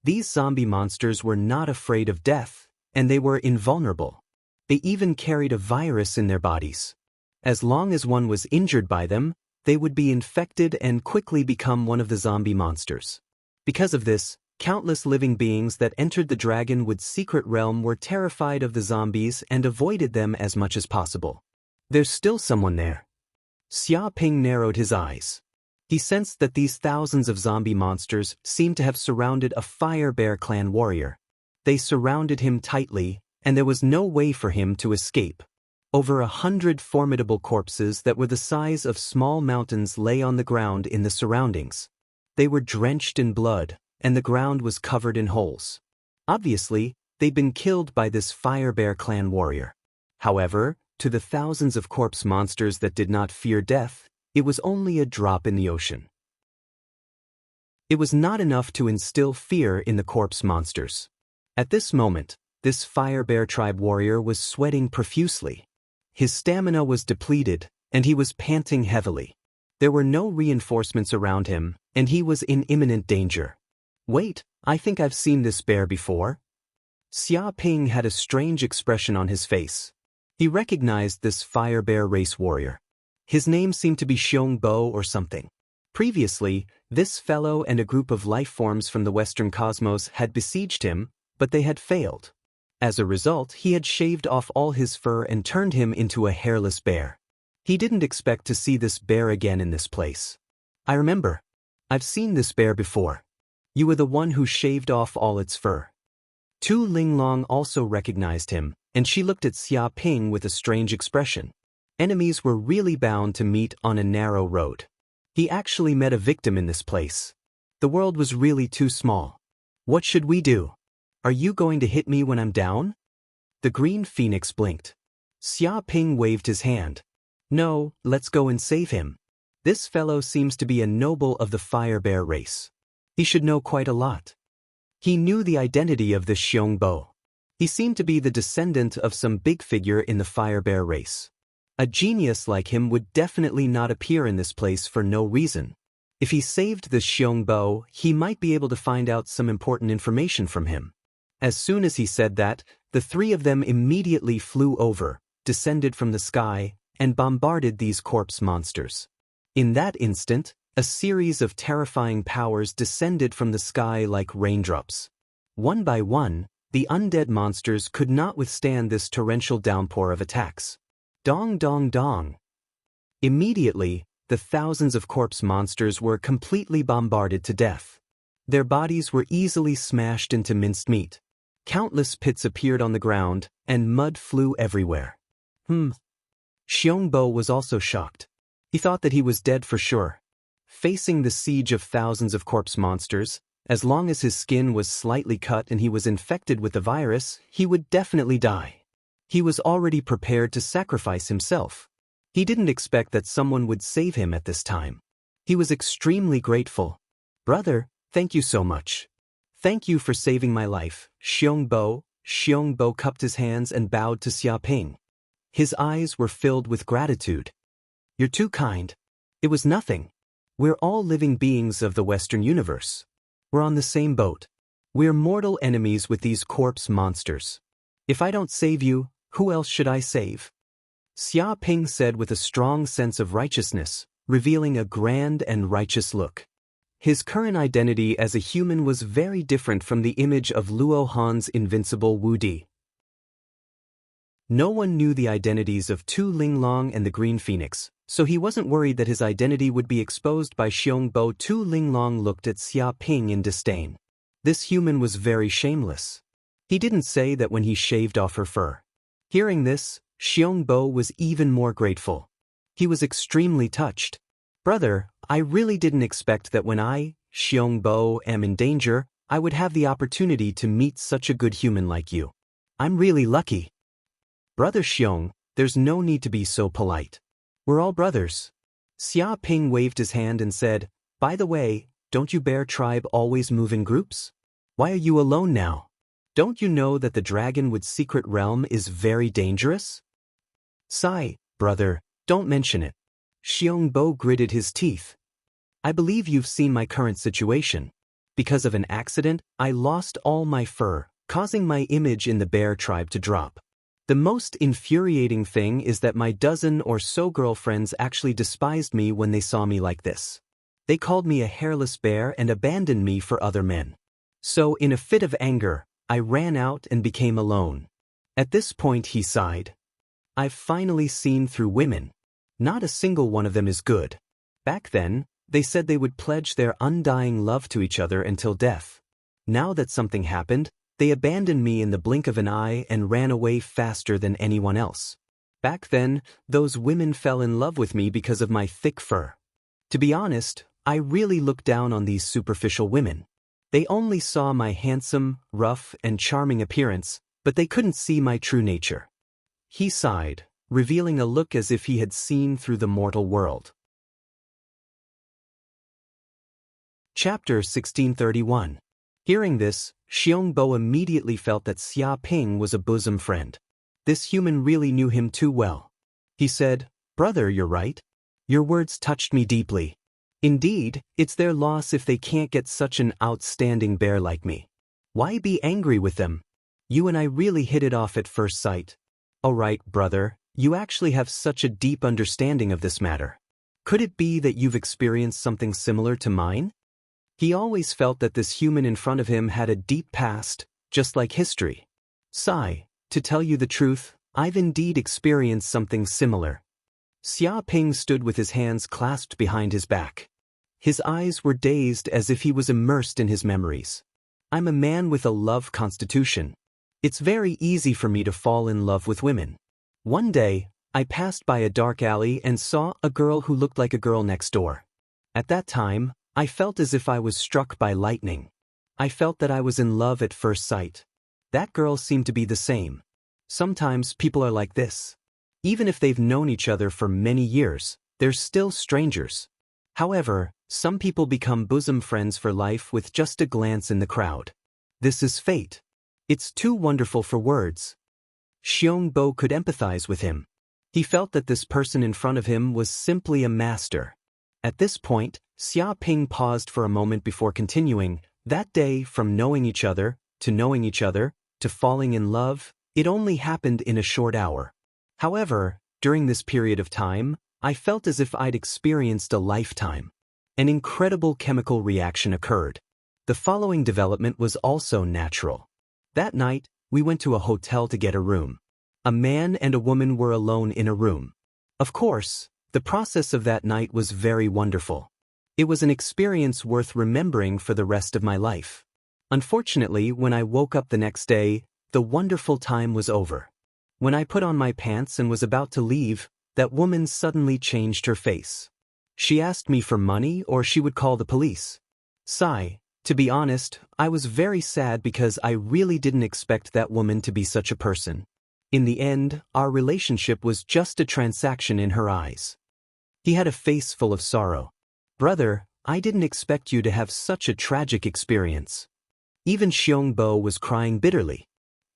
These zombie monsters were not afraid of death, and they were invulnerable. They even carried a virus in their bodies. As long as one was injured by them, they would be infected and quickly become one of the zombie monsters. Because of this, countless living beings that entered the Dragonwood's secret realm were terrified of the zombies and avoided them as much as possible. There's still someone there. Xia Ping narrowed his eyes. He sensed that these thousands of zombie monsters seemed to have surrounded a Fire Bear clan warrior. They surrounded him tightly, and there was no way for him to escape. Over 100 formidable corpses that were the size of small mountains lay on the ground in the surroundings. They were drenched in blood, and the ground was covered in holes. Obviously, they'd been killed by this Fire Bear clan warrior. However, to the thousands of corpse monsters that did not fear death, it was only a drop in the ocean. It was not enough to instill fear in the corpse monsters. At this moment, this Fire Bear tribe warrior was sweating profusely. His stamina was depleted, and he was panting heavily. There were no reinforcements around him, and he was in imminent danger. Wait, I think I've seen this bear before. Xia Ping had a strange expression on his face. He recognized this Fire Bear race warrior. His name seemed to be Xiong Bo or something. Previously, this fellow and a group of life forms from the Western cosmos had besieged him, but they had failed. As a result, he had shaved off all his fur and turned him into a hairless bear. He didn't expect to see this bear again in this place. I remember. I've seen this bear before. You were the one who shaved off all its fur. Tu Linglong also recognized him, and she looked at Xia Ping with a strange expression. Enemies were really bound to meet on a narrow road. He actually met a victim in this place. The world was really too small. What should we do? Are you going to hit me when I'm down? The green phoenix blinked. Xia Ping waved his hand. No, let's go and save him. This fellow seems to be a noble of the Fire Bear race. He should know quite a lot. He knew the identity of this Xiong Bo. He seemed to be the descendant of some big figure in the Fire Bear race. A genius like him would definitely not appear in this place for no reason. If he saved this Xiong Bo, he might be able to find out some important information from him. As soon as he said that, the three of them immediately flew over, descended from the sky, and bombarded these corpse monsters. In that instant, a series of terrifying powers descended from the sky like raindrops. One by one, the undead monsters could not withstand this torrential downpour of attacks. Dong dong dong. Immediately, the thousands of corpse monsters were completely bombarded to death. Their bodies were easily smashed into minced meat. Countless pits appeared on the ground, and mud flew everywhere. Xiong Bo was also shocked. He thought that he was dead for sure. Facing the siege of thousands of corpse monsters, as long as his skin was slightly cut and he was infected with the virus, he would definitely die. He was already prepared to sacrifice himself. He didn't expect that someone would save him at this time. He was extremely grateful. Brother, thank you so much. Thank you for saving my life, Xiong Bo. Xiong Bo cupped his hands and bowed to Xia Ping. His eyes were filled with gratitude. You're too kind. It was nothing. We're all living beings of the Western universe. We're on the same boat. We're mortal enemies with these corpse monsters. If I don't save you, who else should I save? Xia Ping said with a strong sense of righteousness, revealing a grand and righteous look. His current identity as a human was very different from the image of Luo Han's invincible Wu Di. No one knew the identities of Tu Linglong and the Green Phoenix, so he wasn't worried that his identity would be exposed by Xiong Bo. Tu Linglong looked at Xia Ping in disdain. This human was very shameless. He didn't say that when he shaved off her fur. Hearing this, Xiong Bo was even more grateful. He was extremely touched. Brother, I really didn't expect that when I, Xiongbo, am in danger, I would have the opportunity to meet such a good human like you. I'm really lucky. Brother Xiong, there's no need to be so polite. We're all brothers. Xia Ping waved his hand and said, by the way, don't you bear tribe always move in groups? Why are you alone now? Don't you know that the dragonwood secret realm is very dangerous? Sigh, brother, don't mention it. Xiongbo gritted his teeth. I believe you've seen my current situation. Because of an accident, I lost all my fur, causing my image in the bear tribe to drop. The most infuriating thing is that my dozen or so girlfriends actually despised me when they saw me like this. They called me a hairless bear and abandoned me for other men. So in a fit of anger, I ran out and became alone. At this point he sighed. I've finally seen through women. Not a single one of them is good. Back then, they said they would pledge their undying love to each other until death. Now that something happened, they abandoned me in the blink of an eye and ran away faster than anyone else. Back then, those women fell in love with me because of my thick fur. To be honest, I really looked down on these superficial women. They only saw my handsome, rough, and charming appearance, but they couldn't see my true nature. He sighed, revealing a look as if he had seen through the mortal world. Chapter 1631. Hearing this, Xiongbo immediately felt that Xia Ping was a bosom friend. This human really knew him too well. He said, Brother, you're right. Your words touched me deeply. Indeed, it's their loss if they can't get such an outstanding bear like me. Why be angry with them? You and I really hit it off at first sight. All right, brother, you actually have such a deep understanding of this matter. Could it be that you've experienced something similar to mine? He always felt that this human in front of him had a deep past, just like history. Sigh, to tell you the truth, I've indeed experienced something similar. Xia Ping stood with his hands clasped behind his back. His eyes were dazed as if he was immersed in his memories. I'm a man with a love constitution. It's very easy for me to fall in love with women. One day, I passed by a dark alley and saw a girl who looked like a girl next door. At that time, I felt as if I was struck by lightning. I felt that I was in love at first sight. That girl seemed to be the same. Sometimes people are like this. Even if they've known each other for many years, they're still strangers. However, some people become bosom friends for life with just a glance in the crowd. This is fate. It's too wonderful for words. Xiongbo could empathize with him. He felt that this person in front of him was simply a master. At this point, Xia Ping paused for a moment before continuing. That day, from knowing each other, to falling in love, it only happened in a short hour. However, during this period of time, I felt as if I'd experienced a lifetime. An incredible chemical reaction occurred. The following development was also natural. That night, we went to a hotel to get a room. A man and a woman were alone in a room. Of course, the process of that night was very wonderful. It was an experience worth remembering for the rest of my life. Unfortunately, when I woke up the next day, the wonderful time was over. When I put on my pants and was about to leave, that woman suddenly changed her face. She asked me for money or she would call the police. Sigh, to be honest, I was very sad because I really didn't expect that woman to be such a person. In the end, our relationship was just a transaction in her eyes. He had a face full of sorrow. Brother, I didn't expect you to have such a tragic experience. Even Xiongbo was crying bitterly.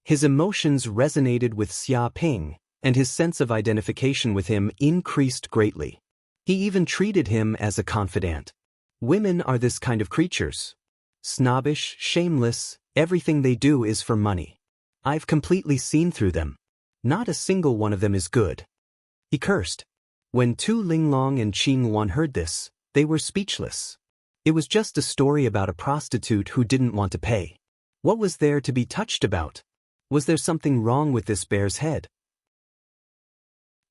His emotions resonated with Xia Ping, and his sense of identification with him increased greatly. He even treated him as a confidant. Women are this kind of creatures. Snobbish, shameless, everything they do is for money. I've completely seen through them. Not a single one of them is good. He cursed. When Tu Linglong and Qing Wan heard this, they were speechless. It was just a story about a prostitute who didn't want to pay. What was there to be touched about? Was there something wrong with this bear's head?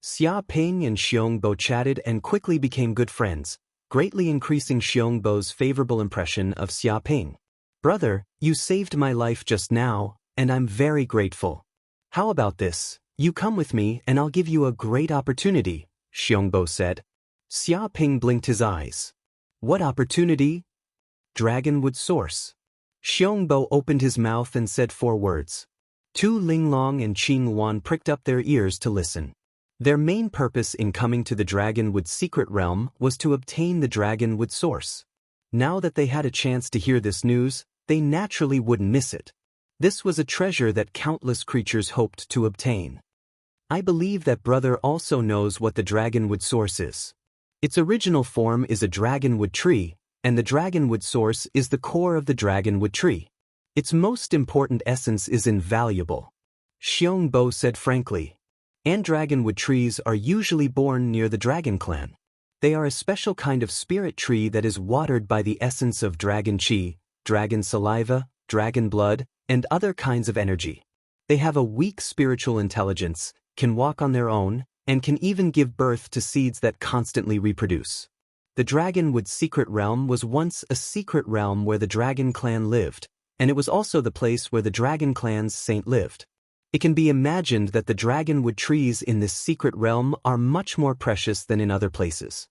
Xia Ping and Xiongbo chatted and quickly became good friends, greatly increasing Xiongbo's favorable impression of Xia Ping. Brother, you saved my life just now, and I'm very grateful. How about this? You come with me and I'll give you a great opportunity. Xiongbo said. Xia Ping blinked his eyes. What opportunity? Dragonwood source. Xiongbo opened his mouth and said 4 words. Tu Linglong and Qin Luan pricked up their ears to listen. Their main purpose in coming to the Dragonwood secret realm was to obtain the Dragonwood source. Now that they had a chance to hear this news, they naturally wouldn't miss it. This was a treasure that countless creatures hoped to obtain. I believe that brother also knows what the Dragonwood source is. Its original form is a Dragonwood tree, and the Dragonwood source is the core of the Dragonwood tree. Its most important essence is invaluable. Xiongbo said frankly. And Dragonwood trees are usually born near the Dragon Clan. They are a special kind of spirit tree that is watered by the essence of dragon chi, dragon saliva, dragon blood, and other kinds of energy. They have a weak spiritual intelligence, can walk on their own, and can even give birth to seeds that constantly reproduce. The Dragonwood secret realm was once a secret realm where the Dragon Clan lived, and it was also the place where the Dragon Clan's saint lived. It can be imagined that the Dragonwood trees in this secret realm are much more precious than in other places.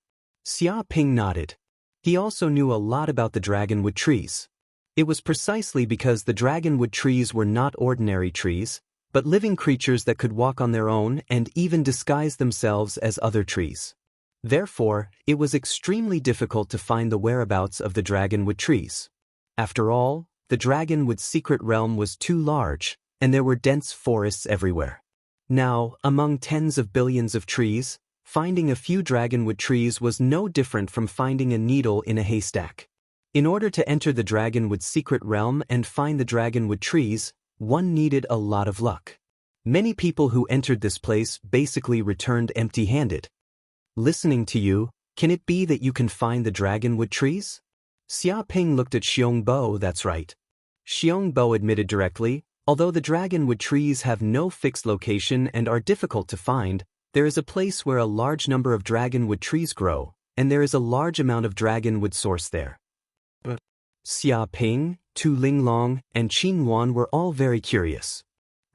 Xia Ping nodded. He also knew a lot about the Dragonwood trees. It was precisely because the Dragonwood trees were not ordinary trees, but living creatures that could walk on their own and even disguise themselves as other trees. Therefore, it was extremely difficult to find the whereabouts of the Dragonwood trees. After all, the Dragonwood secret realm was too large, and there were dense forests everywhere. Now, among tens of billions of trees, finding a few Dragonwood trees was no different from finding a needle in a haystack. In order to enter the Dragonwood secret realm and find the Dragonwood trees, one needed a lot of luck. Many people who entered this place basically returned empty-handed. Listening to you, can it be that you can find the Dragonwood trees? Xia Ping looked at Xiongbo. That's right. Xiongbo admitted directly, although the Dragonwood trees have no fixed location and are difficult to find, there is a place where a large number of Dragonwood trees grow, and there is a large amount of Dragonwood source there. But Xia Ping, Tu Linglong, and Qin Luan were all very curious.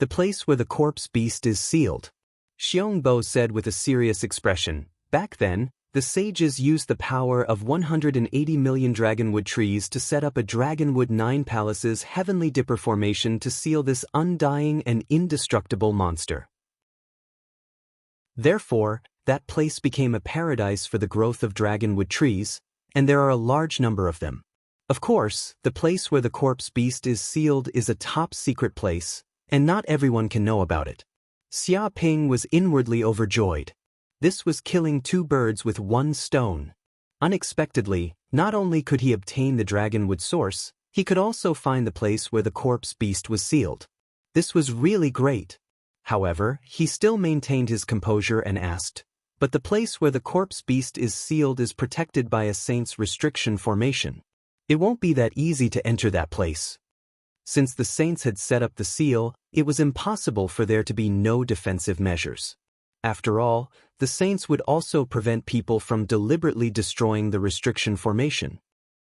The place where the corpse beast is sealed. Xiongbo said with a serious expression. Back then, the sages used the power of 180 million Dragonwood trees to set up a Dragonwood 9 Palaces heavenly dipper formation to seal this undying and indestructible monster. Therefore, that place became a paradise for the growth of Dragonwood trees, and there are a large number of them. Of course, the place where the corpse beast is sealed is a top-secret place, and not everyone can know about it. Xia Ping was inwardly overjoyed. This was killing 2 birds with 1 stone. Unexpectedly, not only could he obtain the Dragonwood source, he could also find the place where the corpse beast was sealed. This was really great. However, he still maintained his composure and asked, "But the place where the corpse beast is sealed is protected by a saint's restriction formation. It won't be that easy to enter that place." Since the saints had set up the seal, it was impossible for there to be no defensive measures. After all, the saints would also prevent people from deliberately destroying the restriction formation.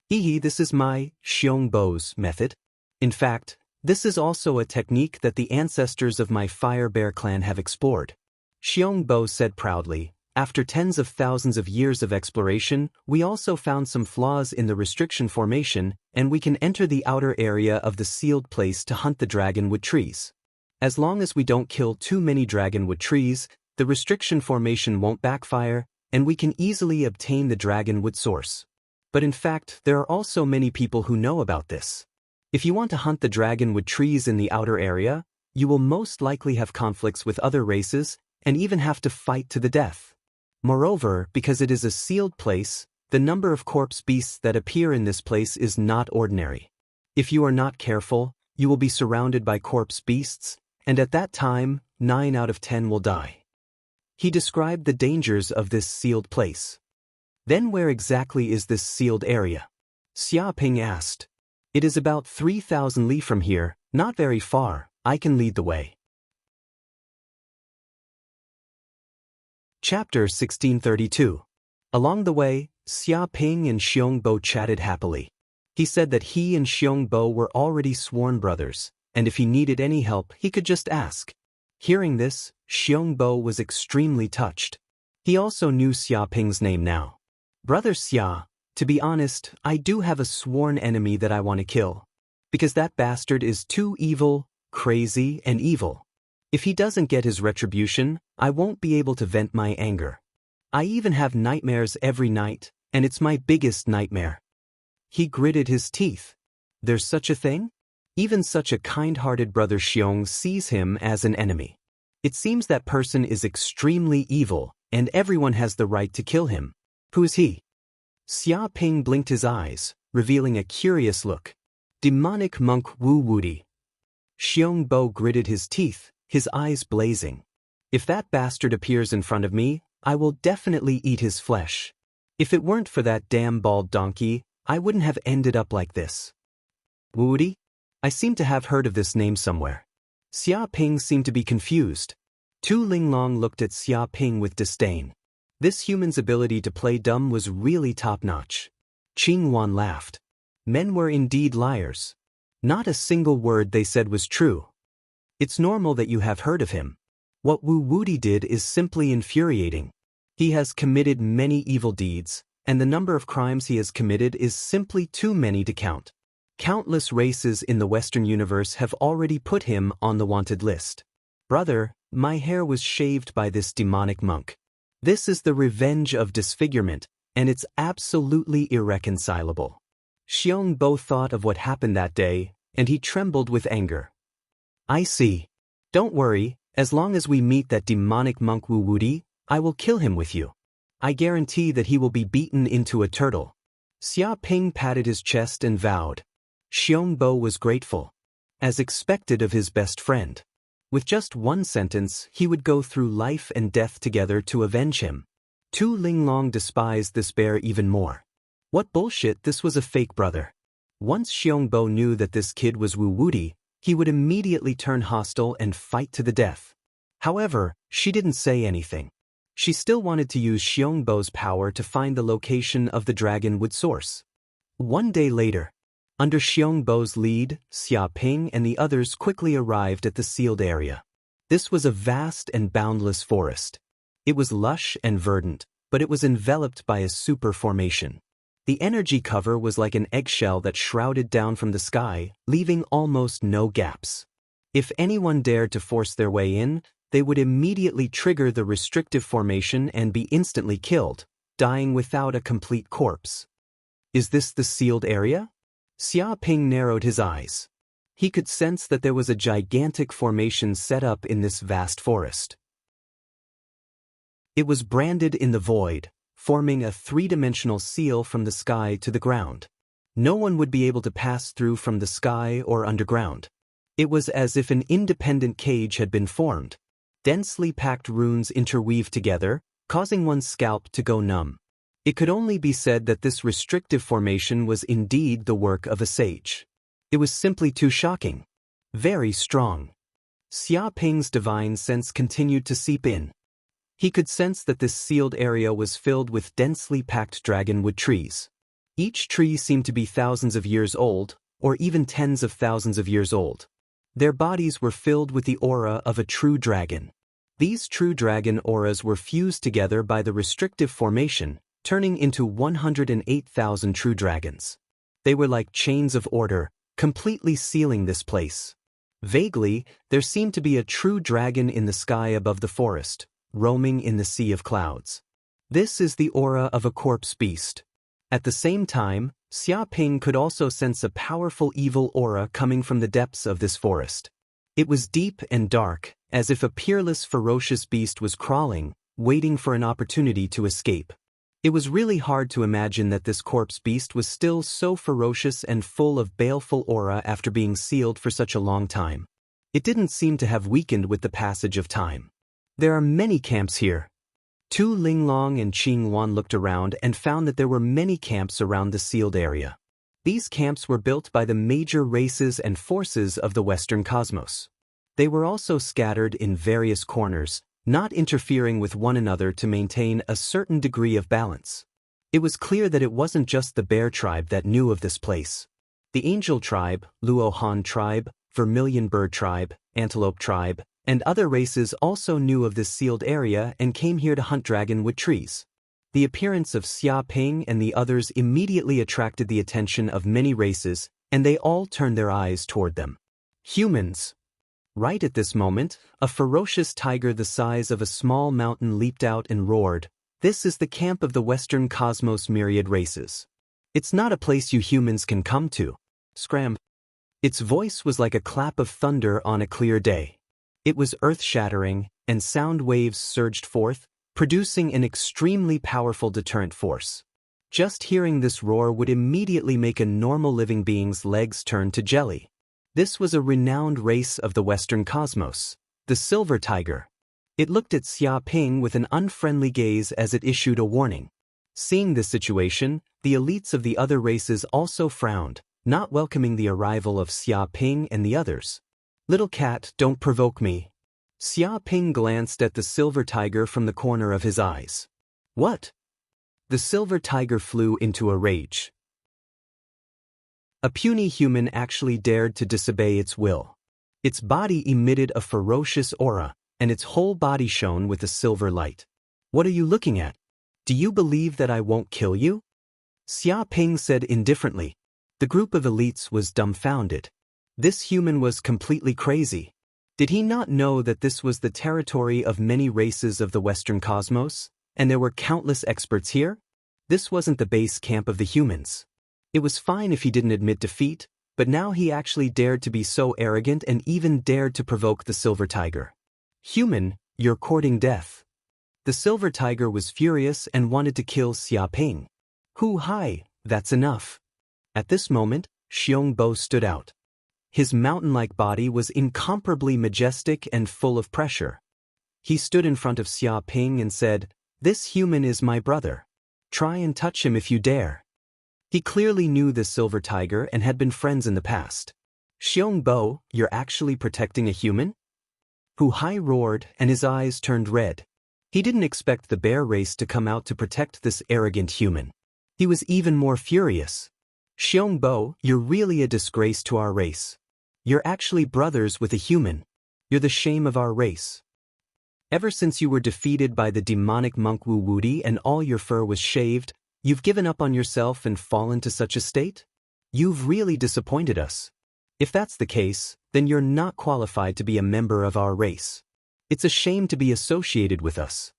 This is my, Xiongbo's, method. In fact, this is also a technique that the ancestors of my Fire Bear clan have explored. Xiongbo said proudly, after tens of thousands of years of exploration, we also found some flaws in the restriction formation, and we can enter the outer area of the sealed place to hunt the Dragonwood trees. As long as we don't kill too many Dragonwood trees, the restriction formation won't backfire, and we can easily obtain the Dragonwood source. But in fact, there are also many people who know about this. If you want to hunt the Dragonwood trees in the outer area, you will most likely have conflicts with other races, and even have to fight to the death. Moreover, because it is a sealed place, the number of corpse beasts that appear in this place is not ordinary. If you are not careful, you will be surrounded by corpse beasts, and at that time, 9 out of 10 will die. He described the dangers of this sealed place. Then where exactly is this sealed area? Xia Ping asked. It is about 3,000 li from here, not very far. I can lead the way. Chapter 1632. Along the way, Xia Ping and Xiongbo chatted happily. He said that he and Xiongbo were already sworn brothers, and if he needed any help, he could just ask. Hearing this, Xiongbo was extremely touched. He also knew Xia Ping's name now. Brother Xia, to be honest, I do have a sworn enemy that I want to kill. Because that bastard is too evil, crazy, and evil. If he doesn't get his retribution, I won't be able to vent my anger. I even have nightmares every night, and it's my biggest nightmare. He gritted his teeth. There's such a thing? Even such a kind-hearted brother Xiong sees him as an enemy. It seems that person is extremely evil, and everyone has the right to kill him. Who is he? Xia Ping blinked his eyes, revealing a curious look. Demonic monk Wu Wudi. Xiong Bo gritted his teeth, his eyes blazing. If that bastard appears in front of me, I will definitely eat his flesh. If it weren't for that damn bald donkey, I wouldn't have ended up like this. Wu Wudi? I seem to have heard of this name somewhere. Xia Ping seemed to be confused. Tu Linglong looked at Xia Ping with disdain. This human's ability to play dumb was really top-notch. Qing Wan laughed. Men were indeed liars. Not a single word they said was true. It's normal that you have heard of him. What Wu Wudi did is simply infuriating. He has committed many evil deeds, and the number of crimes he has committed is simply too many to count. Countless races in the Western universe have already put him on the wanted list. Brother, my hair was shaved by this demonic monk. This is the revenge of disfigurement, and it's absolutely irreconcilable. Xiong Bo thought of what happened that day, and he trembled with anger. I see. Don't worry, as long as we meet that demonic monk Wu Wudi, I will kill him with you. I guarantee that he will be beaten into a turtle. Xia Ping patted his chest and vowed. Xiong Bo was grateful. As expected of his best friend. With just one sentence, he would go through life and death together to avenge him. Tu Linglong despised this bear even more. What bullshit, this was a fake brother. Once Xiong Bo knew that this kid was Wu Wudi, he would immediately turn hostile and fight to the death. However, she didn't say anything. She still wanted to use Xiong Bo's power to find the location of the dragon wood source. One day later, under Xiong Bo's lead, Xia Ping and the others quickly arrived at the sealed area. This was a vast and boundless forest. It was lush and verdant, but it was enveloped by a super formation. The energy cover was like an eggshell that shrouded down from the sky, leaving almost no gaps. If anyone dared to force their way in, they would immediately trigger the restrictive formation and be instantly killed, dying without a complete corpse. Is this the sealed area? Xia Ping narrowed his eyes. He could sense that there was a gigantic formation set up in this vast forest. It was branded in the void, forming a three-dimensional seal from the sky to the ground. No one would be able to pass through from the sky or underground. It was as if an independent cage had been formed. Densely packed runes interweaved together, causing one's scalp to go numb. It could only be said that this restrictive formation was indeed the work of a sage. It was simply too shocking. Very strong. Xia Ping's divine sense continued to seep in. He could sense that this sealed area was filled with densely packed dragonwood trees. Each tree seemed to be thousands of years old, or even tens of thousands of years old. Their bodies were filled with the aura of a true dragon. These true dragon auras were fused together by the restrictive formation, turning into 108,000 true dragons. They were like chains of order, completely sealing this place. Vaguely, there seemed to be a true dragon in the sky above the forest, roaming in the sea of clouds. This is the aura of a corpse beast. At the same time, Xia Ping could also sense a powerful evil aura coming from the depths of this forest. It was deep and dark, as if a peerless, ferocious beast was crawling, waiting for an opportunity to escape. It was really hard to imagine that this corpse beast was still so ferocious and full of baleful aura after being sealed for such a long time. It didn't seem to have weakened with the passage of time. There are many camps here. Tu Linglong and Qing Wan looked around and found that there were many camps around the sealed area. These camps were built by the major races and forces of the Western cosmos. They were also scattered in various corners, not interfering with one another to maintain a certain degree of balance. It was clear that it wasn't just the bear tribe that knew of this place. The angel tribe, Luo Han tribe, vermilion bird tribe, antelope tribe, and other races also knew of this sealed area and came here to hunt dragonwood trees. The appearance of Xia Ping and the others immediately attracted the attention of many races, and they all turned their eyes toward them. Humans. Right at this moment, a ferocious tiger the size of a small mountain leaped out and roared, "This is the camp of the Western Cosmos myriad races. It's not a place you humans can come to. Scram." Its voice was like a clap of thunder on a clear day. It was earth-shattering, and sound waves surged forth, producing an extremely powerful deterrent force. Just hearing this roar would immediately make a normal living being's legs turn to jelly. This was a renowned race of the Western Cosmos, the Silver Tiger. It looked at Xia Ping with an unfriendly gaze as it issued a warning. Seeing this situation, the elites of the other races also frowned, not welcoming the arrival of Xia Ping and the others. "Little cat, don't provoke me." Xia Ping glanced at the Silver Tiger from the corner of his eyes. "What?" The Silver Tiger flew into a rage. A puny human actually dared to disobey its will. Its body emitted a ferocious aura, and its whole body shone with a silver light. "What are you looking at? Do you believe that I won't kill you?" Xia Ping said indifferently. The group of elites was dumbfounded. This human was completely crazy. Did he not know that this was the territory of many races of the Western Cosmos, and there were countless experts here? This wasn't the base camp of the humans. It was fine if he didn't admit defeat, but now he actually dared to be so arrogant and even dared to provoke the Silver Tiger. "Human, you're courting death." The Silver Tiger was furious and wanted to kill Xia Ping. "Hi, that's enough." At this moment, Xiong Bo stood out. His mountain-like body was incomparably majestic and full of pressure. He stood in front of Xia Ping and said, "This human is my brother. Try and touch him if you dare." He clearly knew this Silver Tiger and had been friends in the past. "Xiong Bo, you're actually protecting a human?" Hai roared, and his eyes turned red. He didn't expect the bear race to come out to protect this arrogant human. He was even more furious. "Xiong Bo, you're really a disgrace to our race. You're actually brothers with a human. You're the shame of our race. Ever since you were defeated by the demonic monk Wu Wudi and all your fur was shaved, you've given up on yourself and fallen to such a state? You've really disappointed us. If that's the case, then you're not qualified to be a member of our race. It's a shame to be associated with us."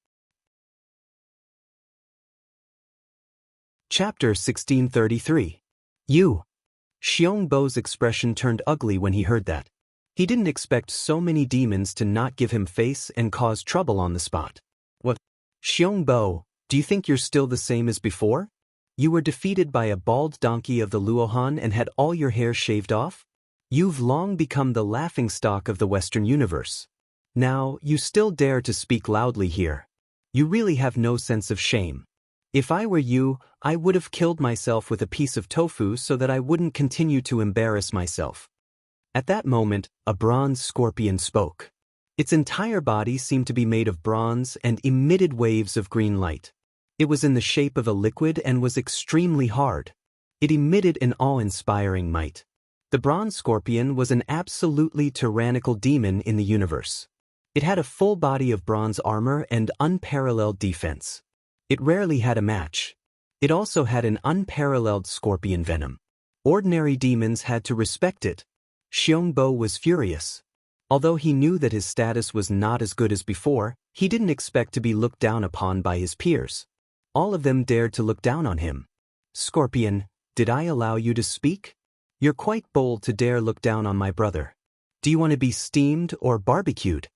Chapter 1633. You. Xiong Bo's expression turned ugly when he heard that. He didn't expect so many demons to not give him face and cause trouble on the spot. "What? Xiong Bo, do you think you're still the same as before? You were defeated by a bald donkey of the Luohan and had all your hair shaved off? You've long become the laughingstock of the Western universe. Now, you still dare to speak loudly here. You really have no sense of shame. If I were you, I would have killed myself with a piece of tofu so that I wouldn't continue to embarrass myself." At that moment, a bronze scorpion spoke. Its entire body seemed to be made of bronze and emitted waves of green light. It was in the shape of a liquid and was extremely hard. It emitted an awe-inspiring might. The bronze scorpion was an absolutely tyrannical demon in the universe. It had a full body of bronze armor and unparalleled defense. It rarely had a match. It also had an unparalleled scorpion venom. Ordinary demons had to respect it. Xiong Bo was furious. Although he knew that his status was not as good as before, he didn't expect to be looked down upon by his peers. All of them dared to look down on him. "Scorpion, did I allow you to speak? You're quite bold to dare look down on my brother. Do you want to be steamed or barbecued?"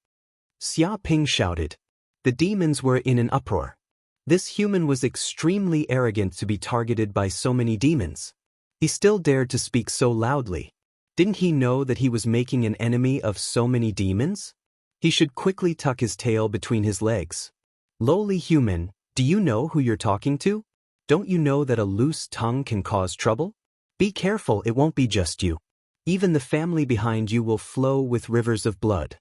Xia Ping shouted. The demons were in an uproar. This human was extremely arrogant to be targeted by so many demons. He still dared to speak so loudly. Didn't he know that he was making an enemy of so many demons? He should quickly tuck his tail between his legs. "Lowly human, do you know who you're talking to? Don't you know that a loose tongue can cause trouble? Be careful, it won't be just you. Even the family behind you will flow with rivers of blood."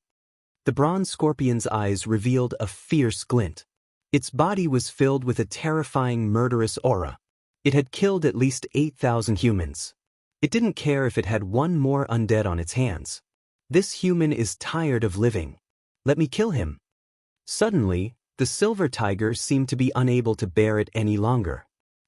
The bronze scorpion's eyes revealed a fierce glint. Its body was filled with a terrifying murderous aura. It had killed at least 8,000 humans. It didn't care if it had one more undead on its hands. This human is tired of living. Let me kill him. Suddenly, the silver tiger seemed to be unable to bear it any longer.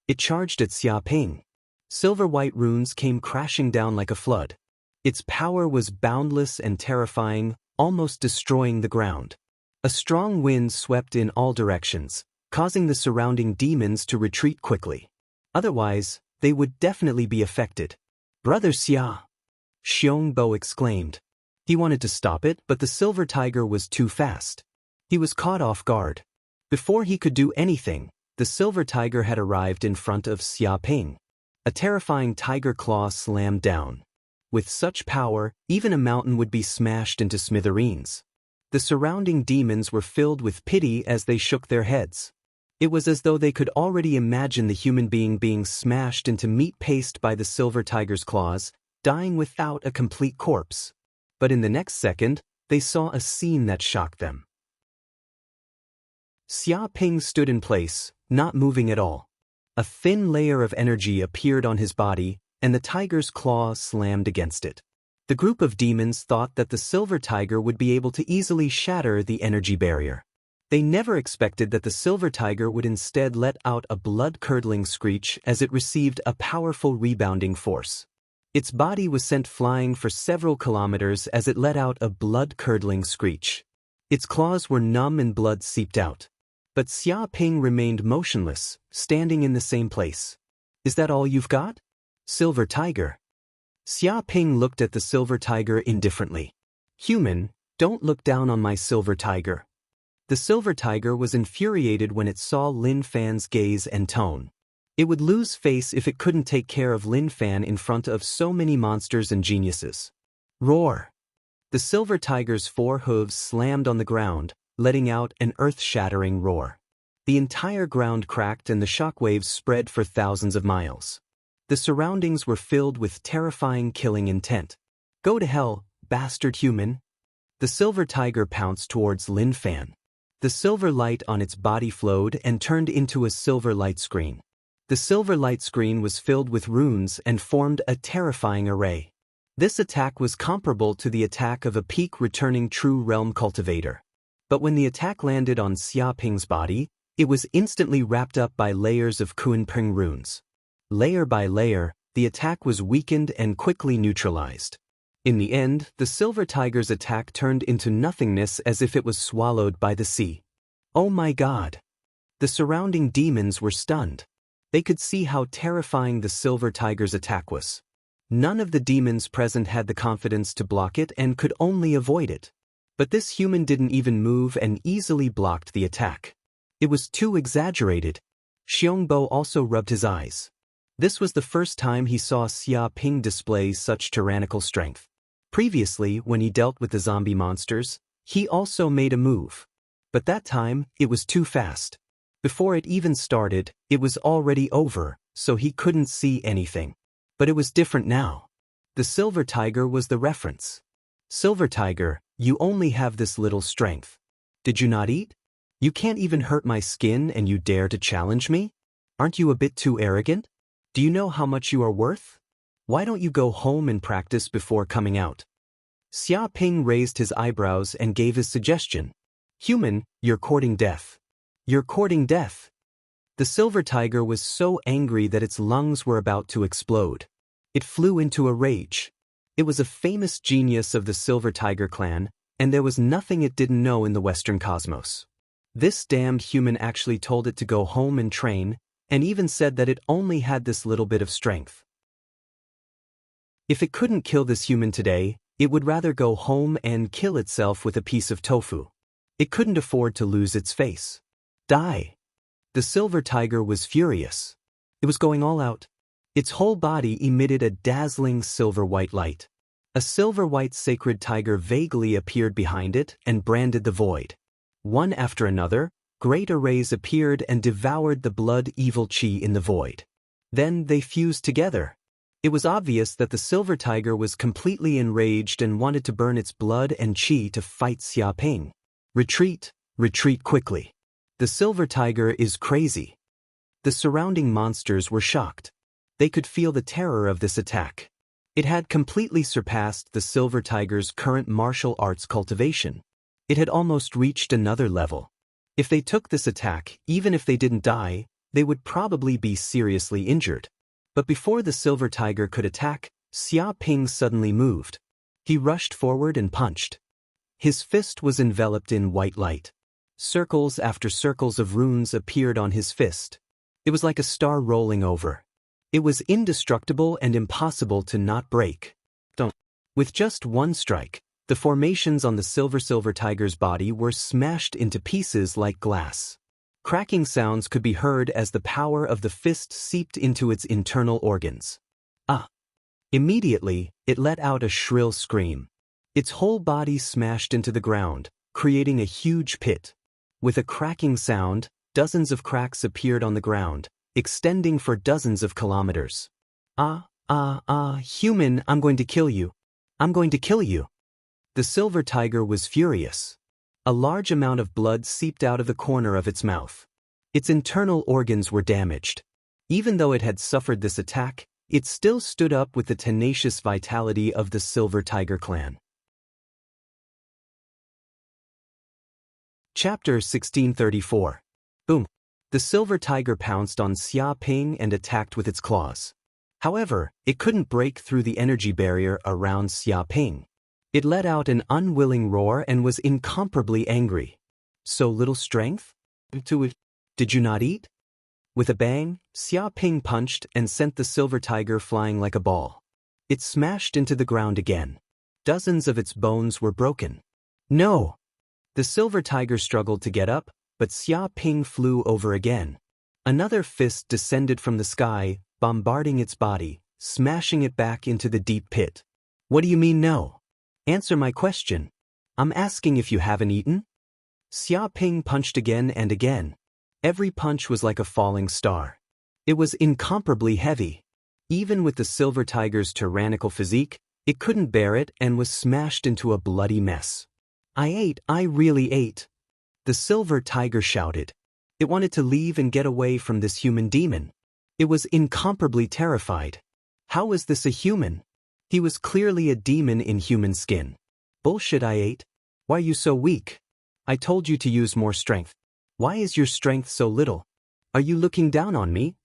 It charged at Xia Ping. Silver-white runes came crashing down like a flood. Its power was boundless and terrifying, almost destroying the ground. A strong wind swept in all directions, causing the surrounding demons to retreat quickly. Otherwise, they would definitely be affected. "Brother Xia!" Xiongbo exclaimed. He wanted to stop it, but the silver tiger was too fast. He was caught off guard. Before he could do anything, the silver tiger had arrived in front of Xia Ping. A terrifying tiger claw slammed down. With such power, even a mountain would be smashed into smithereens. The surrounding demons were filled with pity as they shook their heads. It was as though they could already imagine the human being smashed into meat paste by the silver tiger's claws, dying without a complete corpse. But in the next second, they saw a scene that shocked them. Xia Ping stood in place, not moving at all. A thin layer of energy appeared on his body, and the tiger's claw slammed against it. The group of demons thought that the silver tiger would be able to easily shatter the energy barrier. They never expected that the silver tiger would instead let out a blood-curdling screech as it received a powerful rebounding force. Its body was sent flying for several kilometers as it let out a blood-curdling screech. Its claws were numb and blood seeped out. But Xia Ping remained motionless, standing in the same place. "Is that all you've got? Silver tiger?" Xia Ping looked at the silver tiger indifferently. "Human, don't look down on my silver tiger." The silver tiger was infuriated when it saw Lin Fan's gaze and tone. It would lose face if it couldn't take care of Lin Fan in front of so many monsters and geniuses. Roar! The silver tiger's 4 hooves slammed on the ground, letting out an earth-shattering roar. The entire ground cracked and the shockwaves spread for thousands of miles. The surroundings were filled with terrifying killing intent. "Go to hell, bastard human!" The silver tiger pounced towards Lin Fan. The silver light on its body flowed and turned into a silver light screen. The silver light screen was filled with runes and formed a terrifying array. This attack was comparable to the attack of a peak-returning true realm cultivator. But when the attack landed on Xia Ping's body, it was instantly wrapped up by layers of Kunpeng runes. Layer by layer, the attack was weakened and quickly neutralized. In the end, the silver tiger's attack turned into nothingness as if it was swallowed by the sea. Oh my God! The surrounding demons were stunned. They could see how terrifying the silver tiger's attack was. None of the demons present had the confidence to block it and could only avoid it. But this human didn't even move and easily blocked the attack. It was too exaggerated. Xiongbo also rubbed his eyes. This was the first time he saw Xia Ping display such tyrannical strength. Previously, when he dealt with the zombie monsters, he also made a move. But that time, it was too fast. Before it even started, it was already over, so he couldn't see anything. But it was different now. The silver tiger was the reference. "Silver tiger, you only have this little strength. Did you not eat? You can't even hurt my skin and you dare to challenge me? Aren't you a bit too arrogant? Do you know how much you are worth? Why don't you go home and practice before coming out?" Xia Ping raised his eyebrows and gave his suggestion. "Human, you're courting death. You're courting death." The silver tiger was so angry that its lungs were about to explode. It flew into a rage. It was a famous genius of the Silver Tiger clan, and there was nothing it didn't know in the Western cosmos. This damned human actually told it to go home and train, and even said that it only had this little bit of strength. If it couldn't kill this human today, it would rather go home and kill itself with a piece of tofu. It couldn't afford to lose its face. Die! The silver tiger was furious. It was going all out. Its whole body emitted a dazzling silver-white light. A silver-white sacred tiger vaguely appeared behind it and branded the void. One after another, great arrays appeared and devoured the blood-evil chi in the void. Then they fused together. It was obvious that the silver tiger was completely enraged and wanted to burn its blood and chi to fight Xia Ping. "Retreat, retreat quickly. The silver tiger is crazy." The surrounding monsters were shocked. They could feel the terror of this attack. It had completely surpassed the silver tiger's current martial arts cultivation. It had almost reached another level. If they took this attack, even if they didn't die, they would probably be seriously injured. But before the silver tiger could attack, Xia Ping suddenly moved. He rushed forward and punched. His fist was enveloped in white light. Circles after circles of runes appeared on his fist. It was like a star rolling over. It was indestructible and impossible to not break. With just one strike, the formations on the silver tiger's body were smashed into pieces like glass. Cracking sounds could be heard as the power of the fist seeped into its internal organs. Ah! Immediately, it let out a shrill scream. Its whole body smashed into the ground, creating a huge pit. With a cracking sound, dozens of cracks appeared on the ground, extending for dozens of kilometers. Human, I'm going to kill you. I'm going to kill you. The silver tiger was furious. A large amount of blood seeped out of the corner of its mouth. Its internal organs were damaged. Even though it had suffered this attack, it still stood up with the tenacious vitality of the silver tiger clan. Chapter 1634. Boom. The silver tiger pounced on Xia Ping and attacked with its claws. However, it couldn't break through the energy barrier around Xia Ping. It let out an unwilling roar and was incomparably angry. So little strength? Did you not eat? With a bang, Xia Ping punched and sent the silver tiger flying like a ball. It smashed into the ground again. Dozens of its bones were broken. No! The silver tiger struggled to get up, but Xia Ping flew over again. Another fist descended from the sky, bombarding its body, smashing it back into the deep pit. What do you mean no? Answer my question. I'm asking if you haven't eaten? Xia Ping punched again and again. Every punch was like a falling star. It was incomparably heavy. Even with the silver tiger's tyrannical physique, it couldn't bear it and was smashed into a bloody mess. I really ate. The silver tiger shouted. It wanted to leave and get away from this human demon. It was incomparably terrified. How was this a human? He was clearly a demon in human skin. Bullshit, I ate. Why are you so weak? I told you to use more strength. Why is your strength so little? Are you looking down on me?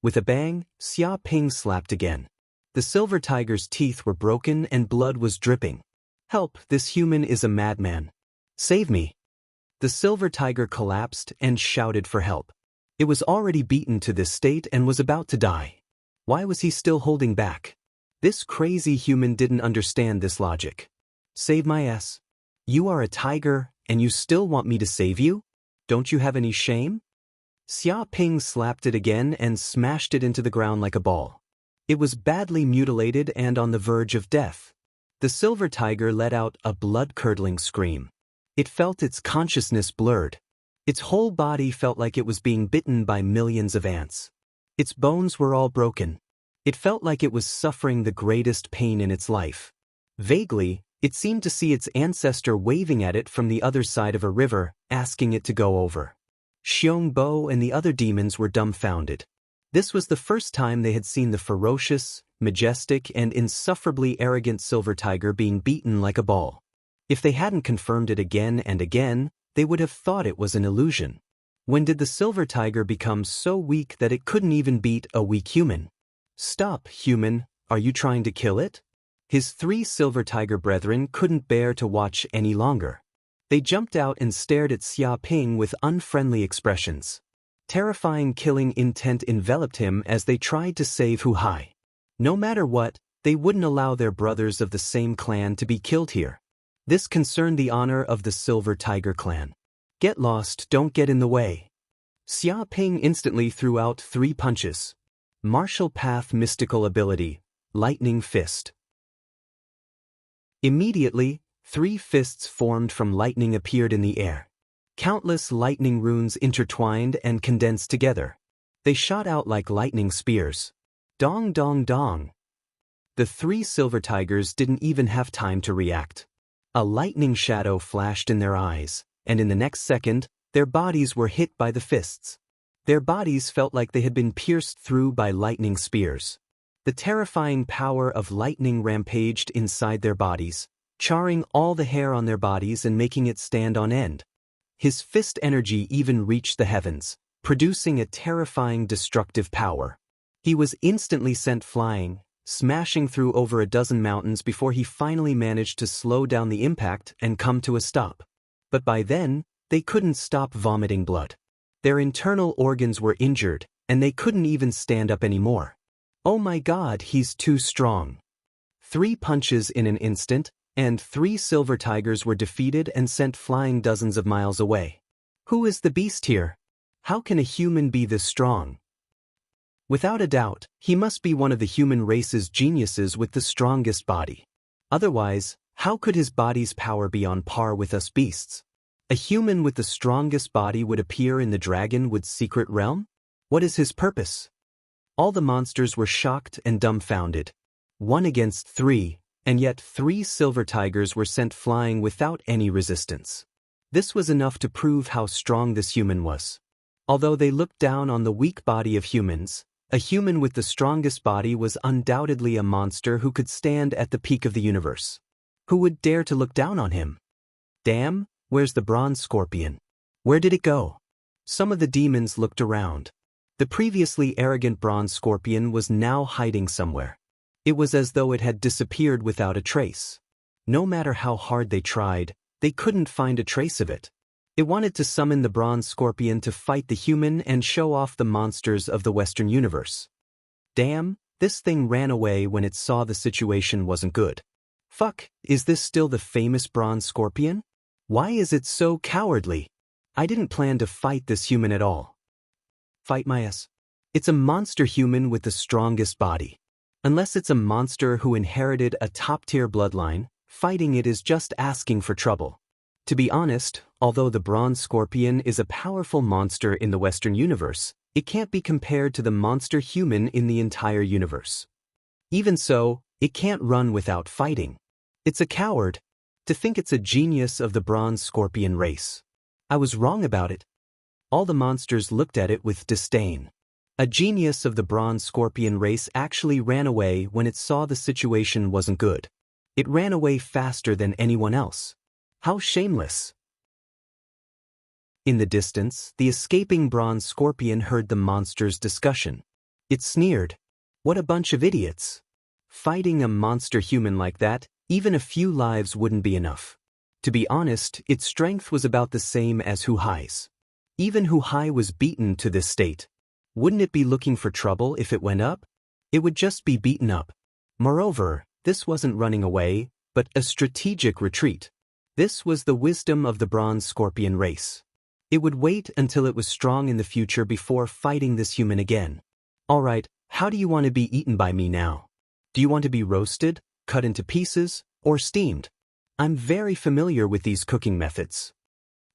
With a bang, Xia Ping slapped again. The silver tiger's teeth were broken and blood was dripping. Help, this human is a madman. Save me. The silver tiger collapsed and shouted for help. It was already beaten to this state and was about to die. Why was he still holding back? This crazy human didn't understand this logic. Save my ass. You are a tiger, and you still want me to save you? Don't you have any shame? Xia Ping slapped it again and smashed it into the ground like a ball. It was badly mutilated and on the verge of death. The silver tiger let out a blood-curdling scream. It felt its consciousness blurred. Its whole body felt like it was being bitten by millions of ants. Its bones were all broken. It felt like it was suffering the greatest pain in its life. Vaguely, it seemed to see its ancestor waving at it from the other side of a river, asking it to go over. Xiong Bo and the other demons were dumbfounded. This was the first time they had seen the ferocious, majestic, and insufferably arrogant silver tiger being beaten like a ball. If they hadn't confirmed it again and again, they would have thought it was an illusion. When did the silver tiger become so weak that it couldn't even beat a weak human? Stop, human, are you trying to kill it? His 3 silver tiger brethren couldn't bear to watch any longer. They jumped out and stared at Xia Ping with unfriendly expressions. Terrifying killing intent enveloped him as they tried to save Hu Hai. No matter what, they wouldn't allow their brothers of the same clan to be killed here. This concerned the honor of the silver tiger clan. Get lost, don't get in the way. Xia Ping instantly threw out 3 punches. Martial Path Mystical Ability, Lightning Fist. Immediately, 3 fists formed from lightning appeared in the air. Countless lightning runes intertwined and condensed together. They shot out like lightning spears. Dong dong dong. The 3 silver tigers didn't even have time to react. A lightning shadow flashed in their eyes, and in the next second, their bodies were hit by the fists. Their bodies felt like they had been pierced through by lightning spears. The terrifying power of lightning rampaged inside their bodies, charring all the hair on their bodies and making it stand on end. His fist energy even reached the heavens, producing a terrifying destructive power. He was instantly sent flying, smashing through over a dozen mountains before he finally managed to slow down the impact and come to a stop. But by then, they couldn't stop vomiting blood. Their internal organs were injured, and they couldn't even stand up anymore. Oh my God, he's too strong. 3 punches in an instant, and 3 silver tigers were defeated and sent flying dozens of miles away. Who is the beast here? How can a human be this strong? Without a doubt, he must be one of the human race's geniuses with the strongest body. Otherwise, how could his body's power be on par with us beasts? A human with the strongest body would appear in the Dragonwood's secret realm? What is his purpose? All the monsters were shocked and dumbfounded. 1 against 3, and yet 3 silver tigers were sent flying without any resistance. This was enough to prove how strong this human was. Although they looked down on the weak body of humans, a human with the strongest body was undoubtedly a monster who could stand at the peak of the universe. Who would dare to look down on him? Damn, where's the bronze scorpion? Where did it go? Some of the demons looked around. The previously arrogant bronze scorpion was now hiding somewhere. It was as though it had disappeared without a trace. No matter how hard they tried, they couldn't find a trace of it. It wanted to summon the bronze scorpion to fight the human and show off the monsters of the Western universe. Damn, this thing ran away when it saw the situation wasn't good. Fuck, is this still the famous bronze scorpion? Why is it so cowardly? I didn't plan to fight this human at all. Fight my ass. It's a monster human with the strongest body. Unless it's a monster who inherited a top-tier bloodline, fighting it is just asking for trouble. To be honest, although the bronze scorpion is a powerful monster in the Western universe, it can't be compared to the monster human in the entire universe. Even so, it can't run without fighting. It's a coward. To think it's a genius of the bronze scorpion race. I was wrong about it. All the monsters looked at it with disdain. A genius of the bronze scorpion race actually ran away when it saw the situation wasn't good. It ran away faster than anyone else. How shameless. In the distance, the escaping bronze scorpion heard the monster's discussion. It sneered. What a bunch of idiots. Fighting a monster human like that, even a few lives wouldn't be enough. To be honest, its strength was about the same as Hu-Hai's. Even Hu-Hai was beaten to this state. Wouldn't it be looking for trouble if it went up? It would just be beaten up. Moreover, this wasn't running away, but a strategic retreat. This was the wisdom of the bronze scorpion race. It would wait until it was strong in the future before fighting this human again. Alright, how do you want to be eaten by me now? Do you want to be roasted, cut into pieces, or steamed? I'm very familiar with these cooking methods.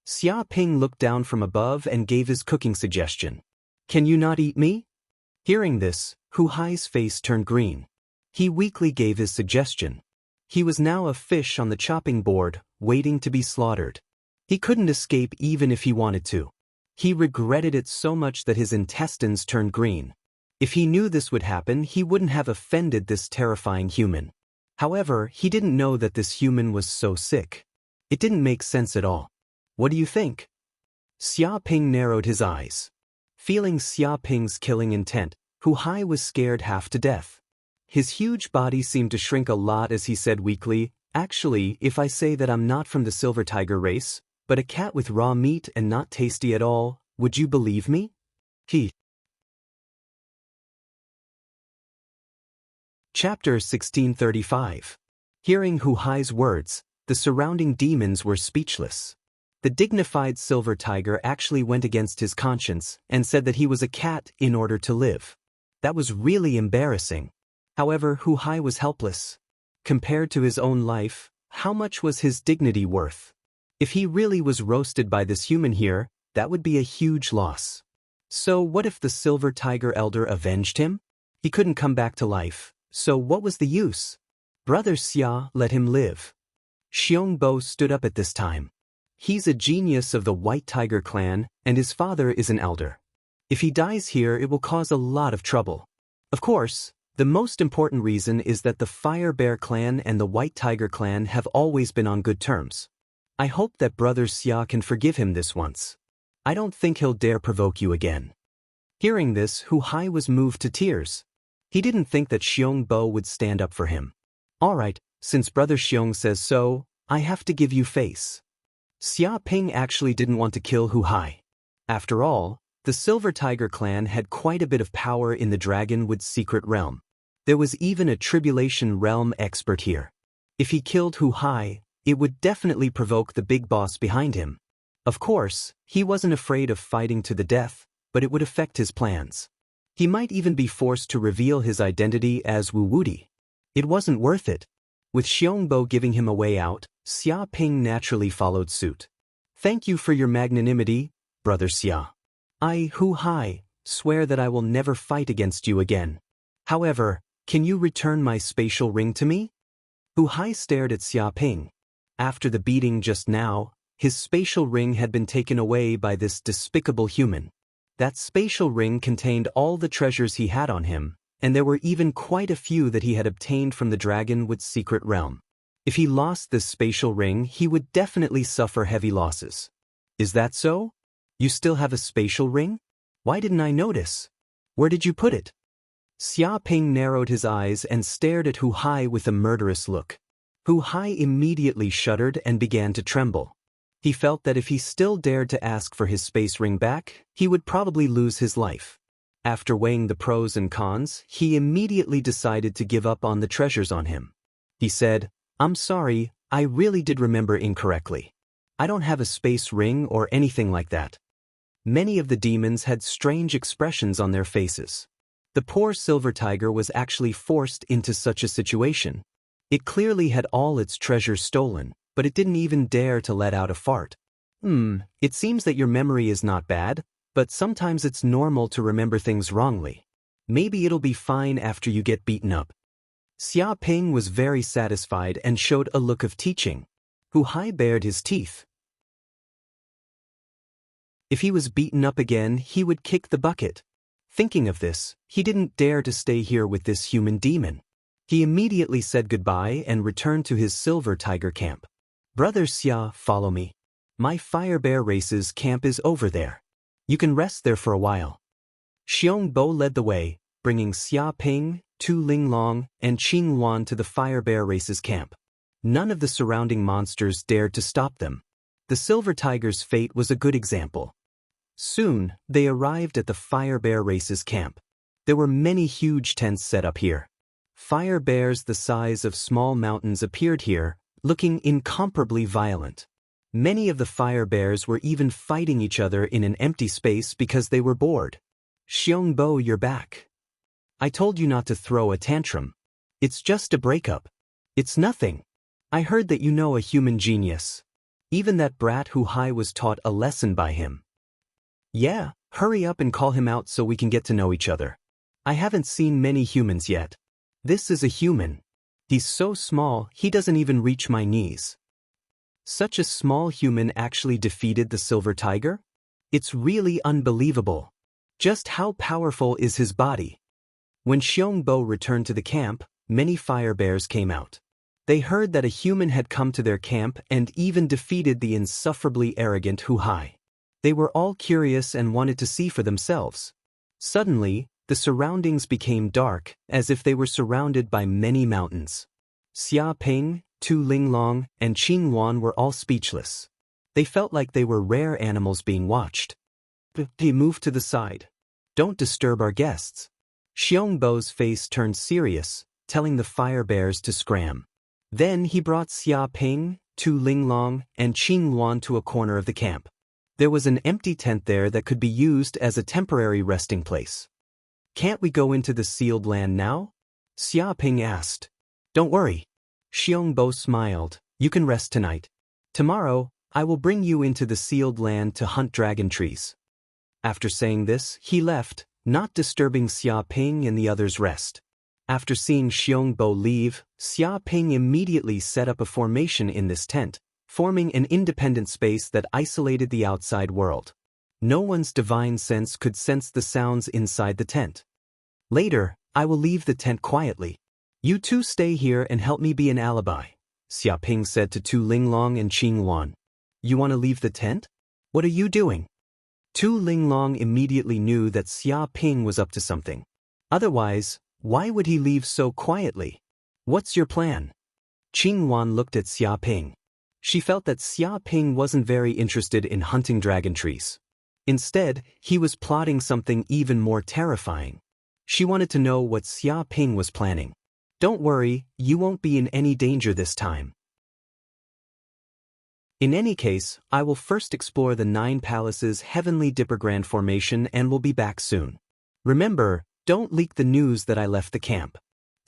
Xia Ping looked down from above and gave his cooking suggestion. Can you not eat me? Hearing this, Hu-Hai's face turned green. He weakly gave his suggestion. He was now a fish on the chopping board, waiting to be slaughtered. He couldn't escape even if he wanted to. He regretted it so much that his intestines turned green. If he knew this would happen, he wouldn't have offended this terrifying human. However, he didn't know that this human was so sick. It didn't make sense at all. What do you think? Xia Ping narrowed his eyes. Feeling Xia Ping's killing intent, Hu-Hai was scared half to death. His huge body seemed to shrink a lot as he said weakly, actually, if I say that I'm not from the silver tiger race, but a cat with raw meat and not tasty at all, would you believe me? Chapter 1635. Hearing Hu-Hai's words, the surrounding demons were speechless. The dignified silver tiger actually went against his conscience and said that he was a cat in order to live. That was really embarrassing. However, Hu-Hai was helpless. Compared to his own life, how much was his dignity worth? If he really was roasted by this human here, that would be a huge loss. So what if the silver tiger elder avenged him? He couldn't come back to life, so what was the use? Brother Xia let him live. Xiong Bo stood up at this time. He's a genius of the White Tiger clan, and his father is an elder. If he dies here, it will cause a lot of trouble. Of course, The most important reason is that the Fire Bear clan and the White Tiger clan have always been on good terms. I hope that Brother Xia can forgive him this once. I don't think he'll dare provoke you again. Hearing this, Hu Hai was moved to tears. He didn't think that Xiong Bo would stand up for him. Alright, since Brother Xiong says so, I have to give you face. Xia Ping actually didn't want to kill Hu Hai. After all, the Silver Tiger clan had quite a bit of power in the Dragonwood secret realm. There was even a Tribulation Realm expert here. If he killed Hu Hai, it would definitely provoke the big boss behind him. Of course, he wasn't afraid of fighting to the death, but it would affect his plans. He might even be forced to reveal his identity as Wu Wudi. It wasn't worth it. With Xiongbo giving him a way out, Xia Ping naturally followed suit. Thank you for your magnanimity, Brother Xia. I, Hu Hai, swear that I will never fight against you again. However, can you return my spatial ring to me? Hu Hai stared at Xia Ping. After the beating just now, his spatial ring had been taken away by this despicable human. That spatial ring contained all the treasures he had on him, and there were even quite a few that he had obtained from the Dragonwood secret realm. If he lost this spatial ring, he would definitely suffer heavy losses. Is that so? You still have a spatial ring? Why didn't I notice? Where did you put it? Xia Ping narrowed his eyes and stared at Hu Hai with a murderous look. Hu Hai immediately shuddered and began to tremble. He felt that if he still dared to ask for his space ring back, he would probably lose his life. After weighing the pros and cons, he immediately decided to give up on the treasures on him. He said, I'm sorry, I really did remember incorrectly. I don't have a space ring or anything like that. Many of the demons had strange expressions on their faces. The poor Silver Tiger was actually forced into such a situation. It clearly had all its treasures stolen, but it didn't even dare to let out a fart. It seems that your memory is not bad, but sometimes it's normal to remember things wrongly. Maybe it'll be fine after you get beaten up. Xia Ping was very satisfied and showed a look of teaching. Hu Hai bared his teeth. If he was beaten up again, he would kick the bucket. Thinking of this, he didn't dare to stay here with this human demon. He immediately said goodbye and returned to his Silver Tiger camp. Brother Xia, follow me. My Fire Bear Race's camp is over there. You can rest there for a while. Xiong Bo led the way, bringing Xia Ping, Tu Linglong, and Qing Luan to the Fire Bear Race's camp. None of the surrounding monsters dared to stop them. The Silver Tiger's fate was a good example. Soon, they arrived at the Fire Bear Race's camp. There were many huge tents set up here. Fire bears the size of small mountains appeared here, looking incomparably violent. Many of the fire bears were even fighting each other in an empty space because they were bored. Xiong Bo, you're back. I told you not to throw a tantrum. It's just a breakup. It's nothing. I heard that you know a human genius. Even that brat Hu Hai was taught a lesson by him. Yeah, hurry up and call him out so we can get to know each other. I haven't seen many humans yet. This is a human. He's so small, he doesn't even reach my knees. Such a small human actually defeated the Silver Tiger? It's really unbelievable. Just how powerful is his body? When Xiong Bo returned to the camp, many fire bears came out. They heard that a human had come to their camp and even defeated the insufferably arrogant Hu Hai. They were all curious and wanted to see for themselves. Suddenly, the surroundings became dark, as if they were surrounded by many mountains. Xia Ping, Tu Linglong, and Qing Luan were all speechless. They felt like they were rare animals being watched. They moved to the side. Don't disturb our guests. Xiong Bo's face turned serious, telling the fire bears to scram. Then he brought Xia Ping, Tu Linglong, and Qing Luan to a corner of the camp. There was an empty tent there that could be used as a temporary resting place. Can't we go into the sealed land now? Xia Ping asked. Don't worry. Xiong Bo smiled. You can rest tonight. Tomorrow, I will bring you into the sealed land to hunt dragon trees. After saying this, he left, not disturbing Xia Ping and the others' rest. After seeing Xiong Bo leave, Xia Ping immediately set up a formation in this tent, forming an independent space that isolated the outside world. No one's divine sense could sense the sounds inside the tent. Later, I will leave the tent quietly. You two stay here and help me be an alibi, Xia Ping said to Tu Linglong and Qing Wan. You want to leave the tent? What are you doing? Tu Linglong immediately knew that Xia Ping was up to something. Otherwise, why would he leave so quietly? What's your plan? Qing Wan looked at Xia Ping. She felt that Xia Ping wasn't very interested in hunting dragon trees. Instead, he was plotting something even more terrifying. She wanted to know what Xia Ping was planning. Don't worry, you won't be in any danger this time. In any case, I will first explore the 9 Palaces Heavenly Dippergrand Formation and will be back soon. Remember, don't leak the news that I left the camp.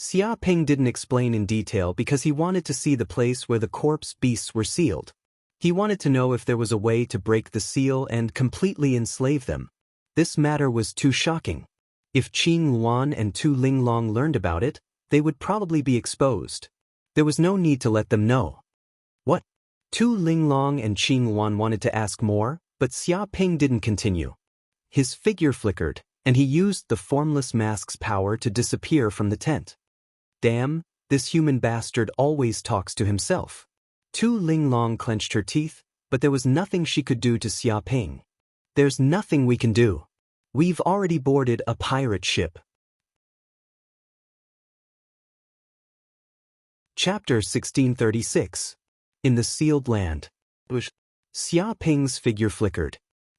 Xia Ping didn't explain in detail because he wanted to see the place where the corpse beasts were sealed. He wanted to know if there was a way to break the seal and completely enslave them. This matter was too shocking. If Qing Luan and Tu Linglong learned about it, they would probably be exposed. There was no need to let them know. What? Tu Linglong and Qing Luan wanted to ask more, but Xia Ping didn't continue. His figure flickered, and he used the formless mask's power to disappear from the tent. Damn, this human bastard always talks to himself. Tu Linglong clenched her teeth, but there was nothing she could do to Xia Ping. There's nothing we can do. We've already boarded a pirate ship. Chapter 1636. In the Sealed Land. Xia Ping's figure flickered.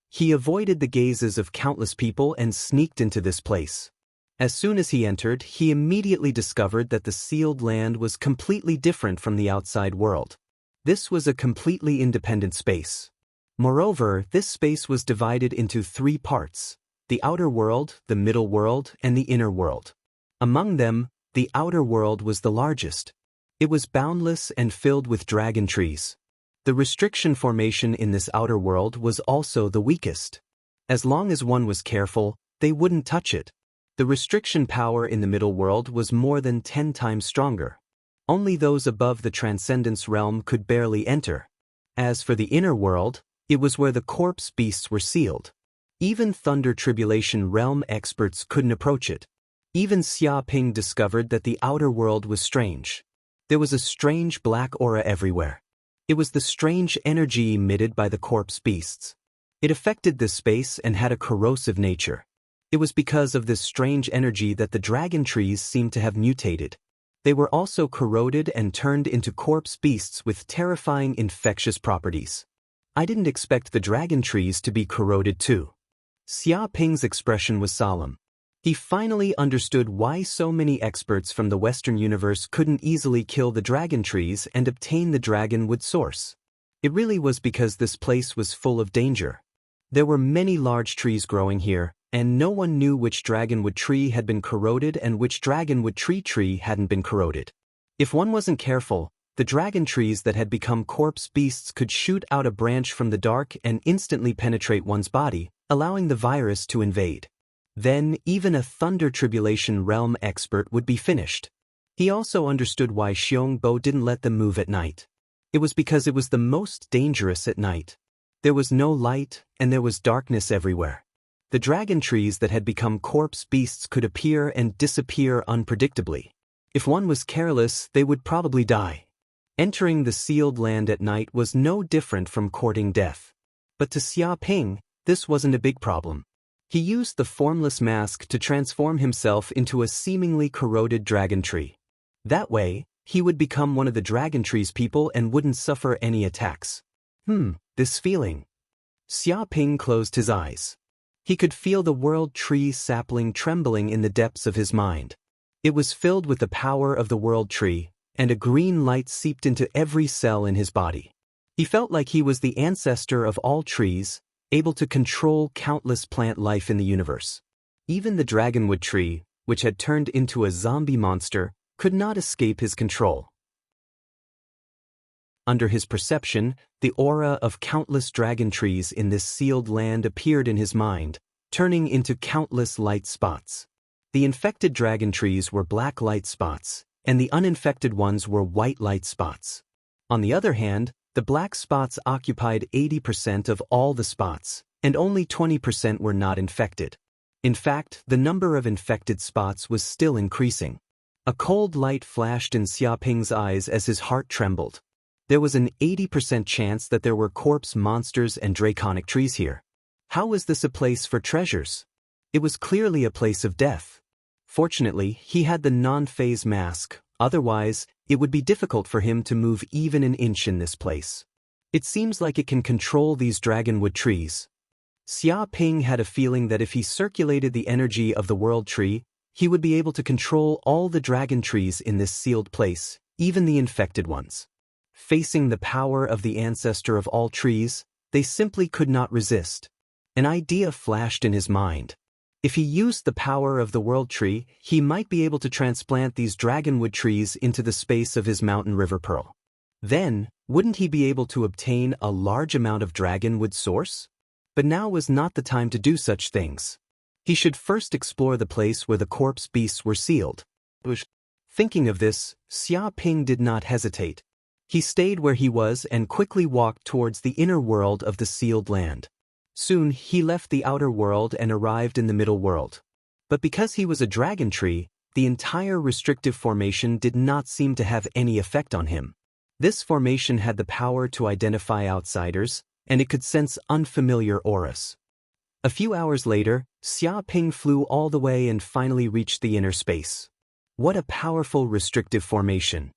He avoided the gazes of countless people and sneaked into this place. As soon as he entered, he immediately discovered that the Sealed Land was completely different from the outside world. This was a completely independent space. Moreover, this space was divided into 3 parts: the outer world, the middle world, and the inner world. Among them, the outer world was the largest. It was boundless and filled with dragon trees. The restriction formation in this outer world was also the weakest. As long as one was careful, they wouldn't touch it. The restriction power in the middle world was more than 10 times stronger. Only those above the transcendence realm could barely enter. As for the inner world, it was where the corpse beasts were sealed. Even Thunder Tribulation realm experts couldn't approach it. Even Xia Ping discovered that the outer world was strange. There was a strange black aura everywhere. It was the strange energy emitted by the corpse beasts. It affected this space and had a corrosive nature. It was because of this strange energy that the dragon trees seemed to have mutated. They were also corroded and turned into corpse beasts with terrifying infectious properties. I didn't expect the dragon trees to be corroded too. Xia Ping's expression was solemn. He finally understood why so many experts from the Western universe couldn't easily kill the dragon trees and obtain the dragonwood source. It really was because this place was full of danger. There were many large trees growing here, and no one knew which dragonwood tree had been corroded and which dragonwood tree hadn't been corroded. If one wasn't careful, the dragon trees that had become corpse beasts could shoot out a branch from the dark and instantly penetrate one's body, allowing the virus to invade. Then, even a Thunder Tribulation realm expert would be finished. He also understood why Xiong Bo didn't let them move at night. It was because it was the most dangerous at night. There was no light, and there was darkness everywhere. The dragon trees that had become corpse beasts could appear and disappear unpredictably. If one was careless, they would probably die. Entering the Sealed Land at night was no different from courting death. But to Xia Ping, this wasn't a big problem. He used the formless mask to transform himself into a seemingly corroded dragon tree. That way, he would become one of the dragon tree's people and wouldn't suffer any attacks. This feeling. Xia Ping closed his eyes. He could feel the world tree sapling trembling in the depths of his mind. It was filled with the power of the world tree, and a green light seeped into every cell in his body. He felt like he was the ancestor of all trees, able to control countless plant life in the universe. Even the dragonwood tree, which had turned into a zombie monster, could not escape his control. Under his perception, the aura of countless dragon trees in this sealed land appeared in his mind, turning into countless light spots. The infected dragon trees were black light spots, and the uninfected ones were white light spots. On the other hand, the black spots occupied 80% of all the spots, and only 20% were not infected. In fact, the number of infected spots was still increasing. A cold light flashed in Xiaoping's eyes as his heart trembled. There was an 80% chance that there were corpse monsters and draconic trees here. How was this a place for treasures? It was clearly a place of death. Fortunately, he had the non-phase mask, otherwise, it would be difficult for him to move even an inch in this place. It seems like it can control these dragonwood trees. Xia Ping had a feeling that if he circulated the energy of the world tree, he would be able to control all the dragon trees in this sealed place, even the infected ones. Facing the power of the ancestor of all trees, they simply could not resist. An idea flashed in his mind. If he used the power of the world tree, he might be able to transplant these dragonwood trees into the space of his mountain river pearl. Then, wouldn't he be able to obtain a large amount of dragonwood source? But now was not the time to do such things. He should first explore the place where the corpse beasts were sealed. Thinking of this, Xia Ping did not hesitate. He stayed where he was and quickly walked towards the inner world of the sealed land. Soon, he left the outer world and arrived in the middle world. But because he was a dragon tree, the entire restrictive formation did not seem to have any effect on him. This formation had the power to identify outsiders, and it could sense unfamiliar auras. A few hours later, Xia Ping flew all the way and finally reached the inner space. What a powerful restrictive formation!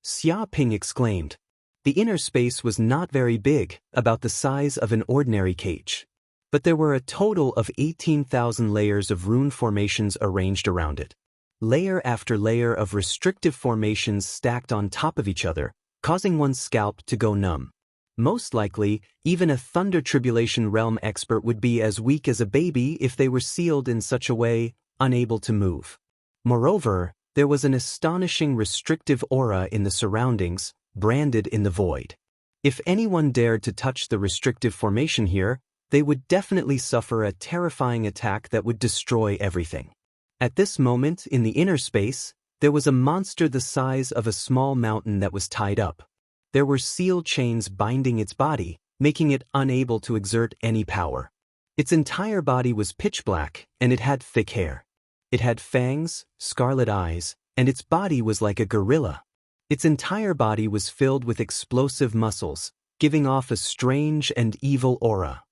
Xia Ping exclaimed. The inner space was not very big, about the size of an ordinary cage. But there were a total of 18,000 layers of rune formations arranged around it. Layer after layer of restrictive formations stacked on top of each other, causing one's scalp to go numb. Most likely, even a Thunder Tribulation Realm expert would be as weak as a baby if they were sealed in such a way, unable to move. Moreover, there was an astonishing restrictive aura in the surroundings, branded in the void. If anyone dared to touch the restrictive formation here, they would definitely suffer a terrifying attack that would destroy everything. At this moment, in the inner space, there was a monster the size of a small mountain that was tied up. There were seal chains binding its body, making it unable to exert any power. Its entire body was pitch black, and it had thick hair. It had fangs, scarlet eyes, and its body was like a gorilla. Its entire body was filled with explosive muscles, giving off a strange and evil aura.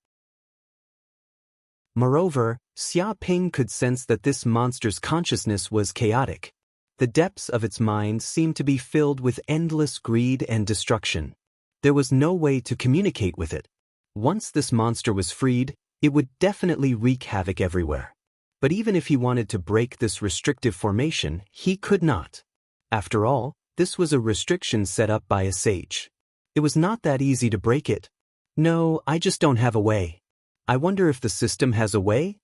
Moreover, Xia Ping could sense that this monster's consciousness was chaotic. The depths of its mind seemed to be filled with endless greed and destruction. There was no way to communicate with it. Once this monster was freed, it would definitely wreak havoc everywhere. But even if he wanted to break this restrictive formation, he could not. After all, this was a restriction set up by a sage. It was not that easy to break it. No, I just don't have a way. I wonder if the system has a way?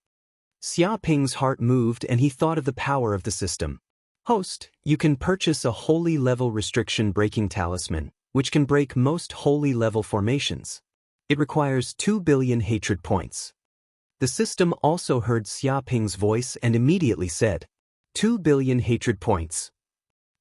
Xia Ping's heart moved and he thought of the power of the system. Host, you can purchase a holy level restriction breaking talisman, which can break most holy level formations. It requires 2 billion hatred points. The system also heard Xia Ping's voice and immediately said, 2 billion hatred points.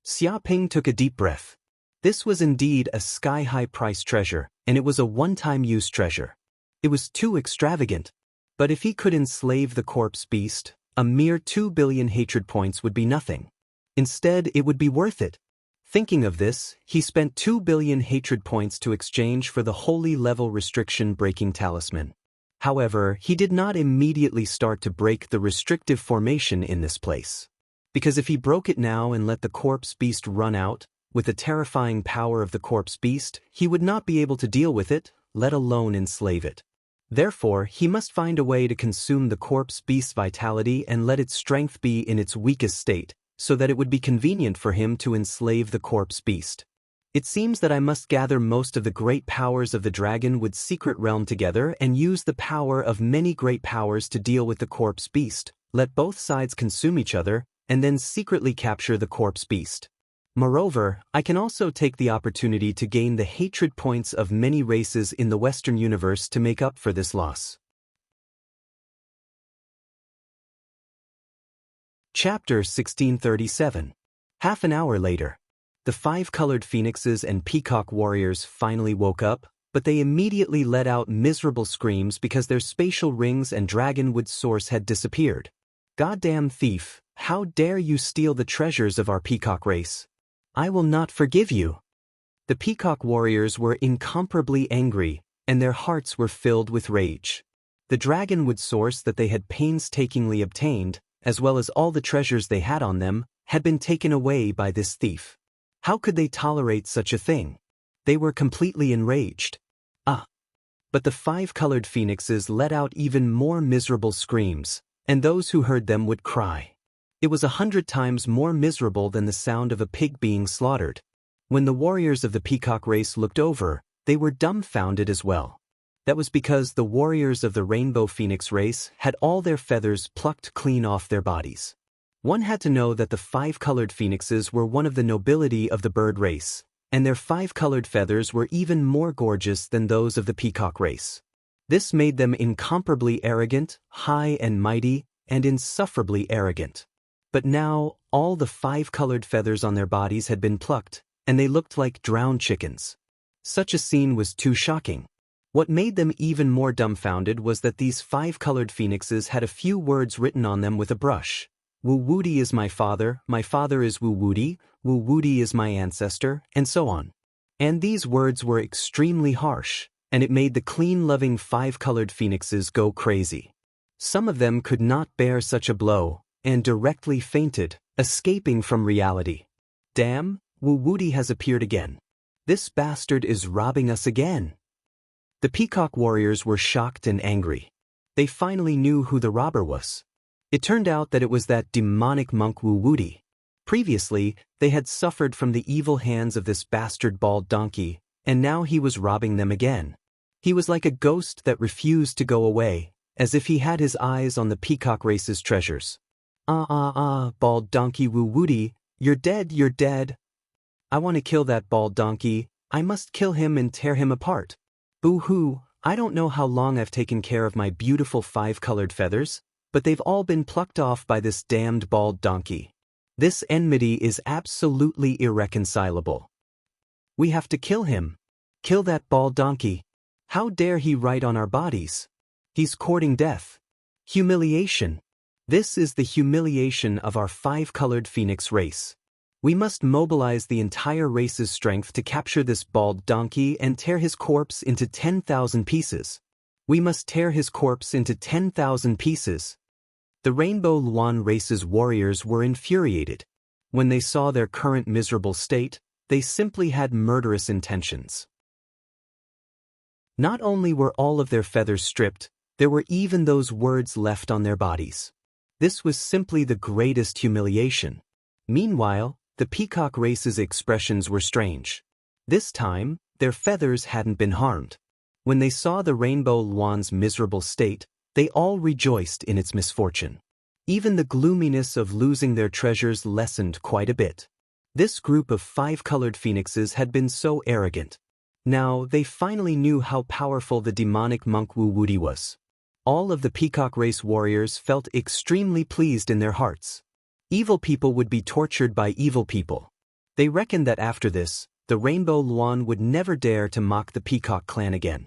Xia Ping took a deep breath. This was indeed a sky-high price treasure, and it was a one-time use treasure. It was too extravagant. But if he could enslave the corpse beast, a mere 2 billion hatred points would be nothing. Instead, it would be worth it. Thinking of this, he spent 2 billion hatred points to exchange for the holy level restriction breaking talisman. However, he did not immediately start to break the restrictive formation in this place. Because if he broke it now and let the corpse beast run out, with the terrifying power of the corpse beast, he would not be able to deal with it, let alone enslave it. Therefore, he must find a way to consume the corpse beast's vitality and let its strength be in its weakest state, so that it would be convenient for him to enslave the corpse beast. It seems that I must gather most of the great powers of the dragonwood secret realm together and use the power of many great powers to deal with the corpse beast, let both sides consume each other, and then secretly capture the corpse beast. Moreover, I can also take the opportunity to gain the hatred points of many races in the Western universe to make up for this loss. Chapter 1637. Half an hour later. The 5-colored phoenixes and peacock warriors finally woke up, but they immediately let out miserable screams because their spatial rings and dragonwood source had disappeared. "Goddamn thief, how dare you steal the treasures of our peacock race? I will not forgive you." The peacock warriors were incomparably angry, and their hearts were filled with rage. The dragonwood source that they had painstakingly obtained, as well as all the treasures they had on them, had been taken away by this thief. How could they tolerate such a thing? They were completely enraged. But the 5-colored phoenixes let out even more miserable screams, and those who heard them would cry. It was 100 times more miserable than the sound of a pig being slaughtered. When the warriors of the peacock race looked over, they were dumbfounded as well. That was because the warriors of the rainbow phoenix race had all their feathers plucked clean off their bodies. One had to know that the 5-colored phoenixes were one of the nobility of the bird race, and their 5-colored feathers were even more gorgeous than those of the peacock race. This made them incomparably arrogant, high and mighty, and insufferably arrogant. But now, all the 5-colored feathers on their bodies had been plucked, and they looked like drowned chickens. Such a scene was too shocking. What made them even more dumbfounded was that these 5-colored phoenixes had a few words written on them with a brush. "Wu-Woody is my father is Wu-Woody is my ancestor," and so on. And these words were extremely harsh, and it made the clean-loving 5-colored phoenixes go crazy. Some of them could not bear such a blow, and directly fainted, escaping from reality. "Damn, Wu-Woody has appeared again. This bastard is robbing us again." The peacock warriors were shocked and angry. They finally knew who the robber was. It turned out that it was that demonic monk Wu-Woody. Previously, they had suffered from the evil hands of this bastard bald donkey, and now he was robbing them again. He was like a ghost that refused to go away, as if he had his eyes on the peacock race's treasures. Bald donkey Wu-Woody, you're dead, you're dead. I want to kill that bald donkey. I must kill him and tear him apart. Boo-hoo, I don't know how long I've taken care of my beautiful 5-colored feathers, but they've all been plucked off by this damned bald donkey. This enmity is absolutely irreconcilable. We have to kill him. Kill that bald donkey. How dare he write on our bodies? He's courting death. Humiliation. This is the humiliation of our 5-colored phoenix race. We must mobilize the entire race's strength to capture this bald donkey and tear his corpse into 10,000 pieces. We must tear his corpse into 10,000 pieces. The Rainbow Luan race's warriors were infuriated. When they saw their current miserable state, they simply had murderous intentions. Not only were all of their feathers stripped, there were even those words left on their bodies. This was simply the greatest humiliation. Meanwhile, the peacock race's expressions were strange. This time, their feathers hadn't been harmed. When they saw the Rainbow Luan's miserable state, they all rejoiced in its misfortune. Even the gloominess of losing their treasures lessened quite a bit. This group of 5-colored phoenixes had been so arrogant. Now, they finally knew how powerful the demonic monk Wu-Woody was. All of the peacock race warriors felt extremely pleased in their hearts. Evil people would be tortured by evil people. They reckoned that after this, the Rainbow Luan would never dare to mock the Peacock clan again.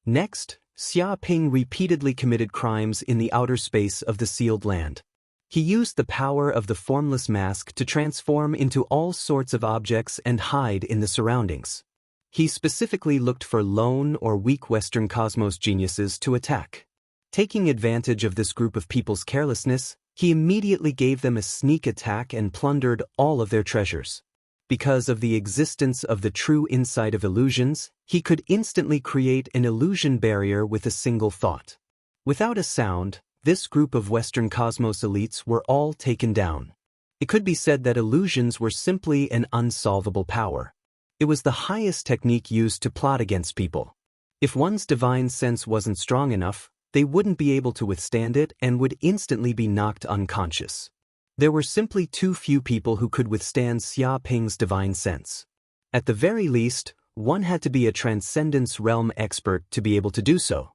Next, Xia Ping repeatedly committed crimes in the outer space of the sealed land. He used the power of the formless mask to transform into all sorts of objects and hide in the surroundings. He specifically looked for lone or weak Western cosmos geniuses to attack. Taking advantage of this group of people's carelessness, he immediately gave them a sneak attack and plundered all of their treasures. Because of the existence of the true insight of illusions, he could instantly create an illusion barrier with a single thought. Without a sound, this group of Western cosmos elites were all taken down. It could be said that illusions were simply an unsolvable power. It was the highest technique used to plot against people. If one's divine sense wasn't strong enough, they wouldn't be able to withstand it and would instantly be knocked unconscious. There were simply too few people who could withstand Xia Ping's divine sense. At the very least, one had to be a Transcendence Realm expert to be able to do so.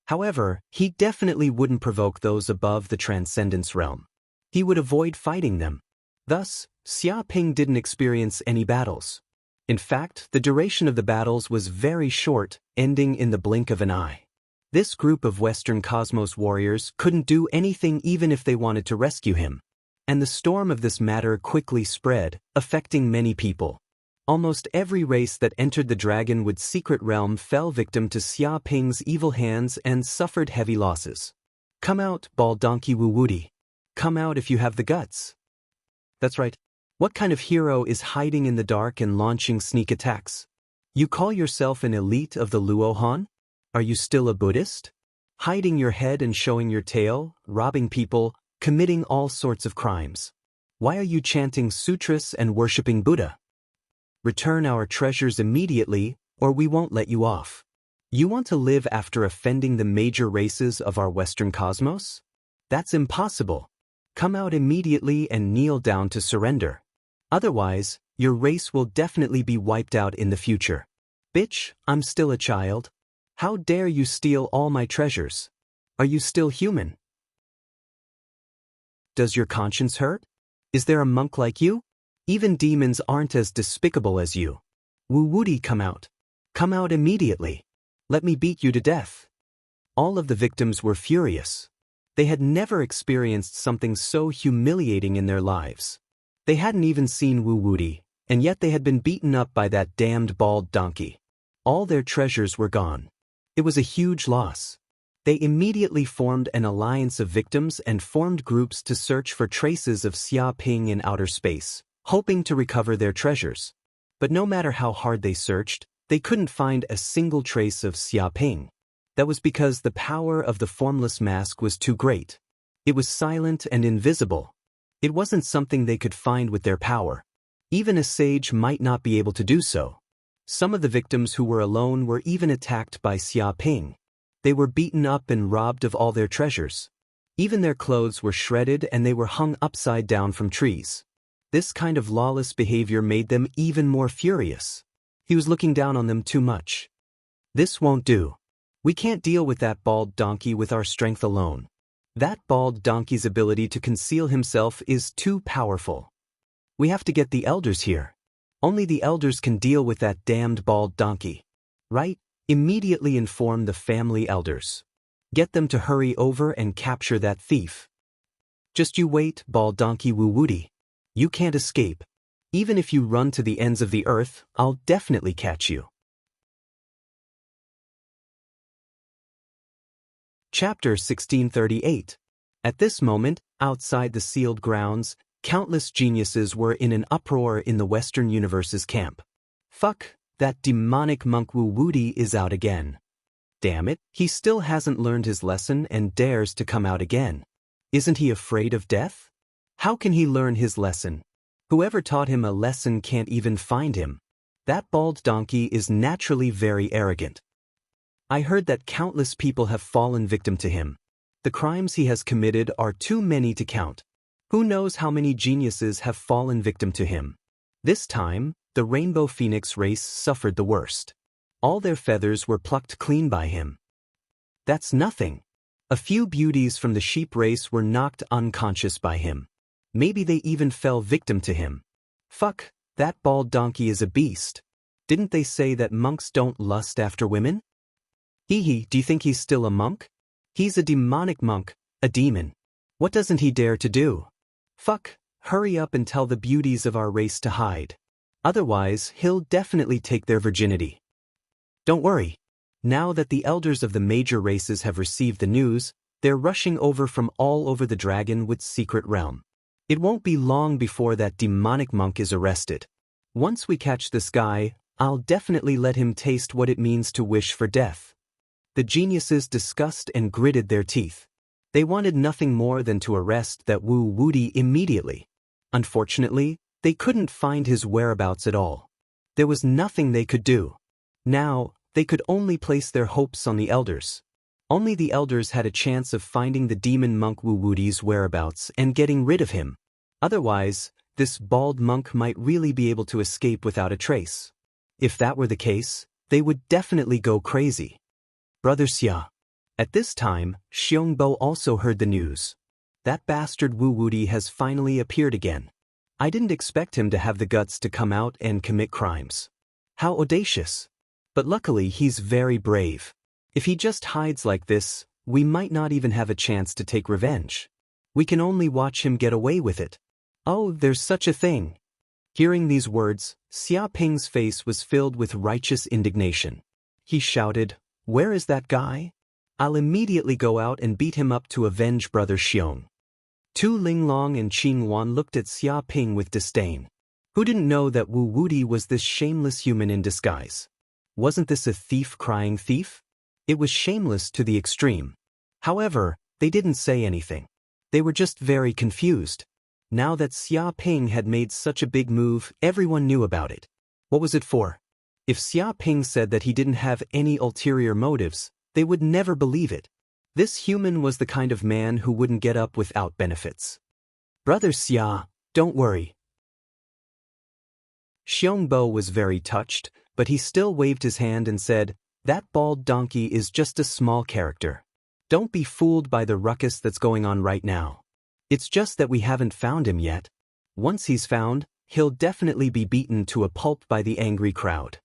However, he definitely wouldn't provoke those above the Transcendence Realm. He would avoid fighting them. Thus, Xia Ping didn't experience any battles. In fact, the duration of the battles was very short, ending in the blink of an eye. This group of Western Cosmos warriors couldn't do anything even if they wanted to rescue him. And the storm of this matter quickly spread, affecting many people. Almost every race that entered the Dragonwood secret realm fell victim to Xia Ping's evil hands and suffered heavy losses. Come out, Bald Donkey Wu Wudi. Come out if you have the guts. That's right. What kind of hero is hiding in the dark and launching sneak attacks? You call yourself an elite of the Luohan? Are you still a Buddhist? Hiding your head and showing your tail, robbing people, committing all sorts of crimes. Why are you chanting sutras and worshipping Buddha? Return our treasures immediately, or we won't let you off. You want to live after offending the major races of our Western cosmos? That's impossible. Come out immediately and kneel down to surrender. Otherwise, your race will definitely be wiped out in the future. Bitch, I'm still a child. How dare you steal all my treasures? Are you still human? Does your conscience hurt? Is there a monk like you? Even demons aren't as despicable as you. Wu Wudi, come out. Come out immediately. Let me beat you to death. All of the victims were furious. They had never experienced something so humiliating in their lives. They hadn't even seen Wu Wudi, and yet they had been beaten up by that damned bald donkey. All their treasures were gone. It was a huge loss. They immediately formed an alliance of victims and formed groups to search for traces of Xia Ping in outer space, hoping to recover their treasures. But no matter how hard they searched, they couldn't find a single trace of Xia Ping. That was because the power of the formless mask was too great. It was silent and invisible. It wasn't something they could find with their power. Even a sage might not be able to do so. Some of the victims who were alone were even attacked by Xia Ping. They were beaten up and robbed of all their treasures. Even their clothes were shredded and they were hung upside down from trees. This kind of lawless behavior made them even more furious. He was looking down on them too much. This won't do. We can't deal with that bald donkey with our strength alone. That bald donkey's ability to conceal himself is too powerful. We have to get the elders here. Only the elders can deal with that damned bald donkey. Right? Immediately inform the family elders. Get them to hurry over and capture that thief. Just you wait, Bald Donkey Wu Wudi. You can't escape. Even if you run to the ends of the earth, I'll definitely catch you. Chapter 1638. At this moment, outside the sealed grounds, countless geniuses were in an uproar in the Western Universe's camp. Fuck, that demonic monk Wu Wudi is out again. Damn it, he still hasn't learned his lesson and dares to come out again. Isn't he afraid of death? How can he learn his lesson? Whoever taught him a lesson can't even find him. That bald donkey is naturally very arrogant. I heard that countless people have fallen victim to him. The crimes he has committed are too many to count. Who knows how many geniuses have fallen victim to him? This time, the Rainbow Phoenix race suffered the worst. All their feathers were plucked clean by him. That's nothing. A few beauties from the sheep race were knocked unconscious by him. Maybe they even fell victim to him. Fuck, that bald donkey is a beast. Didn't they say that monks don't lust after women? Hee hee, do you think he's still a monk? He's a demonic monk, a demon. What doesn't he dare to do? Fuck, hurry up and tell the beauties of our race to hide. Otherwise, he'll definitely take their virginity. Don't worry. Now that the elders of the major races have received the news, they're rushing over from all over the Dragonwood secret realm. It won't be long before that demonic monk is arrested. Once we catch this guy, I'll definitely let him taste what it means to wish for death. The geniuses discussed and gritted their teeth. They wanted nothing more than to arrest that Wu Wudi immediately. Unfortunately, they couldn't find his whereabouts at all. There was nothing they could do. Now, they could only place their hopes on the elders. Only the elders had a chance of finding the demon monk Wu Wudi's whereabouts and getting rid of him. Otherwise, this bald monk might really be able to escape without a trace. If that were the case, they would definitely go crazy. Brother Xia. At this time, Xiongbo also heard the news. That bastard Wu Wudi has finally appeared again. I didn't expect him to have the guts to come out and commit crimes. How audacious. But luckily he's very brave. If he just hides like this, we might not even have a chance to take revenge. We can only watch him get away with it. Oh, there's such a thing. Hearing these words, Xia Ping's face was filled with righteous indignation. He shouted, "Where is that guy? I'll immediately go out and beat him up to avenge Brother Xiong." Tu Linglong and Qing Wan looked at Xia Ping with disdain. Who didn't know that Wu Wudi was this shameless human in disguise? Wasn't this a thief crying thief? It was shameless to the extreme. However, they didn't say anything. They were just very confused. Now that Xia Ping had made such a big move, everyone knew about it. What was it for? If Xia Ping said that he didn't have any ulterior motives, they would never believe it. This human was the kind of man who wouldn't get up without benefits. "Brother Xia, don't worry." Xiongbo was very touched, but he still waved his hand and said, "That bald donkey is just a small character. Don't be fooled by the ruckus that's going on right now. It's just that we haven't found him yet. Once he's found, he'll definitely be beaten to a pulp by the angry crowd.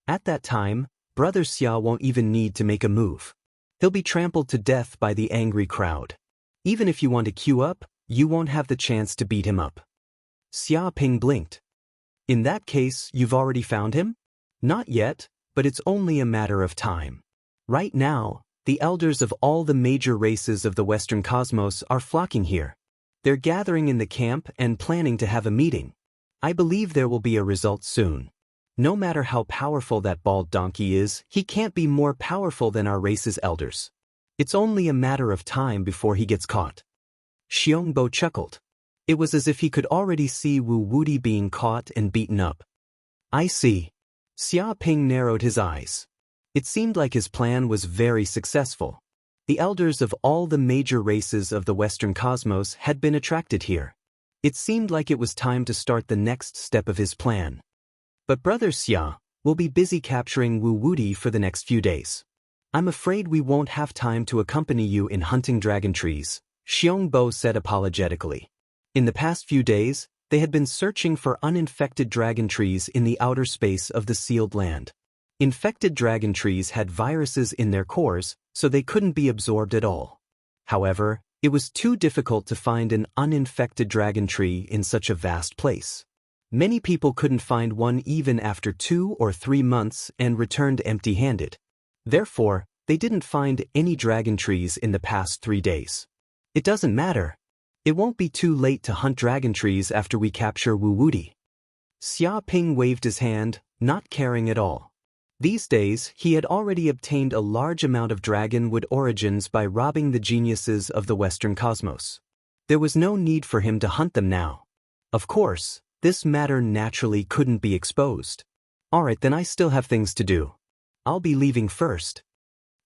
At that time, Brother Xia won't even need to make a move. He'll be trampled to death by the angry crowd. Even if you want to queue up, you won't have the chance to beat him up." Xia Ping blinked. "In that case, you've already found him?" "Not yet, but it's only a matter of time. Right now, the elders of all the major races of the Western cosmos are flocking here. They're gathering in the camp and planning to have a meeting. I believe there will be a result soon. No matter how powerful that bald donkey is, he can't be more powerful than our race's elders. It's only a matter of time before he gets caught." Xiongbo chuckled. It was as if he could already see Wu Wudi being caught and beaten up. "I see." Xia Ping narrowed his eyes. It seemed like his plan was very successful. The elders of all the major races of the Western cosmos had been attracted here. It seemed like it was time to start the next step of his plan. "But Brother Xia, we'll be busy capturing Wu Wudi for the next few days. I'm afraid we won't have time to accompany you in hunting dragon trees," Xiongbo said apologetically. In the past few days, they had been searching for uninfected dragon trees in the outer space of the sealed land. Infected dragon trees had viruses in their cores, so they couldn't be absorbed at all. However, it was too difficult to find an uninfected dragon tree in such a vast place. Many people couldn't find one even after 2 or 3 months and returned empty-handed. Therefore, they didn't find any dragon trees in the past 3 days. It doesn't matter. It won't be too late to hunt dragon trees after we capture Wu Wudi. Xia Ping waved his hand, not caring at all. These days, he had already obtained a large amount of dragon wood origins by robbing the geniuses of the Western cosmos. There was no need for him to hunt them now. Of course, this matter naturally couldn't be exposed. Alright, then I still have things to do. I'll be leaving first.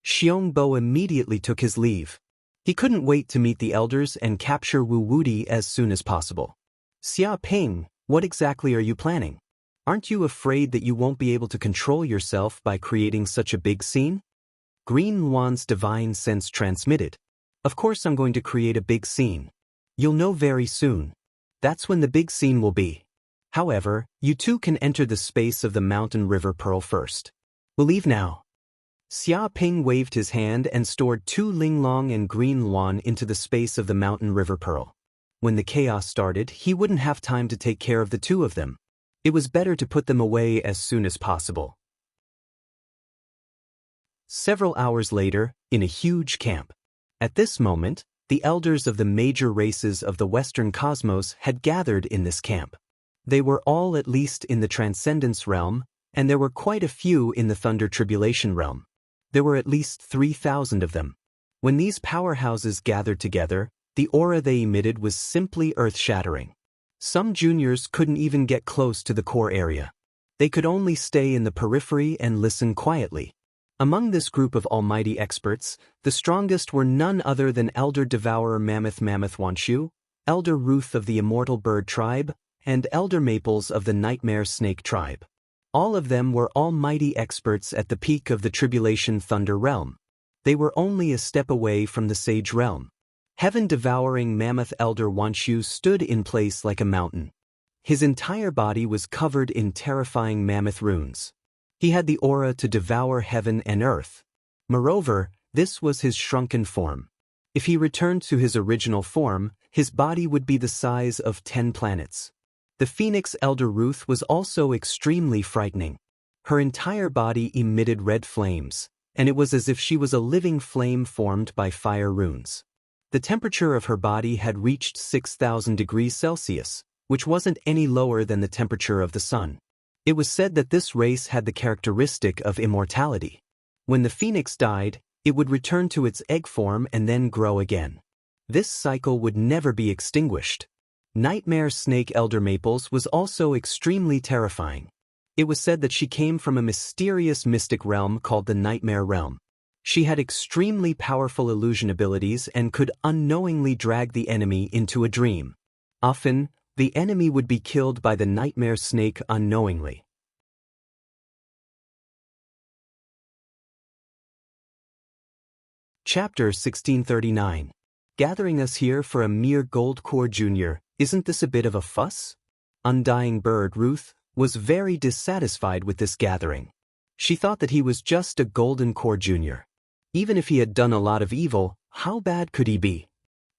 Xiongbo immediately took his leave. He couldn't wait to meet the elders and capture Wu Wudi as soon as possible. "Xia Ping, what exactly are you planning? Aren't you afraid that you won't be able to control yourself by creating such a big scene?" Green Luan's divine sense transmitted. "Of course I'm going to create a big scene. You'll know very soon. That's when the big scene will be. However, you two can enter the space of the mountain river pearl first. We'll leave now." Xia Ping waved his hand and stored Tu Linglong and Green Luan into the space of the mountain river pearl. When the chaos started, he wouldn't have time to take care of the two of them. It was better to put them away as soon as possible. Several hours later, in a huge camp. At this moment, the elders of the major races of the Western cosmos had gathered in this camp. They were all at least in the Transcendence realm, and there were quite a few in the Thunder Tribulation realm. There were at least 3,000 of them. When these powerhouses gathered together, the aura they emitted was simply earth-shattering. Some juniors couldn't even get close to the core area. They could only stay in the periphery and listen quietly. Among this group of almighty experts, the strongest were none other than Elder Devourer Mammoth Wanshu, Elder Ruth of the Immortal Bird Tribe, and Elder Maples of the Nightmare Snake Tribe. All of them were almighty experts at the peak of the Tribulation Thunder realm. They were only a step away from the Sage realm. Heaven-devouring Mammoth Elder Wanshu stood in place like a mountain. His entire body was covered in terrifying mammoth runes. He had the aura to devour heaven and earth. Moreover, this was his shrunken form. If he returned to his original form, his body would be the size of 10 planets. The Phoenix Elder Ruth was also extremely frightening. Her entire body emitted red flames, and it was as if she was a living flame formed by fire runes. The temperature of her body had reached 6,000 degrees Celsius, which wasn't any lower than the temperature of the sun. It was said that this race had the characteristic of immortality. When the phoenix died, it would return to its egg form and then grow again. This cycle would never be extinguished. Nightmare Snake Elder Maples was also extremely terrifying. It was said that she came from a mysterious mystic realm called the Nightmare Realm. She had extremely powerful illusion abilities and could unknowingly drag the enemy into a dream. Often, the enemy would be killed by the Nightmare Snake unknowingly. Chapter 1639. Gathering us here for a mere gold core junior, isn't this a bit of a fuss? Undying Bird Ruth was very dissatisfied with this gathering. She thought that he was just a golden core junior. Even if he had done a lot of evil, how bad could he be?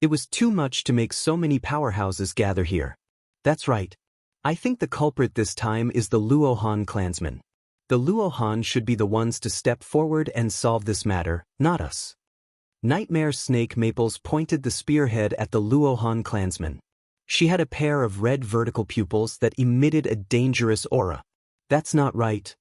It was too much to make so many powerhouses gather here. That's right. I think the culprit this time is the Luohan clansmen. The Luohan should be the ones to step forward and solve this matter, not us. Nightmare Snake Maples pointed the spearhead at the Luohan clansman. She had a pair of red vertical pupils that emitted a dangerous aura. That's not right.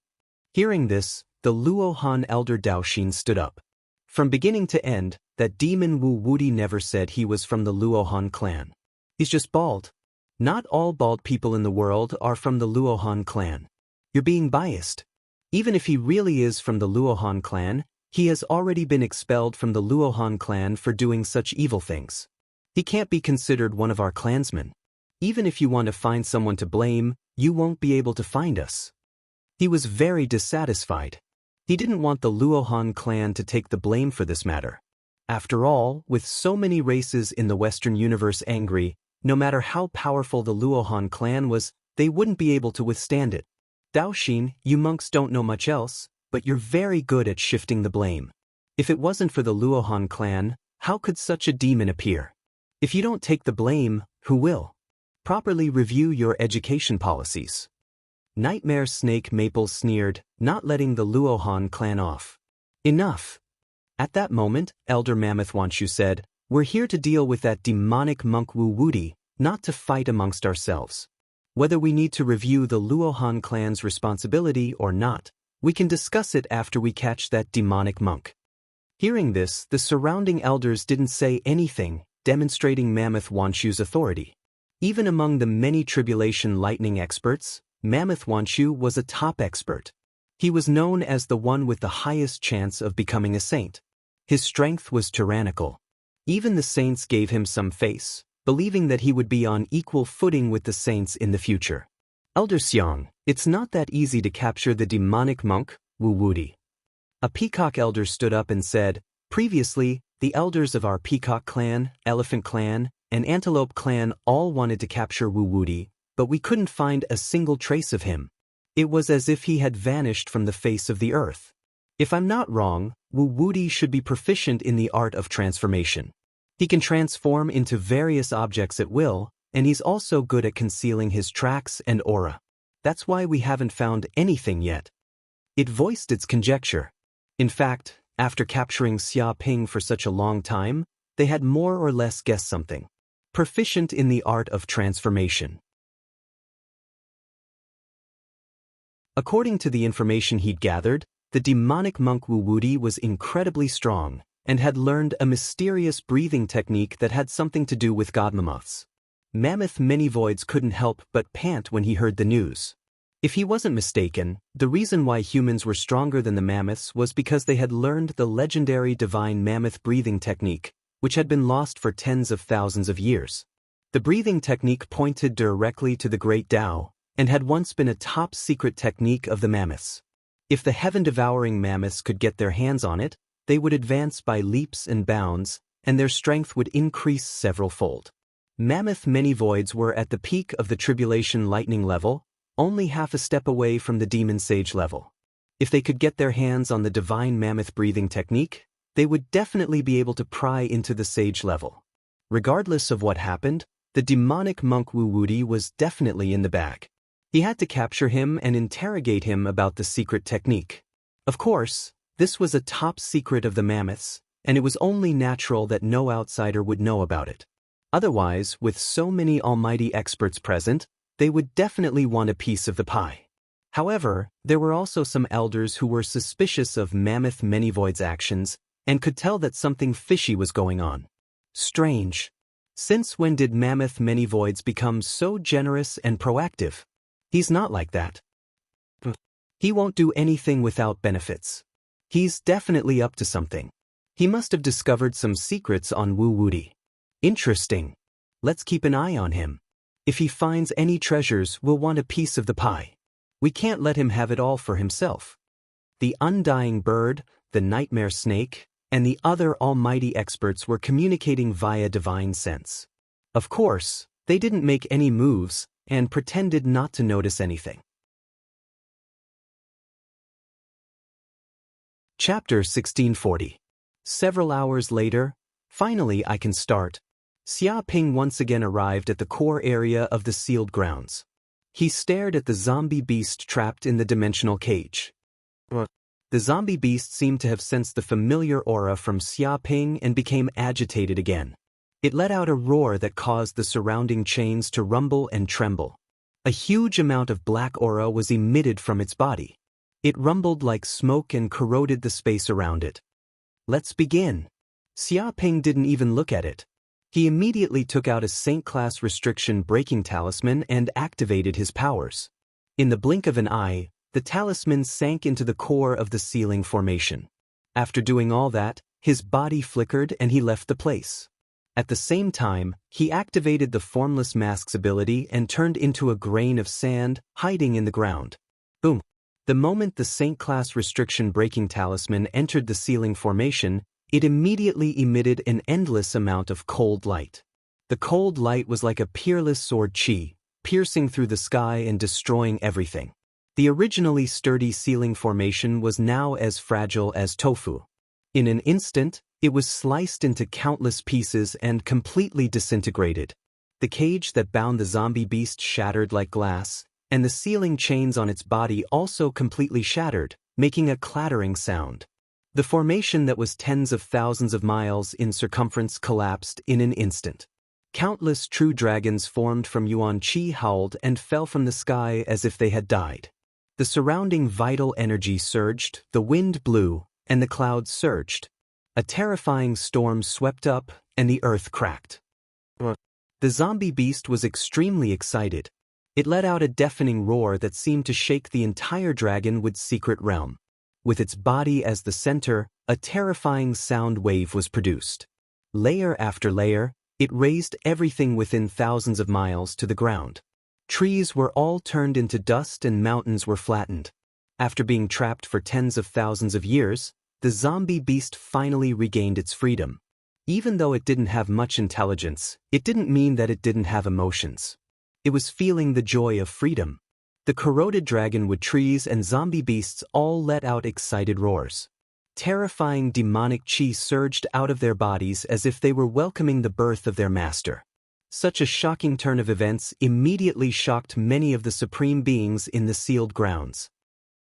Hearing this, the Luohan elder Daoshin stood up. From beginning to end, that demon Wu Wudi never said he was from the Luohan clan. He's just bald. Not all bald people in the world are from the Luohan clan. You're being biased. Even if he really is from the Luohan clan, he has already been expelled from the Luohan clan for doing such evil things. He can't be considered one of our clansmen. Even if you want to find someone to blame, you won't be able to find us. He was very dissatisfied. He didn't want the Luohan clan to take the blame for this matter. After all, with so many races in the Western universe angry, no matter how powerful the Luohan clan was, they wouldn't be able to withstand it. Daoshin, you monks don't know much else, but you're very good at shifting the blame. If it wasn't for the Luohan clan, how could such a demon appear? If you don't take the blame, who will? Properly review your education policies. Nightmare Snake Maples sneered, not letting the Luohan clan off. Enough. At that moment, Elder Mammoth Wanshu said, "We're here to deal with that demonic monk Wu Wudi, not to fight amongst ourselves. Whether we need to review the Luohan clan's responsibility or not, we can discuss it after we catch that demonic monk." Hearing this, the surrounding elders didn't say anything, demonstrating Mammoth Wanshu's authority. Even among the many tribulation lightning experts, Mammoth Wanshu was a top expert. He was known as the one with the highest chance of becoming a saint. His strength was tyrannical. Even the saints gave him some face, believing that he would be on equal footing with the saints in the future. Elder Xiong, it's not that easy to capture the demonic monk, Wu Wudi. A peacock elder stood up and said, "Previously, the elders of our peacock clan, elephant clan, and antelope clan all wanted to capture Wu Wudi, but we couldn't find a single trace of him. It was as if he had vanished from the face of the earth. If I'm not wrong, Wu Wudi should be proficient in the art of transformation. He can transform into various objects at will, and he's also good at concealing his tracks and aura. That's why we haven't found anything yet." It voiced its conjecture. In fact, after capturing Xia Ping for such a long time, they had more or less guessed something. Proficient in the art of transformation. According to the information he'd gathered, the demonic monk Wu Wudi was incredibly strong, and had learned a mysterious breathing technique that had something to do with godmammoths. Mammoth Manyvoids couldn't help but pant when he heard the news. If he wasn't mistaken, the reason why humans were stronger than the mammoths was because they had learned the legendary divine mammoth breathing technique, which had been lost for tens of thousands of years. The breathing technique pointed directly to the Great Tao, and had once been a top-secret technique of the mammoths. If the heaven-devouring mammoths could get their hands on it, they would advance by leaps and bounds, and their strength would increase several-fold. Mammoth Manyvoids were at the peak of the tribulation lightning level, only half a step away from the demon sage level. If they could get their hands on the divine mammoth breathing technique, they would definitely be able to pry into the sage level. Regardless of what happened, the demonic monk Wu Wudi was definitely in the bag. He had to capture him and interrogate him about the secret technique. Of course, this was a top secret of the mammoths, and it was only natural that no outsider would know about it. Otherwise, with so many almighty experts present, they would definitely want a piece of the pie. However, there were also some elders who were suspicious of Mammoth Manyvoid's actions and could tell that something fishy was going on. Strange. Since when did Mammoth Manyvoids become so generous and proactive? He's not like that. He won't do anything without benefits. He's definitely up to something. He must have discovered some secrets on Wu Wudi. Interesting. Let's keep an eye on him. If he finds any treasures, we'll want a piece of the pie. We can't let him have it all for himself. The undying bird, the nightmare snake, and the other almighty experts were communicating via divine sense. Of course, they didn't make any moves and pretended not to notice anything. Chapter 1640. Several hours later, finally I can start. Xia Ping once again arrived at the core area of the sealed grounds. He stared at the zombie beast trapped in the dimensional cage. The zombie beast seemed to have sensed the familiar aura from Xia Ping and became agitated again. It let out a roar that caused the surrounding chains to rumble and tremble. A huge amount of black aura was emitted from its body. It rumbled like smoke and corroded the space around it. Let's begin. Xia Ping didn't even look at it. He immediately took out a Saint-class restriction breaking talisman and activated his powers. In the blink of an eye, the talisman sank into the core of the sealing formation. After doing all that, his body flickered and he left the place. At the same time, he activated the Formless Mask's ability and turned into a grain of sand, hiding in the ground. Boom! The moment the Saint-class restriction breaking talisman entered the sealing formation, it immediately emitted an endless amount of cold light. The cold light was like a peerless sword chi, piercing through the sky and destroying everything. The originally sturdy sealing formation was now as fragile as tofu. In an instant, it was sliced into countless pieces and completely disintegrated. The cage that bound the zombie beast shattered like glass, and the sealing chains on its body also completely shattered, making a clattering sound. The formation that was tens of thousands of miles in circumference collapsed in an instant. Countless true dragons formed from Yuan Qi howled and fell from the sky as if they had died. The surrounding vital energy surged, the wind blew, and the clouds surged. A terrifying storm swept up, and the earth cracked. The zombie beast was extremely excited. It let out a deafening roar that seemed to shake the entire dragonwood's secret realm. With its body as the center, a terrifying sound wave was produced. Layer after layer, it raised everything within thousands of miles to the ground. Trees were all turned into dust and mountains were flattened. After being trapped for tens of thousands of years, the zombie beast finally regained its freedom. Even though it didn't have much intelligence, it didn't mean that it didn't have emotions. It was feeling the joy of freedom. The corroded dragonwood trees and zombie beasts all let out excited roars. Terrifying demonic chi surged out of their bodies as if they were welcoming the birth of their master. Such a shocking turn of events immediately shocked many of the supreme beings in the sealed grounds.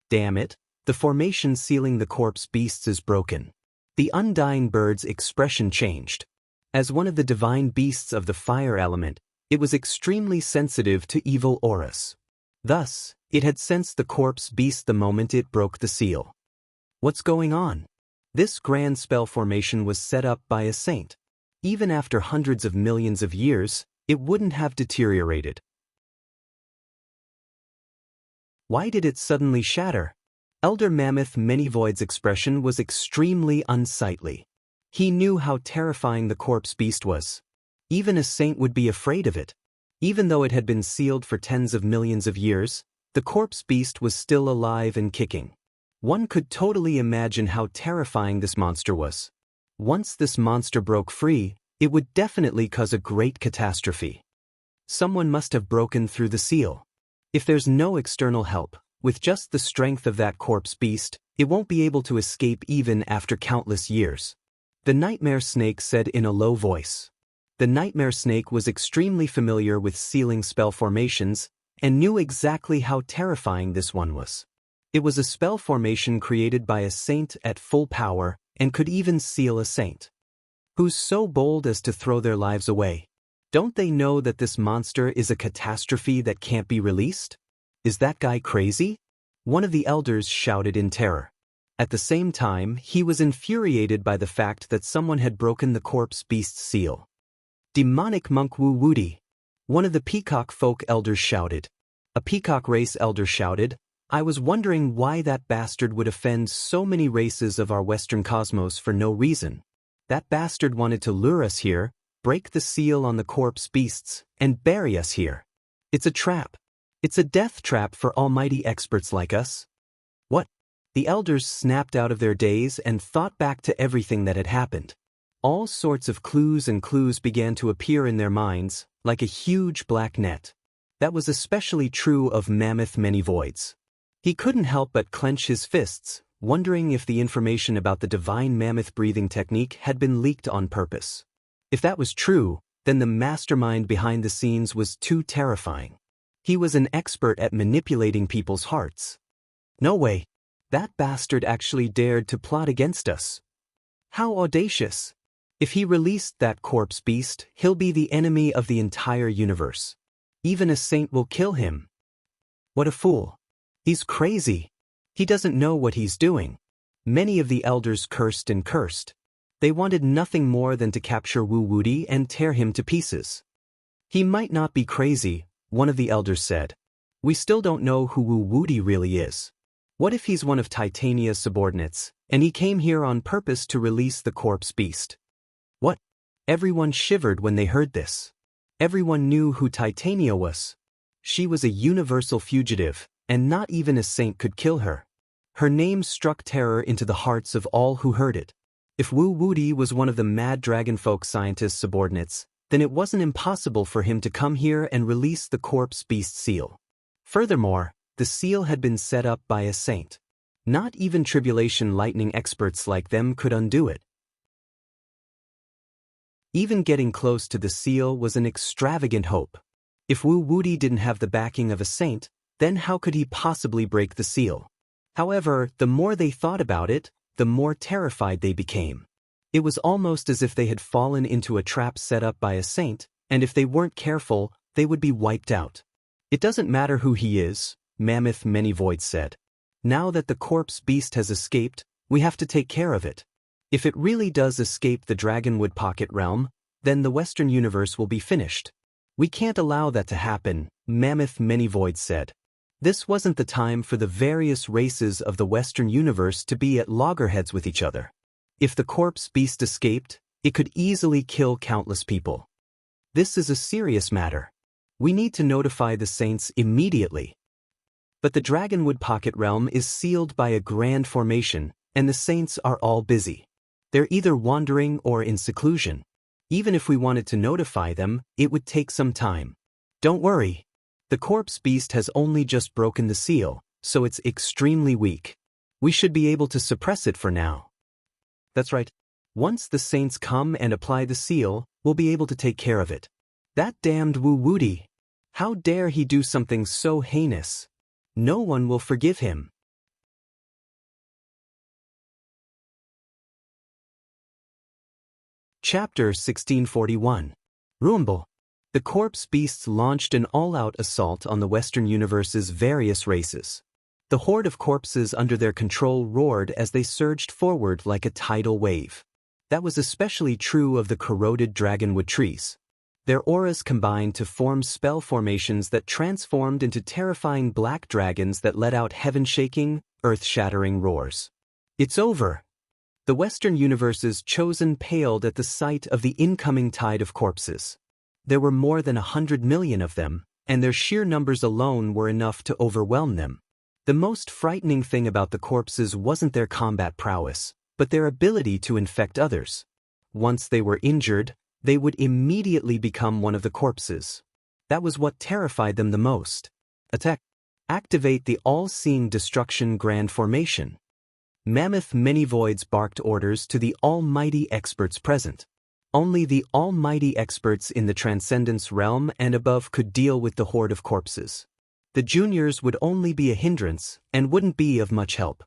Damn it, the formation sealing the corpse beasts is broken. The undying bird's expression changed. As one of the divine beasts of the fire element, it was extremely sensitive to evil auras. Thus, it had sensed the corpse beast the moment it broke the seal. What's going on? This grand spell formation was set up by a saint. Even after hundreds of millions of years, it wouldn't have deteriorated. Why did it suddenly shatter? Elder Mammoth Manyvoid's expression was extremely unsightly. He knew how terrifying the corpse beast was. Even a saint would be afraid of it. Even though it had been sealed for tens of millions of years, the corpse beast was still alive and kicking. One could totally imagine how terrifying this monster was. Once this monster broke free, it would definitely cause a great catastrophe. Someone must have broken through the seal. If there's no external help, With just the strength of that corpse beast, it won't be able to escape even after countless years. The nightmare snake said in a low voice. The nightmare snake was extremely familiar with sealing spell formations and knew exactly how terrifying this one was. It was a spell formation created by a saint at full power and could even seal a saint. Who's so bold as to throw their lives away? Don't they know that this monster is a catastrophe that can't be released? Is that guy crazy? One of the elders shouted in terror. At the same time, he was infuriated by the fact that someone had broken the corpse beast's seal. Demonic monk Wu Woody. One of the peacock folk elders shouted. A peacock race elder shouted, I was wondering why that bastard would offend so many races of our western cosmos for no reason. That bastard wanted to lure us here, break the seal on the corpse beasts, and bury us here. It's a trap. It's a death trap for almighty experts like us. What? The elders snapped out of their daze and thought back to everything that had happened. All sorts of clues began to appear in their minds, like a huge black net. That was especially true of Mammoth Many Voids. He couldn't help but clench his fists, wondering if the information about the divine mammoth breathing technique had been leaked on purpose. If that was true, then the mastermind behind the scenes was too terrifying. He was an expert at manipulating people's hearts. No way. That bastard actually dared to plot against us. How audacious. If he released that corpse beast, he'll be the enemy of the entire universe. Even a saint will kill him. What a fool. He's crazy. He doesn't know what he's doing. Many of the elders cursed and cursed. They wanted nothing more than to capture Wu Woody and tear him to pieces. He might not be crazy, one of the elders said. We still don't know who Wu Woody really is. What if he's one of Titania's subordinates, and he came here on purpose to release the corpse beast? What? Everyone shivered when they heard this. Everyone knew who Titania was. She was a universal fugitive, and not even a saint could kill her. Her name struck terror into the hearts of all who heard it. If Wu Woody was one of the mad dragonfolk scientists' subordinates, then it wasn't impossible for him to come here and release the corpse beast seal. Furthermore, the seal had been set up by a saint. Not even tribulation lightning experts like them could undo it. Even getting close to the seal was an extravagant hope. If Wu Woody didn't have the backing of a saint, then how could he possibly break the seal? However, the more they thought about it, the more terrified they became. It was almost as if they had fallen into a trap set up by a saint, and if they weren't careful, they would be wiped out. It doesn't matter who he is, Mammoth Many Voids said. Now that the corpse beast has escaped, we have to take care of it. If it really does escape the Dragonwood Pocket Realm, then the Western universe will be finished. We can't allow that to happen, Mammoth Many Voids said. This wasn't the time for the various races of the Western universe to be at loggerheads with each other. If the corpse beast escaped, it could easily kill countless people. This is a serious matter. We need to notify the saints immediately. But the Dragonwood Pocket Realm is sealed by a grand formation, and the saints are all busy. They're either wandering or in seclusion. Even if we wanted to notify them, it would take some time. Don't worry. The corpse beast has only just broken the seal, so it's extremely weak. We should be able to suppress it for now. That's right. Once the saints come and apply the seal, we'll be able to take care of it. That damned Wu Woody. How dare he do something so heinous? No one will forgive him. Chapter 1641. Rumble. The corpse beasts launched an all-out assault on the Western universe's various races. The horde of corpses under their control roared as they surged forward like a tidal wave. That was especially true of the corroded dragonwood trees. Their auras combined to form spell formations that transformed into terrifying black dragons that let out heaven-shaking, earth-shattering roars. It's over. The Western universe's chosen paled at the sight of the incoming tide of corpses. There were more than 100 million of them, and their sheer numbers alone were enough to overwhelm them. The most frightening thing about the corpses wasn't their combat prowess, but their ability to infect others. Once they were injured, they would immediately become one of the corpses. That was what terrified them the most. Attack. Activate the all-seeing destruction grand formation. Mammoth many voids barked orders to the almighty experts present. Only the almighty experts in the transcendence realm and above could deal with the horde of corpses. The juniors would only be a hindrance and wouldn't be of much help.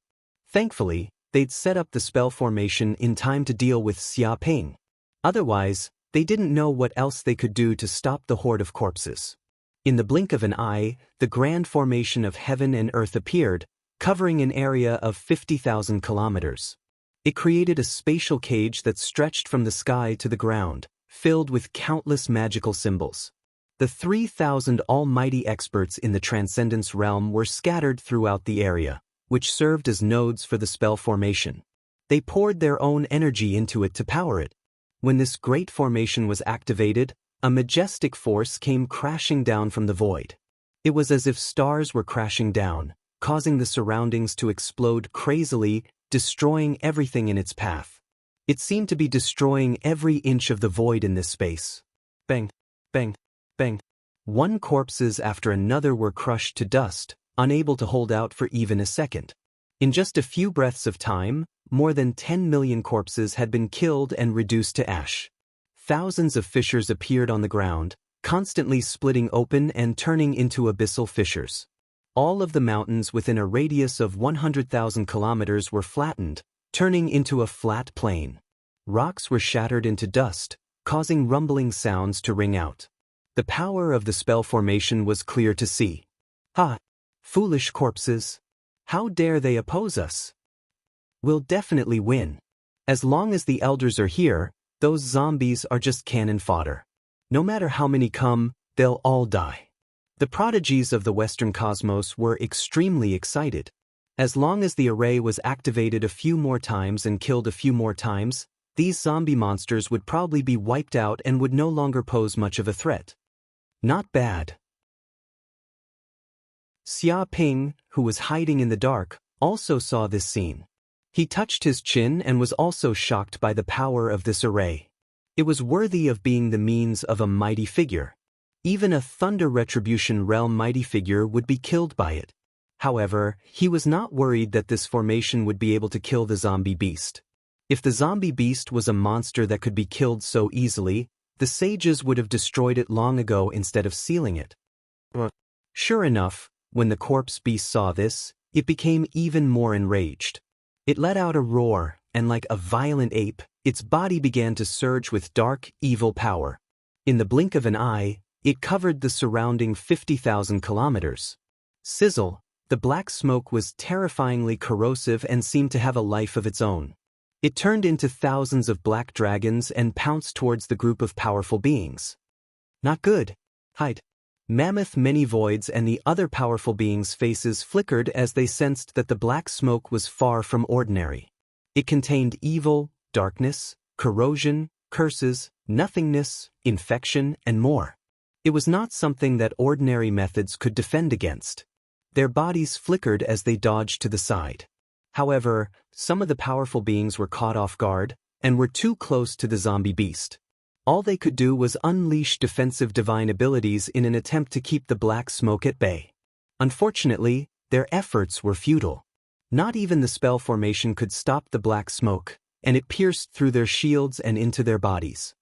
Thankfully, they'd set up the spell formation in time to deal with Xia Ping. Otherwise, they didn't know what else they could do to stop the horde of corpses. In the blink of an eye, the grand formation of heaven and earth appeared, covering an area of 50,000 kilometers. It created a spatial cage that stretched from the sky to the ground, filled with countless magical symbols. The 3,000 almighty experts in the transcendence realm were scattered throughout the area, which served as nodes for the spell formation. They poured their own energy into it to power it. When this great formation was activated, a majestic force came crashing down from the void. It was as if stars were crashing down, causing the surroundings to explode crazily, destroying everything in its path. It seemed to be destroying every inch of the void in this space. Bang, bang, bang. One corpses after another were crushed to dust, unable to hold out for even a second. In just a few breaths of time, more than 10 million corpses had been killed and reduced to ash. Thousands of fissures appeared on the ground, constantly splitting open and turning into abyssal fissures. All of the mountains within a radius of 100,000 kilometers were flattened, turning into a flat plain. Rocks were shattered into dust, causing rumbling sounds to ring out. The power of the spell formation was clear to see. Ha! Foolish corpses! How dare they oppose us? We'll definitely win. As long as the elders are here, those zombies are just cannon fodder. No matter how many come, they'll all die. The prodigies of the Western cosmos were extremely excited. As long as the array was activated a few more times and killed a few more times, these zombie monsters would probably be wiped out and would no longer pose much of a threat. Not bad. Xia Ping, who was hiding in the dark, also saw this scene. He touched his chin and was also shocked by the power of this array. It was worthy of being the means of a mighty figure. Even a Thunder Retribution Realm mighty figure would be killed by it. However, he was not worried that this formation would be able to kill the zombie beast. If the zombie beast was a monster that could be killed so easily, the sages would have destroyed it long ago instead of sealing it. Sure enough, when the corpse beast saw this, it became even more enraged. It let out a roar, and like a violent ape, its body began to surge with dark, evil power. In the blink of an eye, it covered the surrounding 50,000 kilometers. Sizzle, the black smoke was terrifyingly corrosive and seemed to have a life of its own. It turned into thousands of black dragons and pounced towards the group of powerful beings. Not good. Hide. Mammoth many voids and the other powerful beings' faces flickered as they sensed that the black smoke was far from ordinary. It contained evil, darkness, corrosion, curses, nothingness, infection, and more. It was not something that ordinary methods could defend against. Their bodies flickered as they dodged to the side. However, some of the powerful beings were caught off guard and were too close to the zombie beast. All they could do was unleash defensive divine abilities in an attempt to keep the black smoke at bay. Unfortunately, their efforts were futile. Not even the spell formation could stop the black smoke, and it pierced through their shields and into their bodies.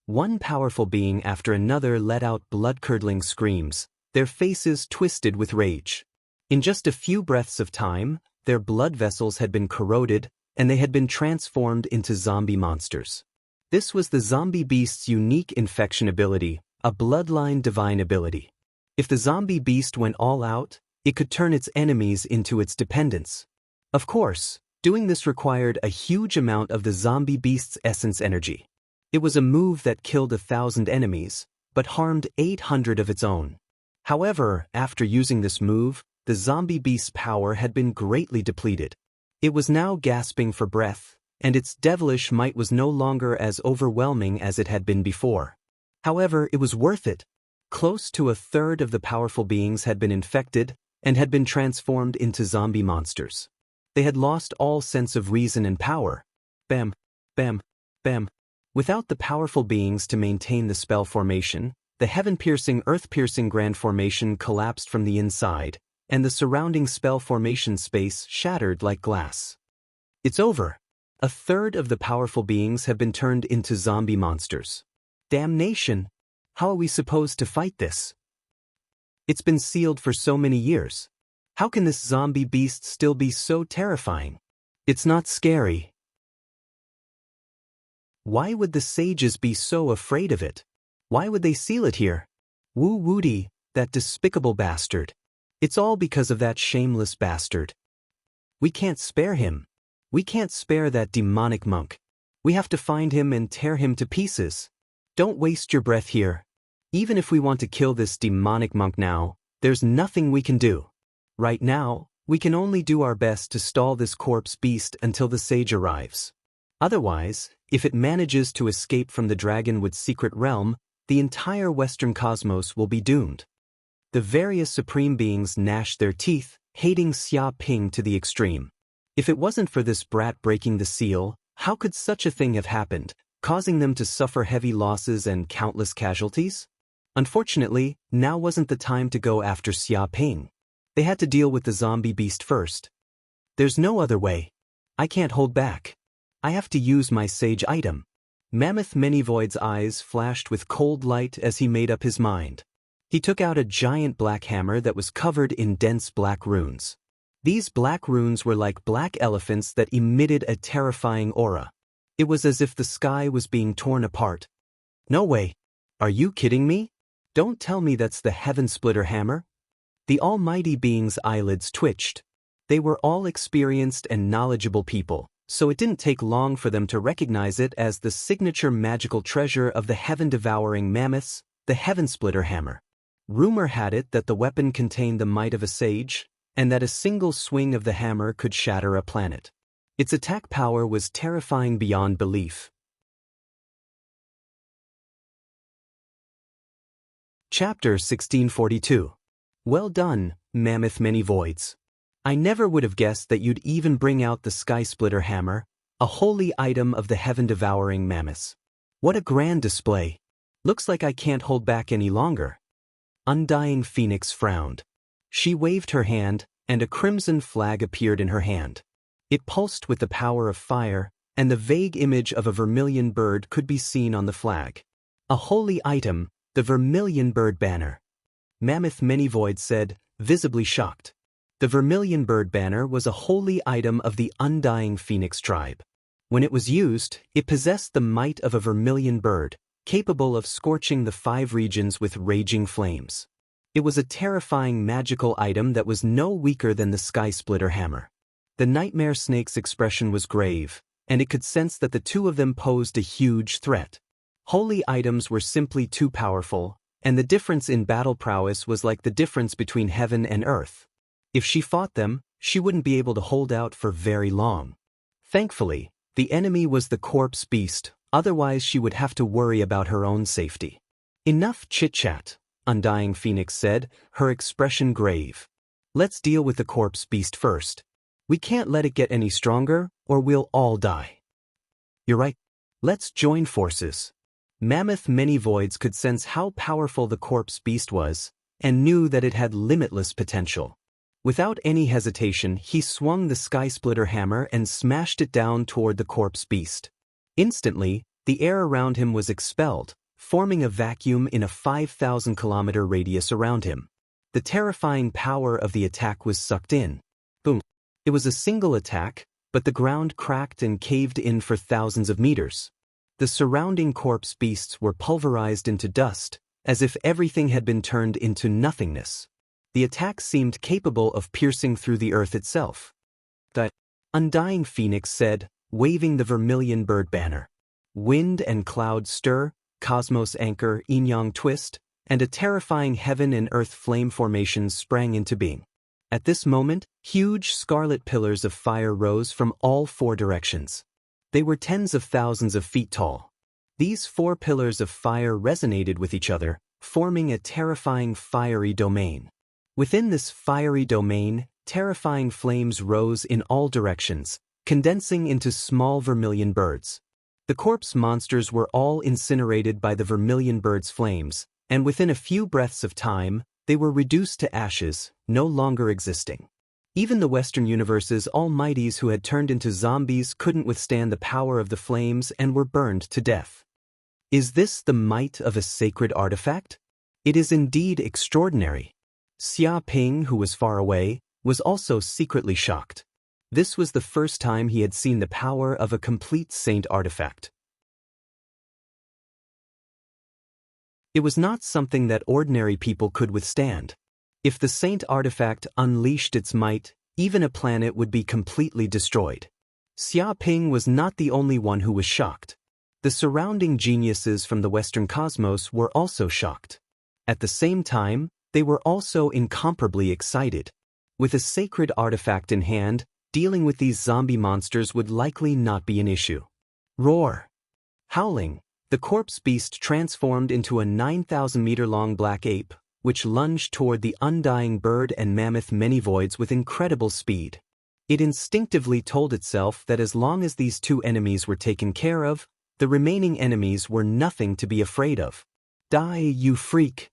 One powerful being after another let out blood-curdling screams, their faces twisted with rage. In just a few breaths of time, their blood vessels had been corroded, and they had been transformed into zombie monsters. This was the zombie beast's unique infection ability, a bloodline divine ability. If the zombie beast went all out, it could turn its enemies into its dependents. Of course, doing this required a huge amount of the zombie beast's essence energy. It was a move that killed 1,000 enemies, but harmed 800 of its own. However, after using this move, the zombie beast's power had been greatly depleted. It was now gasping for breath, and its devilish might was no longer as overwhelming as it had been before. However, it was worth it. Close to a third of the powerful beings had been infected and had been transformed into zombie monsters. They had lost all sense of reason and power. Bam, bam, bam. Without the powerful beings to maintain the spell formation, the heaven-piercing, earth-piercing grand formation collapsed from the inside, and the surrounding spell formation space shattered like glass. It's over. A third of the powerful beings have been turned into zombie monsters. Damnation! How are we supposed to fight this? It's been sealed for so many years. How can this zombie beast still be so terrifying? It's not scary. Why would the sages be so afraid of it? Why would they seal it here? Wu Wudi, that despicable bastard. It's all because of that shameless bastard. We can't spare him. We can't spare that demonic monk. We have to find him and tear him to pieces. Don't waste your breath here. Even if we want to kill this demonic monk now, there's nothing we can do. Right now, we can only do our best to stall this corpse beast until the sage arrives. Otherwise, if it manages to escape from the Dragonwood secret realm, the entire Western cosmos will be doomed. The various supreme beings gnashed their teeth, hating Xia Ping to the extreme. If it wasn't for this brat breaking the seal, how could such a thing have happened, causing them to suffer heavy losses and countless casualties? Unfortunately, now wasn't the time to go after Xia Ping. They had to deal with the zombie beast first. There's no other way. I can't hold back. I have to use my sage item. Mammoth Manyvoid's eyes flashed with cold light as he made up his mind. He took out a giant black hammer that was covered in dense black runes. These black runes were like black elephants that emitted a terrifying aura. It was as if the sky was being torn apart. No way. Are you kidding me? Don't tell me that's the Heaven Splitter hammer. The almighty being's eyelids twitched. They were all experienced and knowledgeable people, so it didn't take long for them to recognize it as the signature magical treasure of the heaven-devouring mammoths, the Heaven Splitter hammer. Rumor had it that the weapon contained the might of a sage, and that a single swing of the hammer could shatter a planet. Its attack power was terrifying beyond belief. Chapter 1642. Well done, Mammoth Manyvoids. I never would have guessed that you'd even bring out the Sky Splitter hammer, a holy item of the heaven-devouring mammoths. What a grand display. Looks like I can't hold back any longer. Undying Phoenix frowned. She waved her hand, and a crimson flag appeared in her hand. It pulsed with the power of fire, and the vague image of a vermilion bird could be seen on the flag. A holy item, the vermilion bird banner. Mammoth Manyvoid said, visibly shocked. The vermilion bird banner was a holy item of the Undying Phoenix tribe. When it was used, it possessed the might of a vermilion bird, capable of scorching the 5 regions with raging flames. It was a terrifying magical item that was no weaker than the Sky Splitter hammer. The Nightmare Snake's expression was grave, and it could sense that the two of them posed a huge threat. Holy items were simply too powerful, and the difference in battle prowess was like the difference between heaven and earth. If she fought them, she wouldn't be able to hold out for very long. Thankfully, the enemy was the corpse beast, otherwise she would have to worry about her own safety. Enough chit-chat, Undying Phoenix said, her expression grave. Let's deal with the corpse beast first. We can't let it get any stronger, or we'll all die. You're right. Let's join forces. Mammoth Manyvoids could sense how powerful the corpse beast was, and knew that it had limitless potential. Without any hesitation, he swung the Sky Splitter hammer and smashed it down toward the corpse beast. Instantly, the air around him was expelled, forming a vacuum in a 5,000-kilometer radius around him. The terrifying power of the attack was sucked in. Boom. It was a single attack, but the ground cracked and caved in for thousands of meters. The surrounding corpse beasts were pulverized into dust, as if everything had been turned into nothingness. The attack seemed capable of piercing through the earth itself. The Undying Phoenix said, waving the vermilion bird banner. Wind and cloud stir, cosmos anchor, yin-yang twist, and a terrifying heaven and earth flame formations sprang into being. At this moment, huge scarlet pillars of fire rose from all 4 directions. They were tens of thousands of feet tall. These 4 pillars of fire resonated with each other, forming a terrifying fiery domain. Within this fiery domain, terrifying flames rose in all directions, condensing into small vermilion birds. The corpse monsters were all incinerated by the vermilion bird's flames, and within a few breaths of time, they were reduced to ashes, no longer existing. Even the Western Universe's almighties who had turned into zombies couldn't withstand the power of the flames and were burned to death. Is this the might of a sacred artifact? It is indeed extraordinary. Xia Ping, who was far away, was also secretly shocked. This was the first time he had seen the power of a complete saint artifact. It was not something that ordinary people could withstand. If the saint artifact unleashed its might, even a planet would be completely destroyed. Xia Ping was not the only one who was shocked. The surrounding geniuses from the Western cosmos were also shocked. At the same time, they were also incomparably excited. With a sacred artifact in hand, dealing with these zombie monsters would likely not be an issue. Roar! Howling, the corpse beast transformed into a 9,000-meter-long black ape, which lunged toward the undying bird and mammoth many-voids with incredible speed. It instinctively told itself that as long as these two enemies were taken care of, the remaining enemies were nothing to be afraid of. Die, you freak!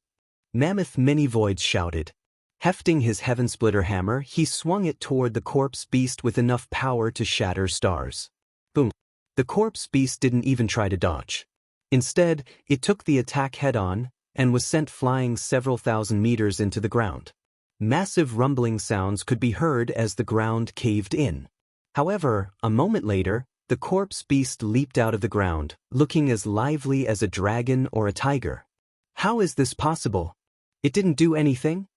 Mammoth many-voids shouted. Hefting his heaven-splitter hammer, he swung it toward the corpse beast with enough power to shatter stars. Boom! The corpse beast didn't even try to dodge. Instead, it took the attack head-on and was sent flying several thousand meters into the ground. Massive rumbling sounds could be heard as the ground caved in. However, a moment later, the corpse beast leaped out of the ground, looking as lively as a dragon or a tiger. How is this possible? It didn't do anything?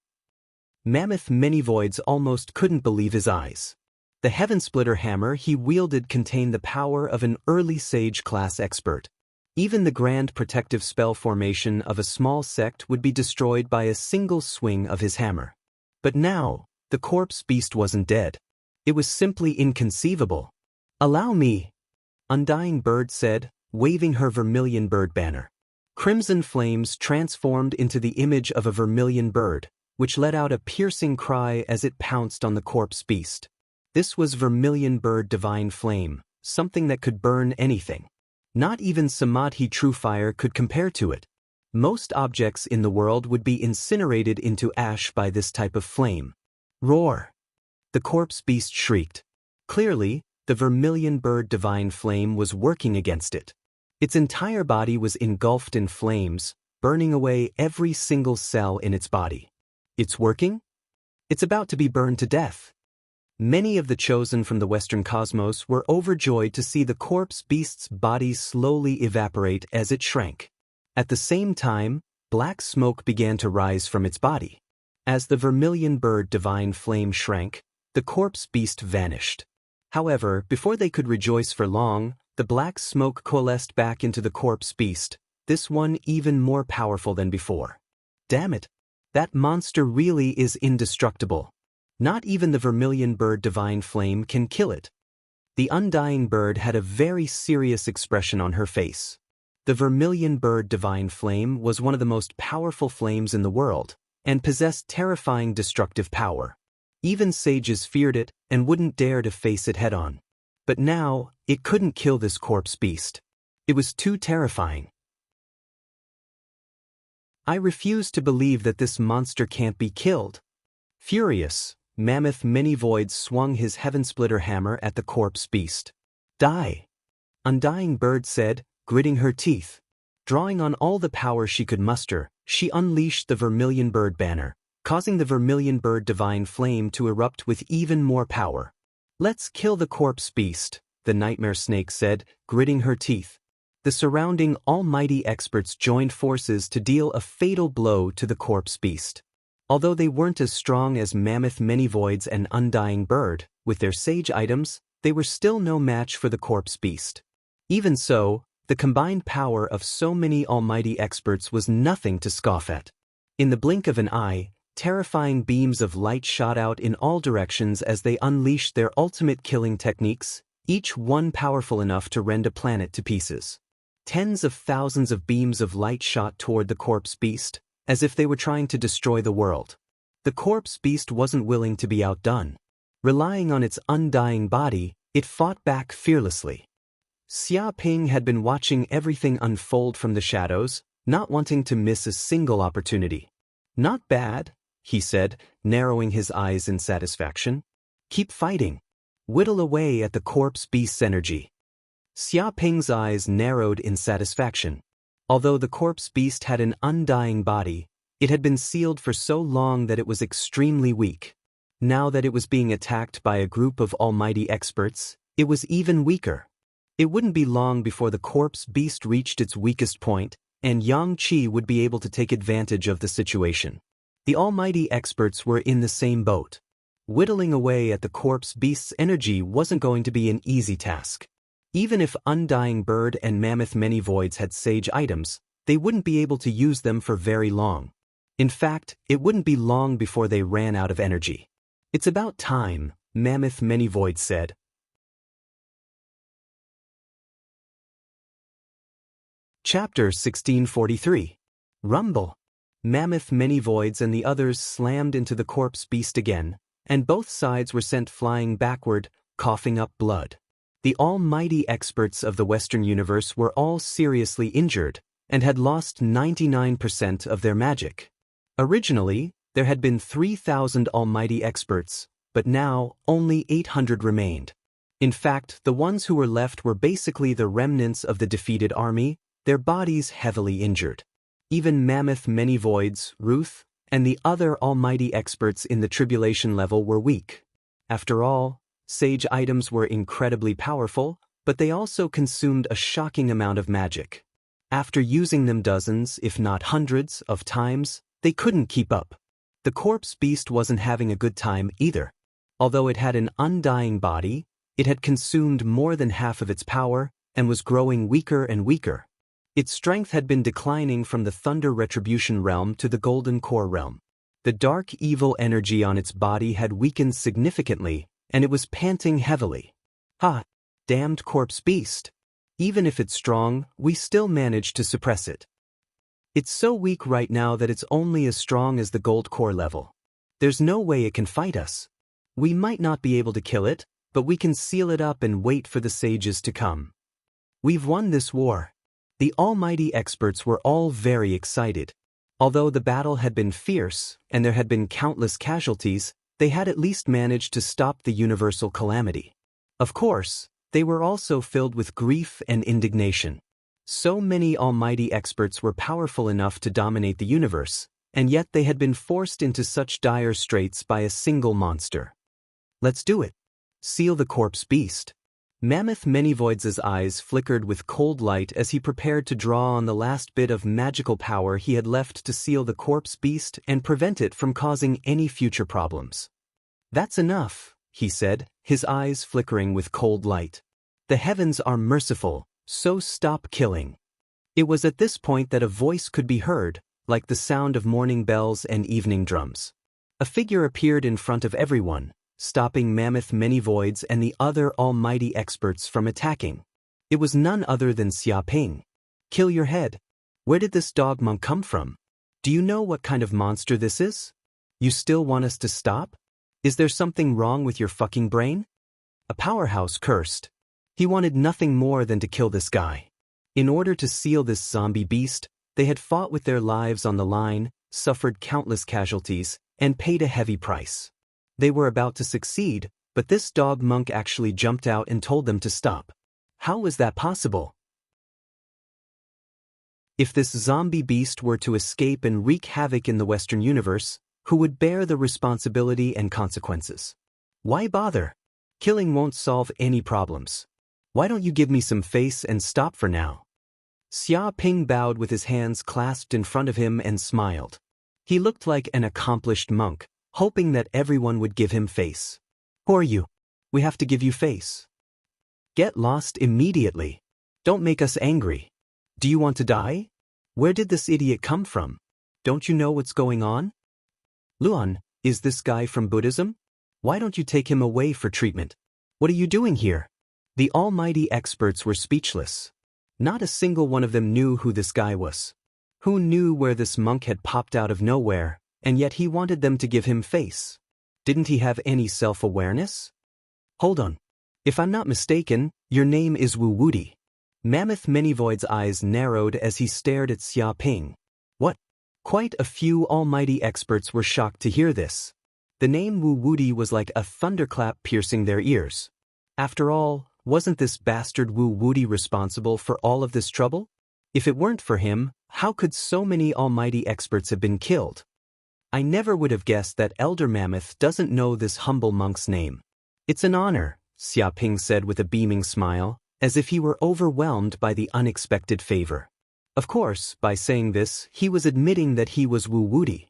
Mammoth many-voids almost couldn't believe his eyes. The heaven-splitter hammer he wielded contained the power of an early sage-class expert. Even the grand protective spell formation of a small sect would be destroyed by a single swing of his hammer. But now, the corpse beast wasn't dead. It was simply inconceivable. "Allow me," Undying Bird said, waving her vermilion bird banner. Crimson flames transformed into the image of a vermilion bird, which let out a piercing cry as it pounced on the corpse beast. This was vermilion bird divine flame, something that could burn anything. Not even Samadhi true fire could compare to it. Most objects in the world would be incinerated into ash by this type of flame. Roar! The corpse beast shrieked. Clearly, the vermilion bird divine flame was working against it. Its entire body was engulfed in flames, burning away every single cell in its body. It's working? It's about to be burned to death. Many of the chosen from the Western cosmos were overjoyed to see the corpse beast's body slowly evaporate as it shrank. At the same time, black smoke began to rise from its body. As the vermilion bird divine flame shrank, the corpse beast vanished. However, before they could rejoice for long, the black smoke coalesced back into the corpse beast, this one even more powerful than before. Damn it! That monster really is indestructible. Not even the vermilion bird divine flame can kill it. The undying bird had a very serious expression on her face. The vermilion bird divine flame was one of the most powerful flames in the world, and possessed terrifying destructive power. Even sages feared it and wouldn't dare to face it head-on. But now, it couldn't kill this corpse beast. It was too terrifying. I refuse to believe that this monster can't be killed. Furious, Mammoth Many-Voids swung his heaven-splitter hammer at the corpse beast. Die! Undying Bird said, gritting her teeth. Drawing on all the power she could muster, she unleashed the Vermilion Bird banner, causing the Vermilion Bird divine flame to erupt with even more power. Let's kill the corpse beast, the Nightmare Snake said, gritting her teeth. The surrounding almighty experts joined forces to deal a fatal blow to the corpse beast. Although they weren't as strong as Mammoth Many-Voids and Undying Bird, with their sage items, they were still no match for the corpse beast. Even so, the combined power of so many almighty experts was nothing to scoff at. In the blink of an eye, terrifying beams of light shot out in all directions as they unleashed their ultimate killing techniques, each one powerful enough to rend a planet to pieces. Tens of thousands of beams of light shot toward the corpse beast, as if they were trying to destroy the world. The corpse beast wasn't willing to be outdone. Relying on its undying body, it fought back fearlessly. Xia Ping had been watching everything unfold from the shadows, not wanting to miss a single opportunity. "Not bad," he said, narrowing his eyes in satisfaction. "Keep fighting. Whittle away at the corpse beast's energy." Xia Ping's eyes narrowed in satisfaction. Although the corpse beast had an undying body, it had been sealed for so long that it was extremely weak. Now that it was being attacked by a group of almighty experts, it was even weaker. It wouldn't be long before the corpse beast reached its weakest point, and Yang Qi would be able to take advantage of the situation. The almighty experts were in the same boat. Whittling away at the corpse beast's energy wasn't going to be an easy task. Even if Undying Bird and Mammoth Many Voids had sage items, they wouldn't be able to use them for very long. In fact, it wouldn't be long before they ran out of energy. "It's about time," Mammoth Many Voids said. Chapter 1643. Rumble. Mammoth Many Voids and the others slammed into the corpse beast again, and both sides were sent flying backward, coughing up blood. The almighty experts of the Western universe were all seriously injured and had lost 99% of their magic. Originally, there had been 3,000 almighty experts, but now only 800 remained. In fact, the ones who were left were basically the remnants of the defeated army, their bodies heavily injured. Even Mammoth Many Voids, Ruth, and the other almighty experts in the tribulation level were weak. After all, sage items were incredibly powerful, but they also consumed a shocking amount of magic. After using them dozens, if not hundreds, of times, they couldn't keep up. The corpse beast wasn't having a good time either. Although it had an undying body, it had consumed more than half of its power and was growing weaker and weaker. Its strength had been declining from the Thunder Retribution realm to the Golden Core realm. The dark evil energy on its body had weakened significantly, and it was panting heavily. "Ha! Damned corpse beast! Even if it's strong, we still managed to suppress it. It's so weak right now that it's only as strong as the Gold Core level. There's no way it can fight us. We might not be able to kill it, but we can seal it up and wait for the sages to come. We've won this war." The almighty experts were all very excited. Although the battle had been fierce, and there had been countless casualties, they had at least managed to stop the universal calamity. Of course, they were also filled with grief and indignation. So many almighty experts were powerful enough to dominate the universe, and yet they had been forced into such dire straits by a single monster. "Let's do it. Seal the corpse beast." Mammoth Many Voids' eyes flickered with cold light as he prepared to draw on the last bit of magical power he had left to seal the corpse beast and prevent it from causing any future problems. "That's enough," he said, his eyes flickering with cold light. "The heavens are merciful, so stop killing." It was at this point that a voice could be heard, like the sound of morning bells and evening drums. A figure appeared in front of everyone, stopping Mammoth Many Voids and the other almighty experts from attacking. It was none other than Xia Ping. "Kill your head. Where did this dog monk come from? Do you know what kind of monster this is? You still want us to stop? Is there something wrong with your fucking brain?" A powerhouse cursed. He wanted nothing more than to kill this guy. In order to seal this zombie beast, they had fought with their lives on the line, suffered countless casualties, and paid a heavy price. They were about to succeed, but this dog monk actually jumped out and told them to stop. How was that possible? If this zombie beast were to escape and wreak havoc in the Western universe, who would bear the responsibility and consequences? Why bother? Killing won't solve any problems. Why don't you give me some face and stop for now? Xia Ping bowed with his hands clasped in front of him and smiled. He looked like an accomplished monk, hoping that everyone would give him face. "Who are you? We have to give you face. Get lost immediately. Don't make us angry. Do you want to die? Where did this idiot come from? Don't you know what's going on? Luan, is this guy from Buddhism? Why don't you take him away for treatment? What are you doing here?" The almighty experts were speechless. Not a single one of them knew who this guy was. Who knew where this monk had popped out of nowhere, and yet he wanted them to give him face? Didn't he have any self-awareness? "Hold on. If I'm not mistaken, your name is Wu Wudi. Mammoth Manyvoid's eyes narrowed as he stared at Xia Ping. What? Quite a few almighty experts were shocked to hear this. The name Wu Wudi was like a thunderclap piercing their ears. After all, wasn't this bastard Wu Wudi responsible for all of this trouble? If it weren't for him, how could so many almighty experts have been killed? I never would have guessed that Elder Mammoth doesn't know this humble monk's name. It's an honor, Xia Ping said with a beaming smile, as if he were overwhelmed by the unexpected favor. Of course, by saying this, he was admitting that he was Wu Wudi.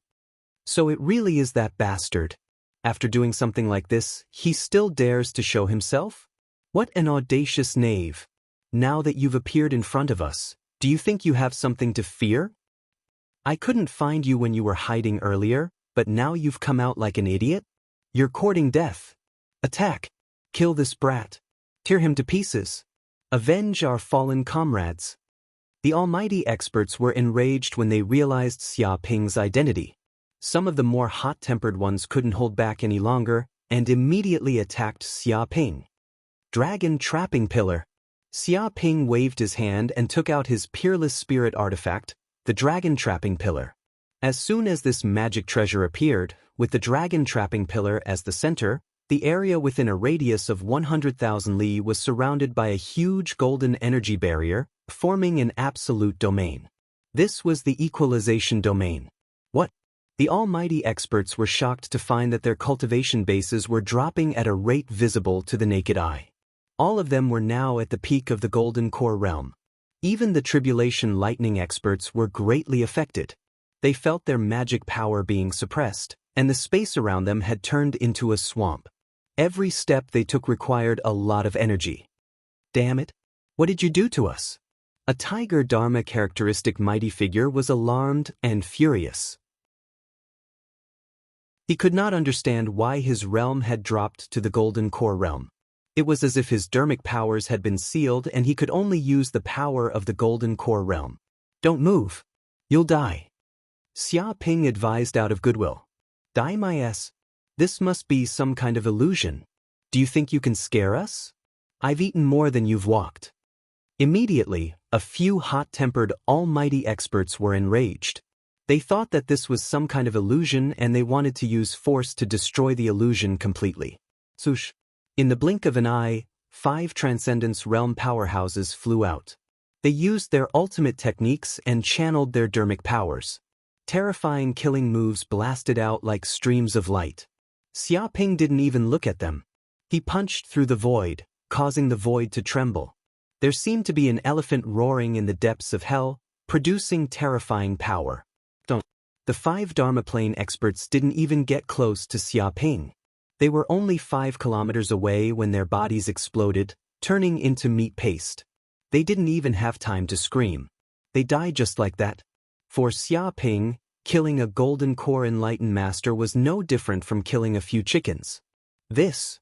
So it really is that bastard. After doing something like this, he still dares to show himself? What an audacious knave. Now that you've appeared in front of us, do you think you have something to fear? I couldn't find you when you were hiding earlier, but now you've come out like an idiot? You're courting death. Attack. Kill this brat. Tear him to pieces. Avenge our fallen comrades. The almighty experts were enraged when they realized Xia Ping's identity. Some of the more hot-tempered ones couldn't hold back any longer and immediately attacked Xia Ping. Dragon Trapping Pillar. Xia Ping waved his hand and took out his peerless spirit artifact, the Dragon Trapping Pillar. As soon as this magic treasure appeared, with the Dragon Trapping Pillar as the center, the area within a radius of 100,000 li was surrounded by a huge golden energy barrier, forming an absolute domain. This was the equalization domain. What? The almighty experts were shocked to find that their cultivation bases were dropping at a rate visible to the naked eye. All of them were now at the peak of the Golden Core realm. Even the Tribulation Lightning experts were greatly affected. They felt their magic power being suppressed, and the space around them had turned into a swamp. Every step they took required a lot of energy. Damn it! What did you do to us? A Tiger Dharma characteristic mighty figure was alarmed and furious. He could not understand why his realm had dropped to the Golden Core realm. It was as if his dharmic powers had been sealed and he could only use the power of the Golden Core realm. Don't move. You'll die. Xia Ping advised out of goodwill. Die my ass. This must be some kind of illusion. Do you think you can scare us? I've eaten more than you've walked. Immediately, a few hot-tempered almighty experts were enraged. They thought that this was some kind of illusion and they wanted to use force to destroy the illusion completely. Swoosh. In the blink of an eye, 5 Transcendence Realm powerhouses flew out. They used their ultimate techniques and channeled their dharmic powers. Terrifying killing moves blasted out like streams of light. Xia Ping didn't even look at them. He punched through the void, causing the void to tremble. There seemed to be an elephant roaring in the depths of hell, producing terrifying power. The 5 Dharma Plane experts didn't even get close to Xia Ping. They were only 5 kilometers away when their bodies exploded, turning into meat paste. They didn't even have time to scream. They died just like that. For Xia Ping, killing a Golden Core Enlightened Master was no different from killing a few chickens. This.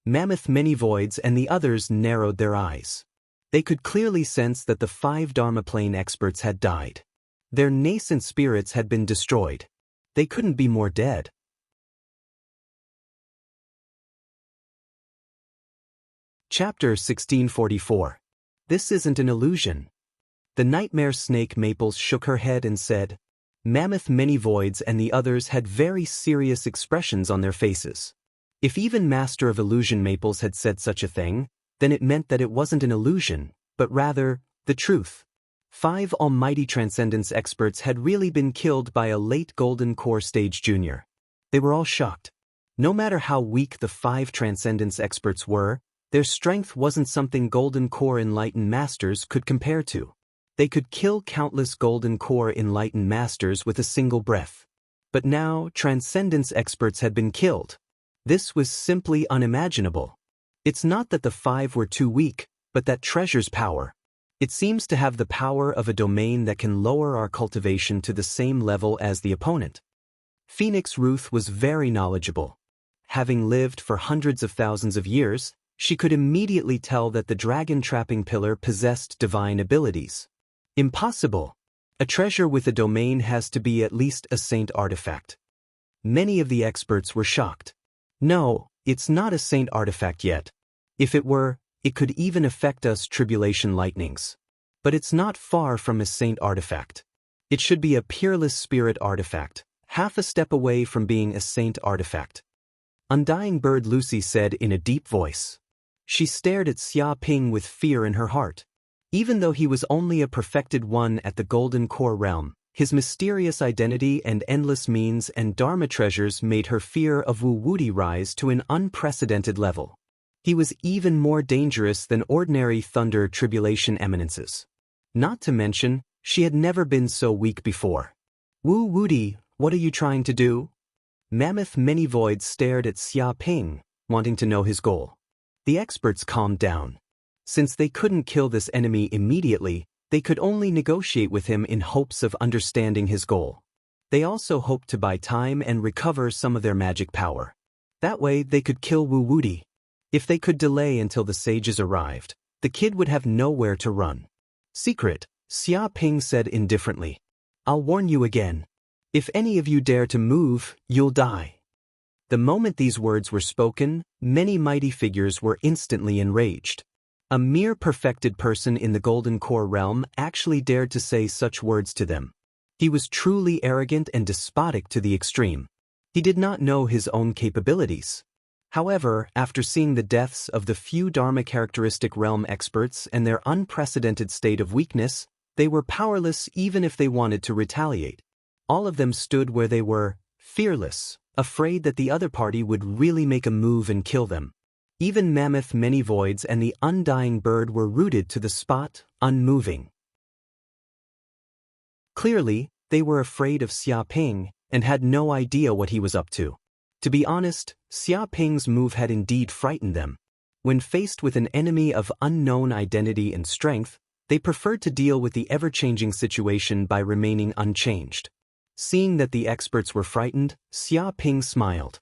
Mammoth Manyvoids and the others narrowed their eyes. They could clearly sense that the 5 Dharma Plane experts had died. Their nascent spirits had been destroyed. They couldn't be more dead. Chapter 1644. This isn't an illusion. The nightmare snake Maples shook her head and said, Mammoth Manyvoids and the others had very serious expressions on their faces. If even Master of Illusion Maples had said such a thing, then it meant that it wasn't an illusion, but rather, the truth. 5 almighty transcendence experts had really been killed by a late Golden Core Stage Junior. They were all shocked. No matter how weak the 5 transcendence experts were, their strength wasn't something Golden Core Enlightened Masters could compare to. They could kill countless Golden Core Enlightened Masters with a single breath. But now, transcendence experts had been killed. This was simply unimaginable. It's not that the 5 were too weak, but that treasure's power. It seems to have the power of a domain that can lower our cultivation to the same level as the opponent. Phoenix Ruth was very knowledgeable. Having lived for hundreds of thousands of years, she could immediately tell that the Dragon Trapping Pillar possessed divine abilities. Impossible. A treasure with a domain has to be at least a saint artifact. Many of the experts were shocked. No, it's not a saint artifact yet. If it were, It could even affect us tribulation lightnings. But it's not far from a saint artifact. It should be a peerless spirit artifact, half a step away from being a saint artifact. Undying Bird Lucy said in a deep voice. She stared at Xia Ping with fear in her heart. Even though he was only a perfected one at the Golden Core realm, his mysterious identity and endless means and Dharma treasures made her fear of Wu Wuti rise to an unprecedented level. He was even more dangerous than ordinary thunder tribulation eminences. Not to mention, she had never been so weak before. Wu Wuti, what are you trying to do? Mammoth Many Voids stared at Xia Ping, wanting to know his goal. The experts calmed down. Since they couldn't kill this enemy immediately, they could only negotiate with him in hopes of understanding his goal. They also hoped to buy time and recover some of their magic power. That way they could kill Wu Wuti. If they could delay until the sages arrived, the kid would have nowhere to run. Secret, Xia Ping said indifferently. I'll warn you again. If any of you dare to move, you'll die. The moment these words were spoken, many mighty figures were instantly enraged. A mere perfected person in the Golden Core realm actually dared to say such words to them. He was truly arrogant and despotic to the extreme. He did not know his own capabilities. However, after seeing the deaths of the few Dharma characteristic realm experts and their unprecedented state of weakness, they were powerless even if they wanted to retaliate. All of them stood where they were, fearless, afraid that the other party would really make a move and kill them. Even Mammoth Many Voids and the Undying Bird were rooted to the spot, unmoving. Clearly, they were afraid of Xia Ping and had no idea what he was up to. To be honest, Xia Ping's move had indeed frightened them. When faced with an enemy of unknown identity and strength, they preferred to deal with the ever-changing situation by remaining unchanged. Seeing that the experts were frightened, Xia Ping smiled.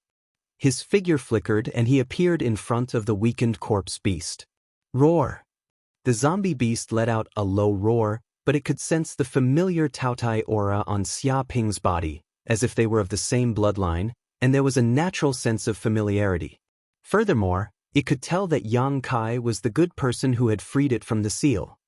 His figure flickered and he appeared in front of the weakened corpse beast. Roar! The zombie beast let out a low roar, but it could sense the familiar Taotai aura on Xia Ping's body, as if they were of the same bloodline, and there was a natural sense of familiarity. Furthermore, it could tell that Yang Kai was the good person who had freed it from the seal.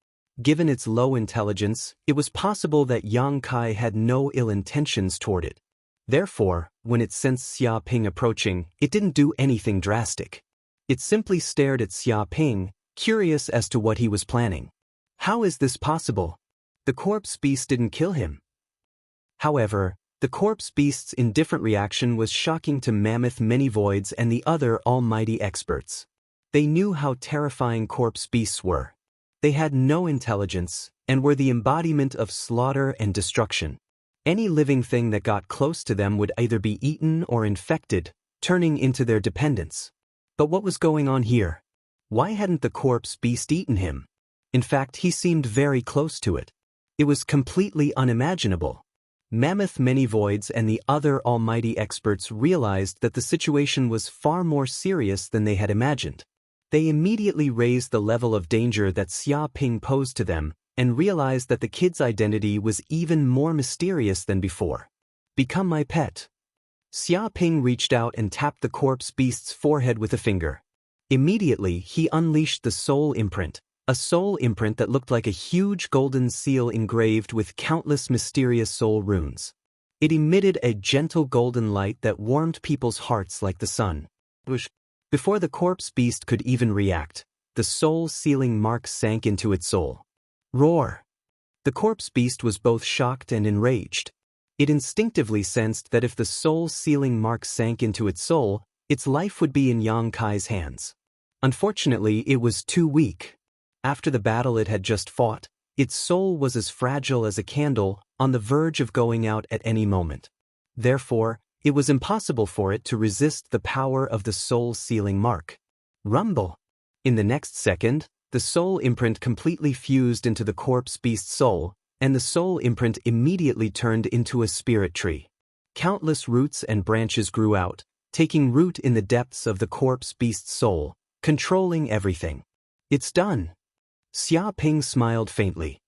Given its low intelligence, it was possible that Yang Kai had no ill intentions toward it. Therefore, when it sensed Xia Ping approaching, it didn't do anything drastic. It simply stared at Xia Ping, curious as to what he was planning. How is this possible? The corpse beast didn't kill him. However, the corpse beast's indifferent reaction was shocking to Mammoth Many Voids and the other almighty experts. They knew how terrifying corpse beasts were. They had no intelligence, and were the embodiment of slaughter and destruction. Any living thing that got close to them would either be eaten or infected, turning into their dependents. But what was going on here? Why hadn't the corpse beast eaten him? In fact, he seemed very close to it. It was completely unimaginable. Mammoth Many Voids and the other almighty experts realized that the situation was far more serious than they had imagined. They immediately raised the level of danger that Xia Ping posed to them, and realized that the kid's identity was even more mysterious than before. Become my pet. Xia Ping reached out and tapped the corpse beast's forehead with a finger. Immediately, he unleashed the soul imprint, a soul imprint that looked like a huge golden seal engraved with countless mysterious soul runes. It emitted a gentle golden light that warmed people's hearts like the sun. Before the corpse beast could even react, the soul sealing mark sank into its soul. Roar! The corpse beast was both shocked and enraged. It instinctively sensed that if the soul sealing mark sank into its soul, its life would be in Yang Kai's hands. Unfortunately, it was too weak. After the battle it had just fought, its soul was as fragile as a candle, on the verge of going out at any moment. Therefore, it was impossible for it to resist the power of the soul sealing mark. Rumble! In the next second, the soul imprint completely fused into the corpse beast's soul, and the soul imprint immediately turned into a spirit tree. Countless roots and branches grew out, taking root in the depths of the corpse beast's soul, controlling everything. It's done. Xia Ping smiled faintly.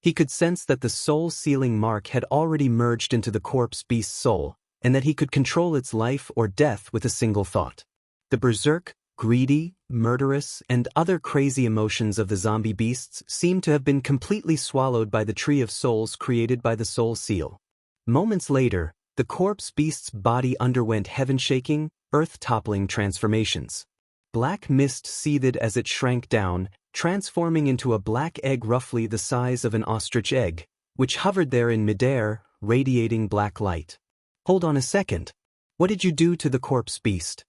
He could sense that the soul sealing mark had already merged into the corpse beast's soul, and that he could control its life or death with a single thought. The berserk, Greedy, murderous, and other crazy emotions of the zombie beasts seemed to have been completely swallowed by the tree of souls created by the soul seal. Moments later, the corpse beast's body underwent heaven-shaking, earth-toppling transformations. Black mist seethed as it shrank down, transforming into a black egg roughly the size of an ostrich egg, which hovered there in midair, radiating black light. Hold on a second. What did you do to the corpse beast?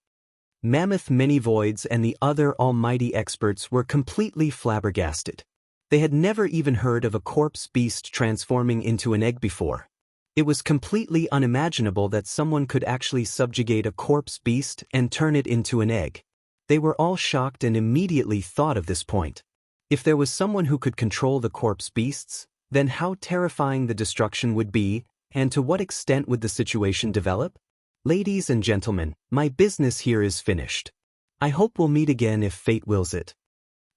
Mammoth Many Voids and the other almighty experts were completely flabbergasted. They had never even heard of a corpse beast transforming into an egg before. It was completely unimaginable that someone could actually subjugate a corpse beast and turn it into an egg. They were all shocked and immediately thought of this point. If there was someone who could control the corpse beasts, then how terrifying the destruction would be, and to what extent would the situation develop? Ladies and gentlemen, my business here is finished. I hope we'll meet again if fate wills it.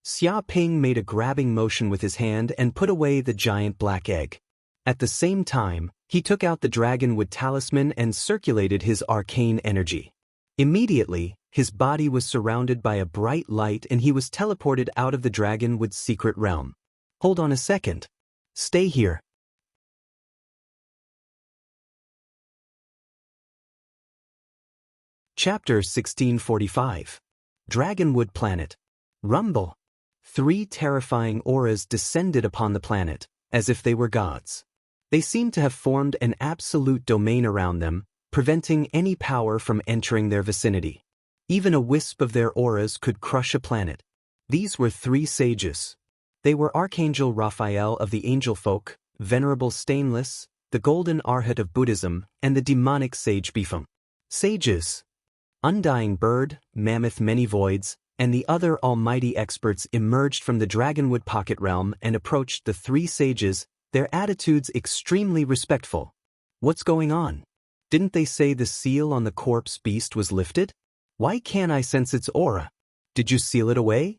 Xia Ping made a grabbing motion with his hand and put away the giant black egg. At the same time, he took out the dragonwood talisman and circulated his arcane energy. Immediately, his body was surrounded by a bright light and he was teleported out of the dragonwood's secret realm. Hold on a second. Stay here. Chapter 1645. Dragonwood Planet. Rumble. 3 terrifying auras descended upon the planet, as if they were gods. They seemed to have formed an absolute domain around them, preventing any power from entering their vicinity. Even a wisp of their auras could crush a planet. These were 3 sages. They were Archangel Raphael of the Angel Folk, Venerable Stainless, the Golden Arhat of Buddhism, and the demonic sage Bifeng. Sages. Undying Bird, Mammoth Many Voids, and the other almighty experts emerged from the Dragonwood Pocket Realm and approached the 3 sages, their attitudes extremely respectful. What's going on? Didn't they say the seal on the corpse beast was lifted? Why can't I sense its aura? Did you seal it away?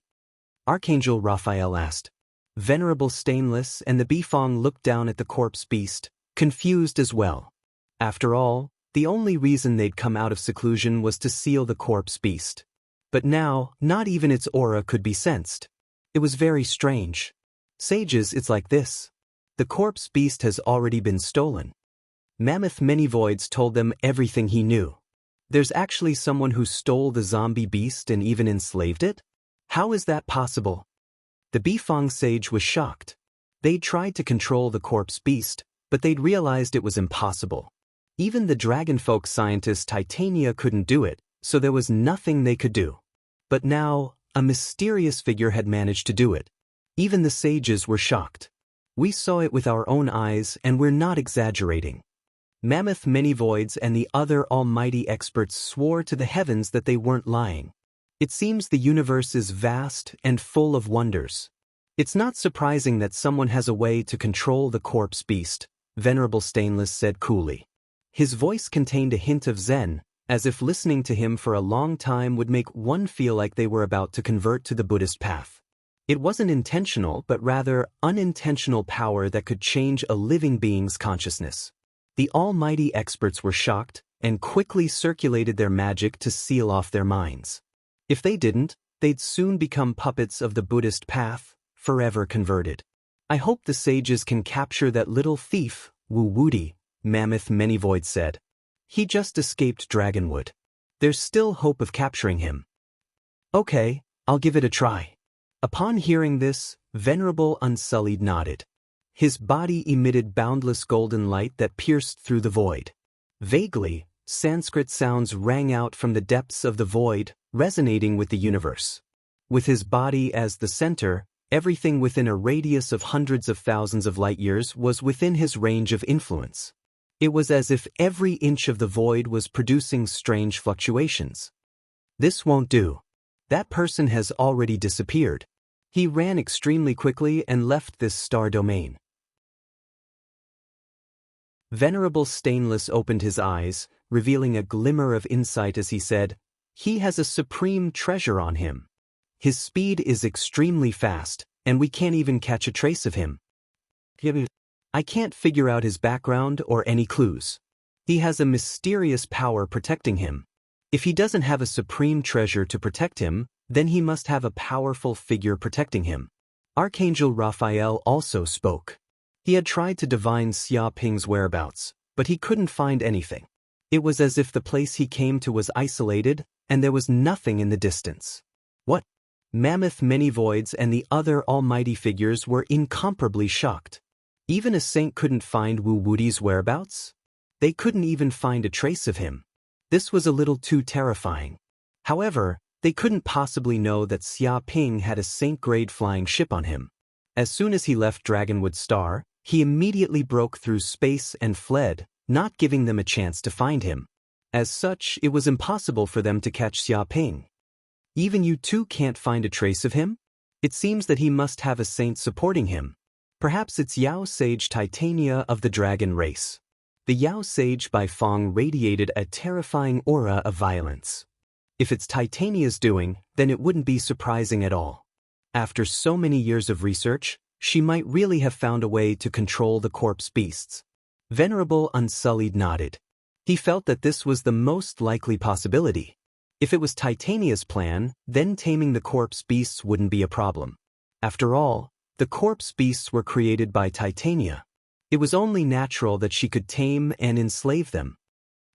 Archangel Raphael asked. Venerable Stainless and the Bifeng looked down at the corpse beast, confused as well. After all, the only reason they'd come out of seclusion was to seal the corpse beast. But now, not even its aura could be sensed. It was very strange. Sages, it's like this. The corpse beast has already been stolen. Mammoth Many Voids told them everything he knew. There's actually someone who stole the zombie beast and even enslaved it? How is that possible? The Bifeng sage was shocked. They'd tried to control the corpse beast, but they'd realized it was impossible. Even the dragonfolk scientist Titania couldn't do it, so there was nothing they could do. But now, a mysterious figure had managed to do it. Even the sages were shocked. We saw it with our own eyes, and we're not exaggerating. Mammoth Many Voids and the other almighty experts swore to the heavens that they weren't lying. It seems the universe is vast and full of wonders. It's not surprising that someone has a way to control the corpse beast, Venerable Stainless said coolly. His voice contained a hint of zen, as if listening to him for a long time would make one feel like they were about to convert to the Buddhist path. It wasn't intentional, but rather unintentional power that could change a living being's consciousness. The almighty experts were shocked and quickly circulated their magic to seal off their minds. If they didn't, they'd soon become puppets of the Buddhist path, forever converted. I hope the sages can capture that little thief, Wu Wudi, Mammoth Many Voids said. He just escaped Dragonwood. There's still hope of capturing him. Okay, I'll give it a try. Upon hearing this, Venerable Unsullied nodded. His body emitted boundless golden light that pierced through the void. Vaguely, Sanskrit sounds rang out from the depths of the void, resonating with the universe. With his body as the center, everything within a radius of hundreds of thousands of light-years was within his range of influence. It was as if every inch of the void was producing strange fluctuations. This won't do. That person has already disappeared. He ran extremely quickly and left this star domain. Venerable Stainless opened his eyes, revealing a glimmer of insight as he said, "He has a supreme treasure on him. His speed is extremely fast, and we can't even catch a trace of him. I can't figure out his background or any clues. He has a mysterious power protecting him. If he doesn't have a supreme treasure to protect him, then he must have a powerful figure protecting him. Archangel Raphael also spoke. He had tried to divine Xia Ping's whereabouts, but he couldn't find anything. It was as if the place he came to was isolated, and there was nothing in the distance. What? Mammoth Many Voids and the other almighty figures were incomparably shocked. Even a saint couldn't find Wu Wudi's whereabouts? They couldn't even find a trace of him. This was a little too terrifying. However, they couldn't possibly know that Xia Ping had a saint-grade flying ship on him. As soon as he left Dragonwood Star, he immediately broke through space and fled, not giving them a chance to find him. As such, it was impossible for them to catch Xia Ping. Even you too can't find a trace of him? It seems that he must have a saint supporting him. Perhaps it's Yao Sage Titania of the dragon race. The Yao Sage by Fong radiated a terrifying aura of violence. If it's Titania's doing, then it wouldn't be surprising at all. After so many years of research, she might really have found a way to control the corpse beasts. Venerable Unsullied nodded. He felt that this was the most likely possibility. If it was Titania's plan, then taming the corpse beasts wouldn't be a problem. After all, the corpse beasts were created by Titania. It was only natural that she could tame and enslave them.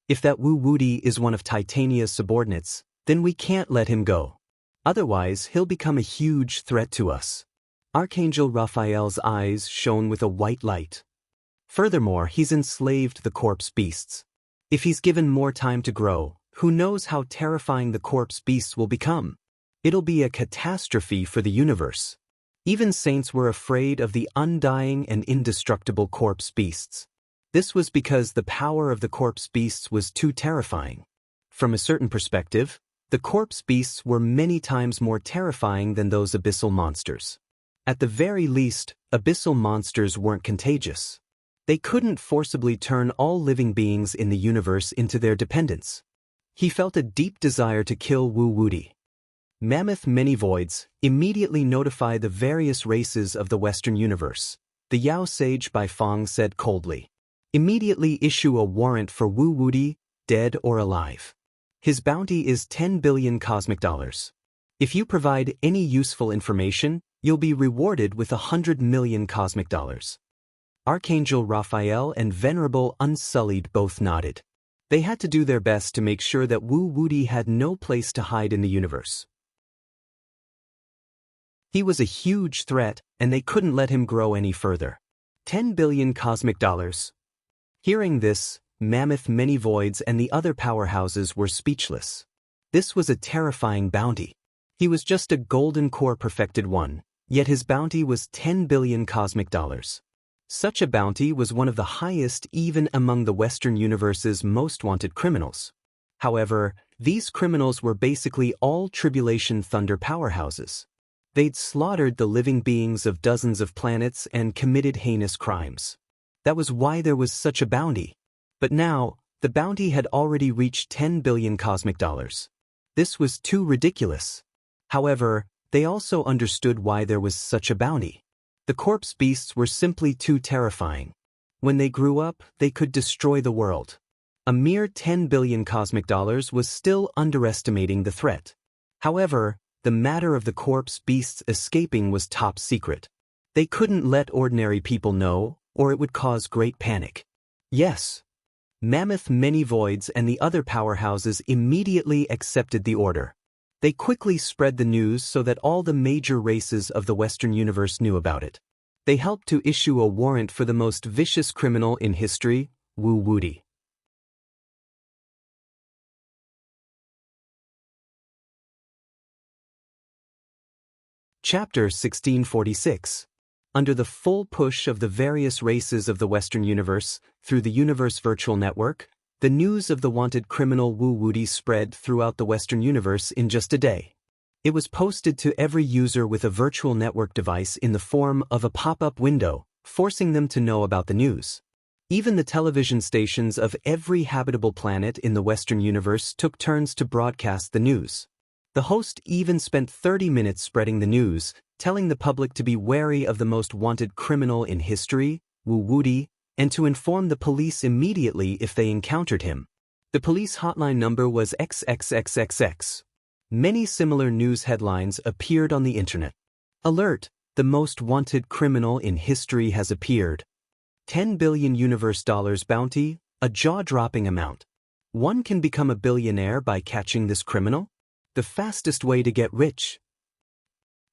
If that Wu Wudi is one of Titania's subordinates, then we can't let him go. Otherwise, he'll become a huge threat to us. Archangel Raphael's eyes shone with a white light. Furthermore, he's enslaved the corpse beasts. If he's given more time to grow, who knows how terrifying the corpse beasts will become? It'll be a catastrophe for the universe. Even saints were afraid of the undying and indestructible corpse beasts. This was because the power of the corpse beasts was too terrifying. From a certain perspective, the corpse beasts were many times more terrifying than those abyssal monsters. At the very least, abyssal monsters weren't contagious. They couldn't forcibly turn all living beings in the universe into their dependents. He felt a deep desire to kill Wu Wudi. Mammoth Many Voids immediately notify the various races of the Western universe. The Yao Sage by Fong said coldly. Immediately issue a warrant for Wu Wudi, dead or alive. His bounty is 10 billion cosmic dollars. If you provide any useful information, you'll be rewarded with 100 million cosmic dollars. Archangel Raphael and Venerable Unsullied both nodded. They had to do their best to make sure that Wu Wudi had no place to hide in the universe. He was a huge threat, and they couldn't let him grow any further. 10 billion cosmic dollars. Hearing this, Mammoth Many Voids and the other powerhouses were speechless. This was a terrifying bounty. He was just a golden core perfected one, yet his bounty was 10 billion cosmic dollars. Such a bounty was one of the highest even among the Western universe's most wanted criminals. However, these criminals were basically all Tribulation Thunder powerhouses. They'd slaughtered the living beings of dozens of planets and committed heinous crimes. That was why there was such a bounty. But now, the bounty had already reached 10 billion cosmic dollars. This was too ridiculous. However, they also understood why there was such a bounty. The corpse beasts were simply too terrifying. When they grew up, they could destroy the world. A mere 10 billion cosmic dollars was still underestimating the threat. However, the matter of the corpse beasts escaping was top secret. They couldn't let ordinary people know, or it would cause great panic. Yes. Mammoth Many Voids and the other powerhouses immediately accepted the order. They quickly spread the news so that all the major races of the Western universe knew about it. They helped to issue a warrant for the most vicious criminal in history, Wu Wudi. Chapter 1646. Under the full push of the various races of the Western universe, through the Universe Virtual Network, the news of the wanted criminal Wu Wudi spread throughout the Western universe in just a day. It was posted to every user with a virtual network device in the form of a pop-up window, forcing them to know about the news. Even the television stations of every habitable planet in the Western universe took turns to broadcast the news. The host even spent 30 minutes spreading the news, telling the public to be wary of the most wanted criminal in history, Wu Wudi, and to inform the police immediately if they encountered him. The police hotline number was XXXXX. Many similar news headlines appeared on the internet. Alert! The most wanted criminal in history has appeared. 10 billion universe dollars bounty, a jaw-dropping amount. One can become a billionaire by catching this criminal? The fastest way to get rich.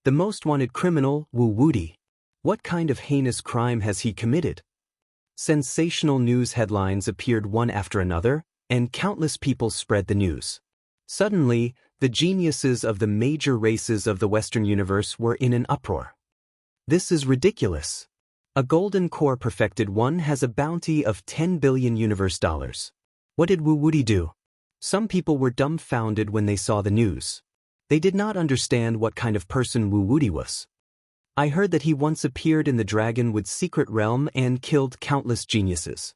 The most wanted criminal, Wu Wudi. What kind of heinous crime has he committed? Sensational news headlines appeared one after another, and countless people spread the news. Suddenly, the geniuses of the major races of the Western universe were in an uproar. This is ridiculous. A golden core perfected one has a bounty of 10 billion universe dollars. What did Wu Wudi do? Some people were dumbfounded when they saw the news. They did not understand what kind of person Wu Wudi was. I heard that he once appeared in the Dragon Wood secret realm and killed countless geniuses.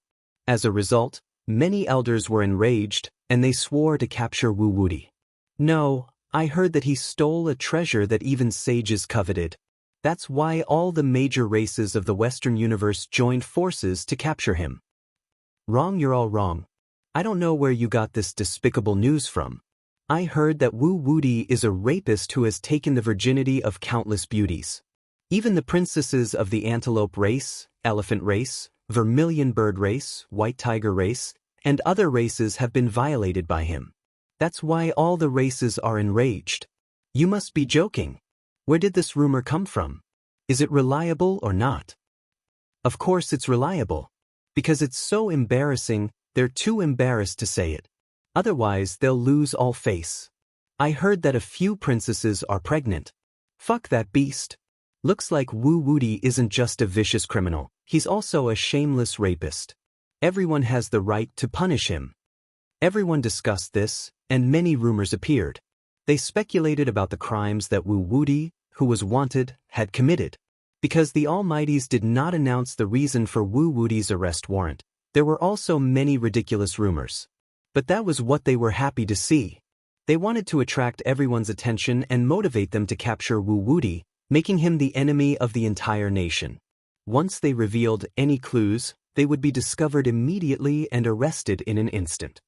As a result, many elders were enraged, and they swore to capture Wu Wudi. No, I heard that he stole a treasure that even sages coveted. That's why all the major races of the Western universe joined forces to capture him. Wrong, you're all wrong. I don't know where you got this despicable news from. I heard that Wu Wudi is a rapist who has taken the virginity of countless beauties. Even the princesses of the antelope race, elephant race, vermilion bird race, white tiger race, and other races have been violated by him. That's why all the races are enraged. You must be joking. Where did this rumor come from? Is it reliable or not? Of course it's reliable. Because it's so embarrassing, they're too embarrassed to say it. Otherwise they'll lose all face. I heard that a few princesses are pregnant. Fuck that beast. Looks like Wu Wudi isn't just a vicious criminal, he's also a shameless rapist. Everyone has the right to punish him. Everyone discussed this, and many rumors appeared. They speculated about the crimes that Wu Wudi, who was wanted, had committed. Because the Almighties did not announce the reason for Wu Wudi's arrest warrant, there were also many ridiculous rumors. But that was what they were happy to see. They wanted to attract everyone's attention and motivate them to capture Wu Wudi, making him the enemy of the entire nation. Once they revealed any clues, they would be discovered immediately and arrested in an instant.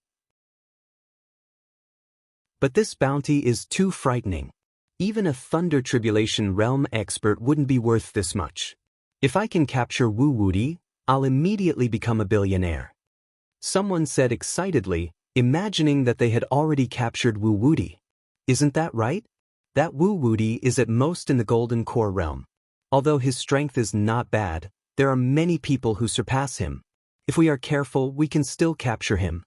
But this bounty is too frightening. Even a Thunder Tribulation Realm expert wouldn't be worth this much. If I can capture Wu Wudi, I'll immediately become a billionaire. Someone said excitedly, imagining that they had already captured Wu Wudi. Isn't that right? That Wu Wudi is at most in the Golden Core realm. Although his strength is not bad, there are many people who surpass him. If we are careful, we can still capture him.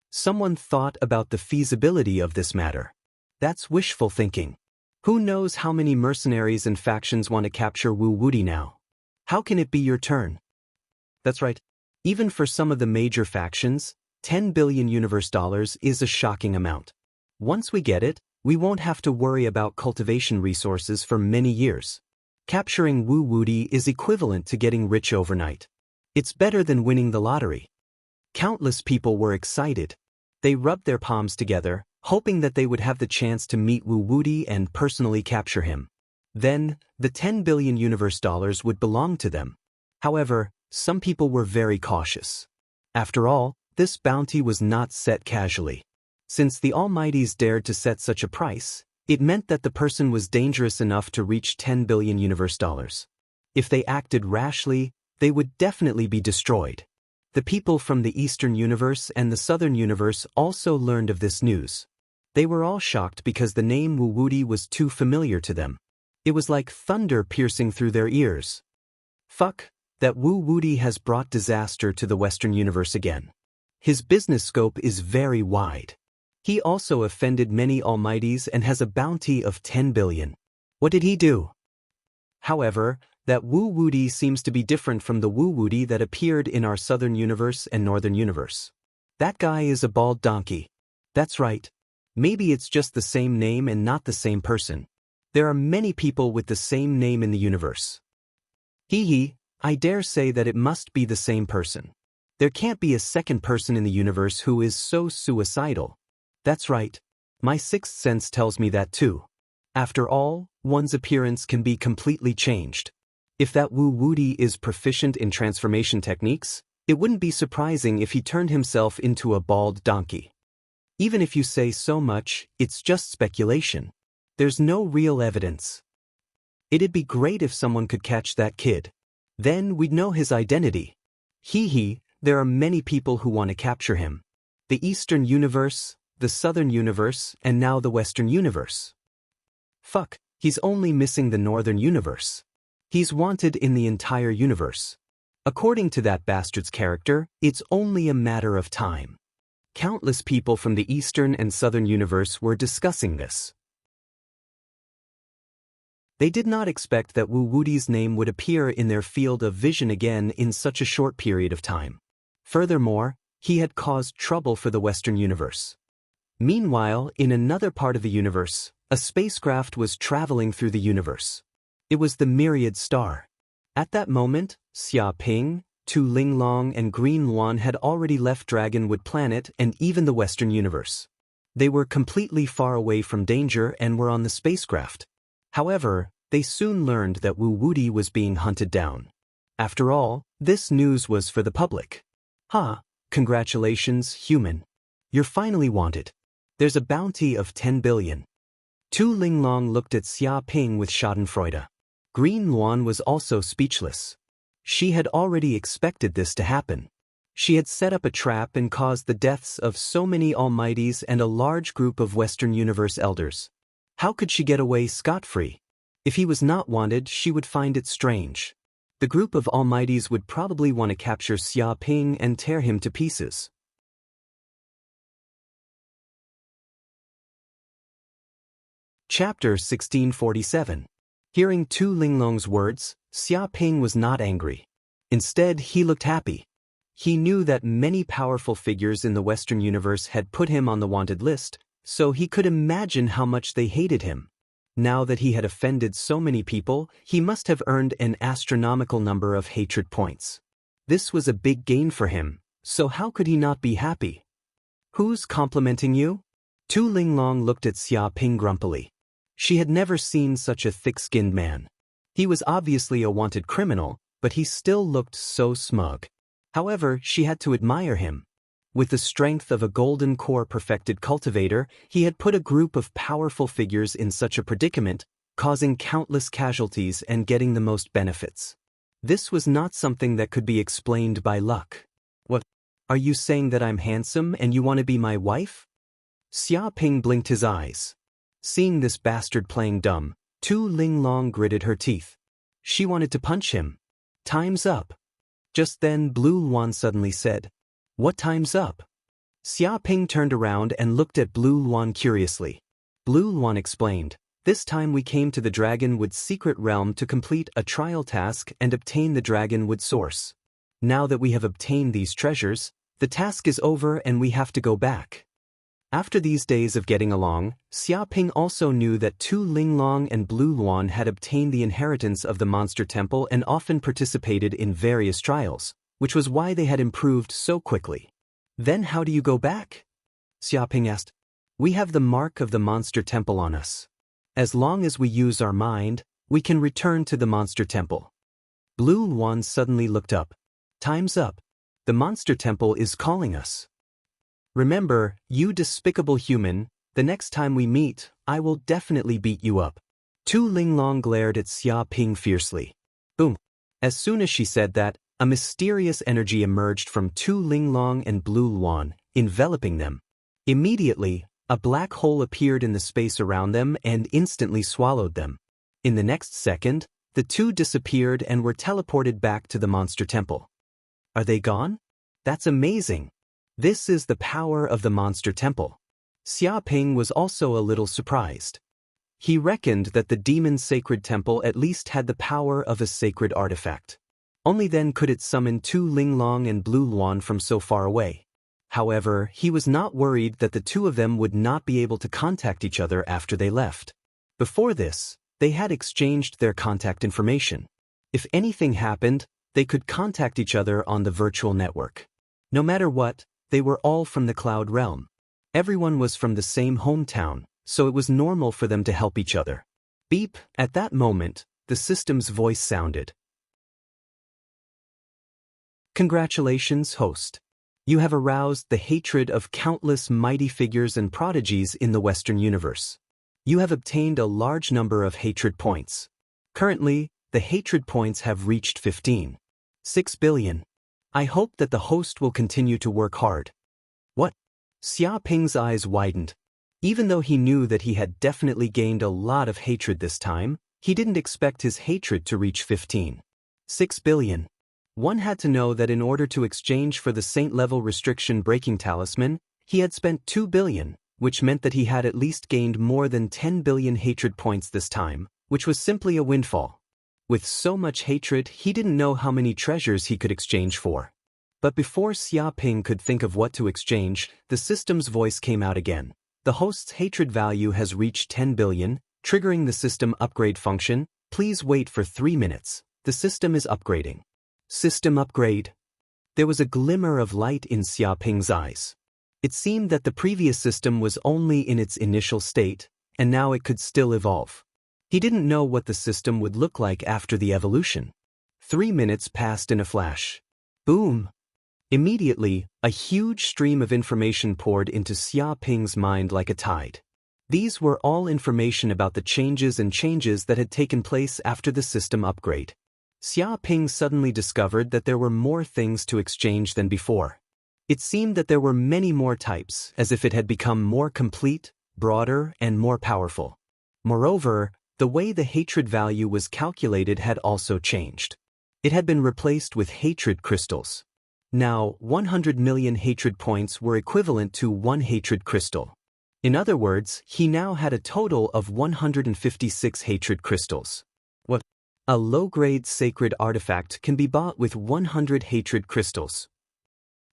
Someone thought about the feasibility of this matter. That's wishful thinking. Who knows how many mercenaries and factions want to capture Wu Wudi now? How can it be your turn? That's right. Even for some of the major factions, 10 billion universe dollars is a shocking amount. Once we get it, we won't have to worry about cultivation resources for many years. Capturing Wu Wudi is equivalent to getting rich overnight. It's better than winning the lottery. Countless people were excited. They rubbed their palms together, hoping that they would have the chance to meet Wu Wudi and personally capture him. Then, the 10 billion universe dollars would belong to them. However, some people were very cautious. After all, this bounty was not set casually. Since the Almighties dared to set such a price, it meant that the person was dangerous enough to reach 10 billion universe dollars. If they acted rashly, they would definitely be destroyed. The people from the Eastern Universe and the Southern Universe also learned of this news. They were all shocked because the name Wu Wudi was too familiar to them. It was like thunder piercing through their ears. Fuck, that Wu Wudi has brought disaster to the Western Universe again. His business scope is very wide. He also offended many Almighties and has a bounty of 10 billion. What did he do? However, that Wu Wudi seems to be different from the Wu Wudi that appeared in our Southern Universe and Northern Universe. That guy is a bald donkey. That's right. Maybe it's just the same name and not the same person. There are many people with the same name in the universe. I dare say that it must be the same person. There can't be a second person in the universe who is so suicidal. That's right. My sixth sense tells me that too. After all, one's appearance can be completely changed. If that Wu Wudi is proficient in transformation techniques, It wouldn't be surprising if he turned himself into a bald donkey. Even if you say so much, it's just speculation. There's no real evidence. It'd be great if someone could catch that kid. Then we'd know his identity. There are many people who want to capture him. The Eastern Universe, the Southern Universe, and now the Western Universe. Fuck, he's only missing the Northern Universe. He's wanted in the entire universe. According to that bastard's character, it's only a matter of time. Countless people from the Eastern and Southern Universe were discussing this. They did not expect that Wu Wudi's name would appear in their field of vision again in such a short period of time. Furthermore, he had caused trouble for the Western Universe. Meanwhile, in another part of the universe, a spacecraft was traveling through the universe. It was the Myriad Star. At that moment, Xia Ping, Tu Linglong and Green Luan had already left Dragonwood Planet and even the Western Universe. They were completely far away from danger and were on the spacecraft. However, they soon learned that Wu Wudi was being hunted down. After all, this news was for the public. Congratulations, human. You're finally wanted. There's a bounty of 10 billion. Tu Linglong looked at Xia Ping with schadenfreude. Green Luan was also speechless. She had already expected this to happen. She had set up a trap and caused the deaths of so many Almighties and a large group of Western Universe elders. How could she get away scot-free? If he was not wanted, she would find it strange. The group of Almighties would probably want to capture Xia Ping and tear him to pieces. Chapter 1647. Hearing Tu Linglong's words, Xia Ping was not angry. Instead, he looked happy. He knew that many powerful figures in the Western Universe had put him on the wanted list, so he could imagine how much they hated him. Now that he had offended so many people, he must have earned an astronomical number of hatred points. This was a big gain for him, so how could he not be happy? Who's complimenting you? Tu Linglong looked at Xia Ping grumpily. She had never seen such a thick-skinned man. He was obviously a wanted criminal, but he still looked so smug. However, she had to admire him. With the strength of a golden core perfected cultivator, he had put a group of powerful figures in such a predicament, causing countless casualties and getting the most benefits. This was not something that could be explained by luck. What? Are you saying that I'm handsome and you want to be my wife? Xia Ping blinked his eyes. Seeing this bastard playing dumb, Tu Linglong gritted her teeth. She wanted to punch him. Time's up. Just then Blue Luan suddenly said, "What time's up?" Xia Ping turned around and looked at Blue Luan curiously. Blue Luan explained, "This time we came to the Dragonwood secret realm to complete a trial task and obtain the Dragonwood source. Now that we have obtained these treasures, the task is over and we have to go back." After these days of getting along, Xia Ping also knew that Tu Linglong and Blue Luan had obtained the inheritance of the Monster Temple and often participated in various trials, which was why they had improved so quickly. "Then how do you go back?" Xia Ping asked. "We have the mark of the Monster Temple on us. As long as we use our mind, we can return to the Monster Temple." Blue Luan suddenly looked up. "Time's up. The Monster Temple is calling us. Remember, you despicable human, the next time we meet, I will definitely beat you up." Tu Linglong glared at Xia Ping fiercely. Boom. As soon as she said that, a mysterious energy emerged from Tu Linglong and Blue Luan, enveloping them. Immediately, a black hole appeared in the space around them and instantly swallowed them. In the next second, the two disappeared and were teleported back to the Monster Temple. Are they gone? That's amazing. This is the power of the Monster Temple. Xia Ping was also a little surprised. He reckoned that the Demon's Sacred Temple at least had the power of a sacred artifact. Only then could it summon Tu Linglong and Blue Luan from so far away. However, he was not worried that the two of them would not be able to contact each other after they left. Before this, they had exchanged their contact information. If anything happened, they could contact each other on the virtual network. No matter what, they were all from the Cloud Realm. Everyone was from the same hometown, so it was normal for them to help each other. Beep, at that moment, the system's voice sounded. Congratulations, host. You have aroused the hatred of countless mighty figures and prodigies in the Western universe. You have obtained a large number of hatred points. Currently, the hatred points have reached 6 billion. I hope that the host will continue to work hard. What? Xia Ping's eyes widened. Even though he knew that he had definitely gained a lot of hatred this time, he didn't expect his hatred to reach 6 billion. One had to know that in order to exchange for the saint-level restriction breaking talisman, he had spent 2 billion, which meant that he had at least gained more than 10 billion hatred points this time, which was simply a windfall. With so much hatred, he didn't know how many treasures he could exchange for. But before Xia Ping could think of what to exchange, the system's voice came out again. The host's hatred value has reached 10 billion, triggering the system upgrade function. Please wait for 3 minutes. The system is upgrading. System upgrade. There was a glimmer of light in Xia Ping's eyes. It seemed that the previous system was only in its initial state, and now it could still evolve. He didn't know what the system would look like after the evolution. 3 minutes passed in a flash. Boom! Immediately, a huge stream of information poured into Xia Ping's mind like a tide. These were all information about the changes that had taken place after the system upgrade. Xia Ping suddenly discovered that there were more things to exchange than before. It seemed that there were many more types, as if it had become more complete, broader, and more powerful. Moreover, the way the hatred value was calculated had also changed. It had been replaced with hatred crystals. Now, 100 million hatred points were equivalent to 1 hatred crystal. In other words, he now had a total of 156 hatred crystals. What? A low-grade sacred artifact can be bought with 100 hatred crystals.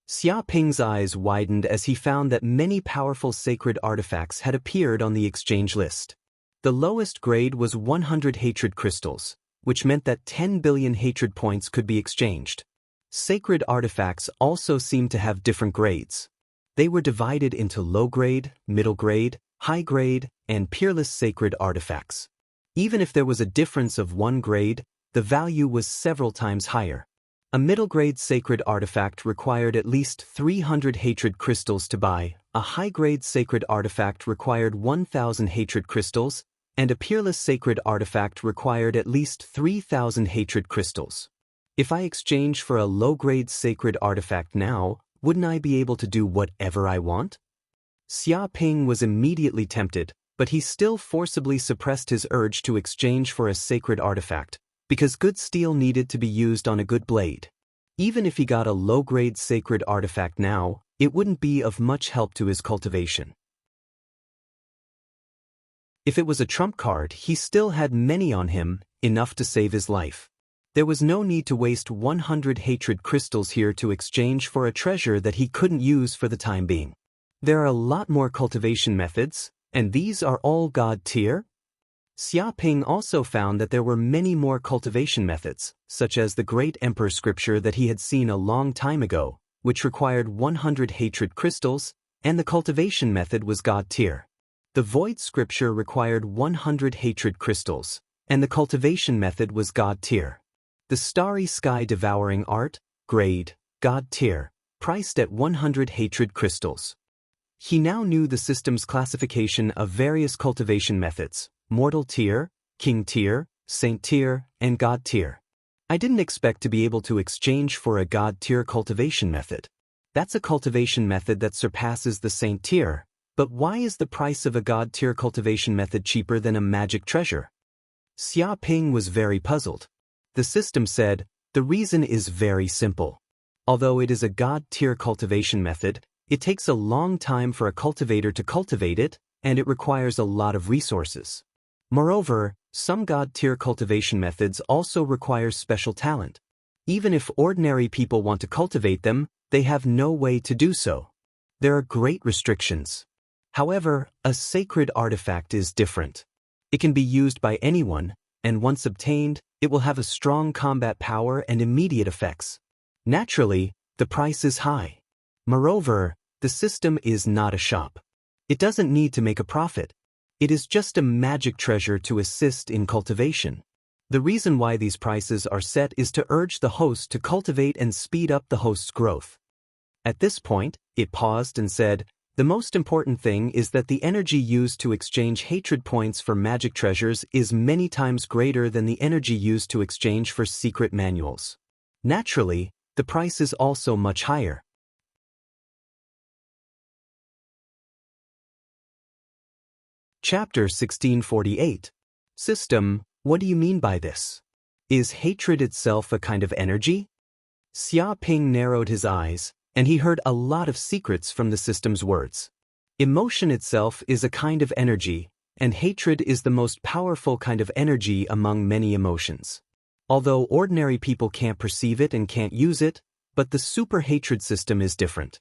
Xia Ping's eyes widened as he found that many powerful sacred artifacts had appeared on the exchange list. The lowest grade was 100 hatred crystals, which meant that 10 billion hatred points could be exchanged. Sacred artifacts also seemed to have different grades. They were divided into low-grade, middle-grade, high-grade, and peerless sacred artifacts. Even if there was a difference of 1 grade, the value was several times higher. A middle-grade sacred artifact required at least 300 hatred crystals to buy, a high-grade sacred artifact required 1,000 hatred crystals, and a peerless sacred artifact required at least 3,000 hatred crystals. If I exchange for a low-grade sacred artifact now, wouldn't I be able to do whatever I want? Xia Ping was immediately tempted, but he still forcibly suppressed his urge to exchange for a sacred artifact, because good steel needed to be used on a good blade. Even if he got a low-grade sacred artifact now, it wouldn't be of much help to his cultivation. If it was a trump card, he still had many on him, enough to save his life. There was no need to waste 100 hatred crystals here to exchange for a treasure that he couldn't use for the time being. There are a lot more cultivation methods, and these are all God tier? Xia Ping also found that there were many more cultivation methods, such as the Great Emperor scripture that he had seen a long time ago, which required 100 hatred crystals, and the cultivation method was God tier. The Void scripture required 100 hatred crystals, and the cultivation method was God tier. The Starry Sky Devouring Art, grade, God tier, priced at 100 hatred crystals. He now knew the system's classification of various cultivation methods: Mortal tier, King tier, Saint tier, and God tier. I didn't expect to be able to exchange for a God tier cultivation method. That's a cultivation method that surpasses the Saint tier, but why is the price of a God tier cultivation method cheaper than a magic treasure? Xia Ping was very puzzled. The system said, the reason is very simple. Although it is a God tier cultivation method, it takes a long time for a cultivator to cultivate it, and it requires a lot of resources. Moreover, some God tier cultivation methods also require special talent. Even if ordinary people want to cultivate them, they have no way to do so. There are great restrictions. However, a sacred artifact is different. It can be used by anyone, and once obtained, it will have a strong combat power and immediate effects. Naturally, the price is high. Moreover, the system is not a shop. It doesn't need to make a profit. It is just a magic treasure to assist in cultivation. The reason why these prices are set is to urge the host to cultivate and speed up the host's growth. At this point, it paused and said, "The most important thing is that the energy used to exchange hatred points for magic treasures is many times greater than the energy used to exchange for secret manuals. Naturally, the price is also much higher." Chapter 1648. System, what do you mean by this? Is hatred itself a kind of energy? Xia Ping narrowed his eyes, and he heard a lot of secrets from the system's words. Emotion itself is a kind of energy, and hatred is the most powerful kind of energy among many emotions. Although ordinary people can't perceive it and can't use it, but the super hatred system is different.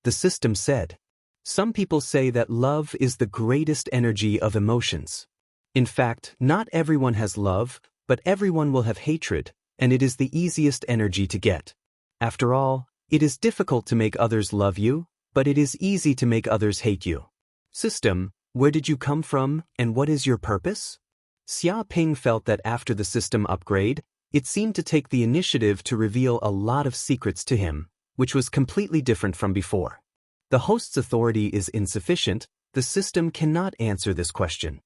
The system said, "Some people say that love is the greatest energy of emotions. In fact, not everyone has love, but everyone will have hatred, and it is the easiest energy to get. After all, it is difficult to make others love you, but it is easy to make others hate you. System, where did you come from, and what is your purpose?" Xia Ping felt that after the system upgrade, it seemed to take the initiative to reveal a lot of secrets to him, which was completely different from before. The host's authority is insufficient, the system cannot answer this question.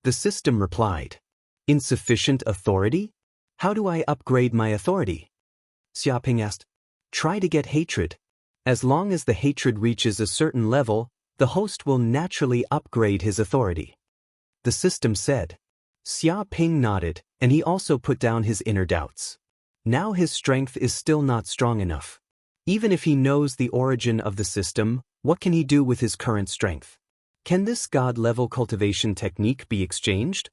The system replied, "Insufficient authority? How do I upgrade my authority?" Xia Ping asked, "Try to get hatred. As long as the hatred reaches a certain level, the host will naturally upgrade his authority." The system said. Xia Ping nodded, and he also put down his inner doubts. Now his strength is still not strong enough. Even if he knows the origin of the system, what can he do with his current strength? Can this God-level cultivation technique be exchanged?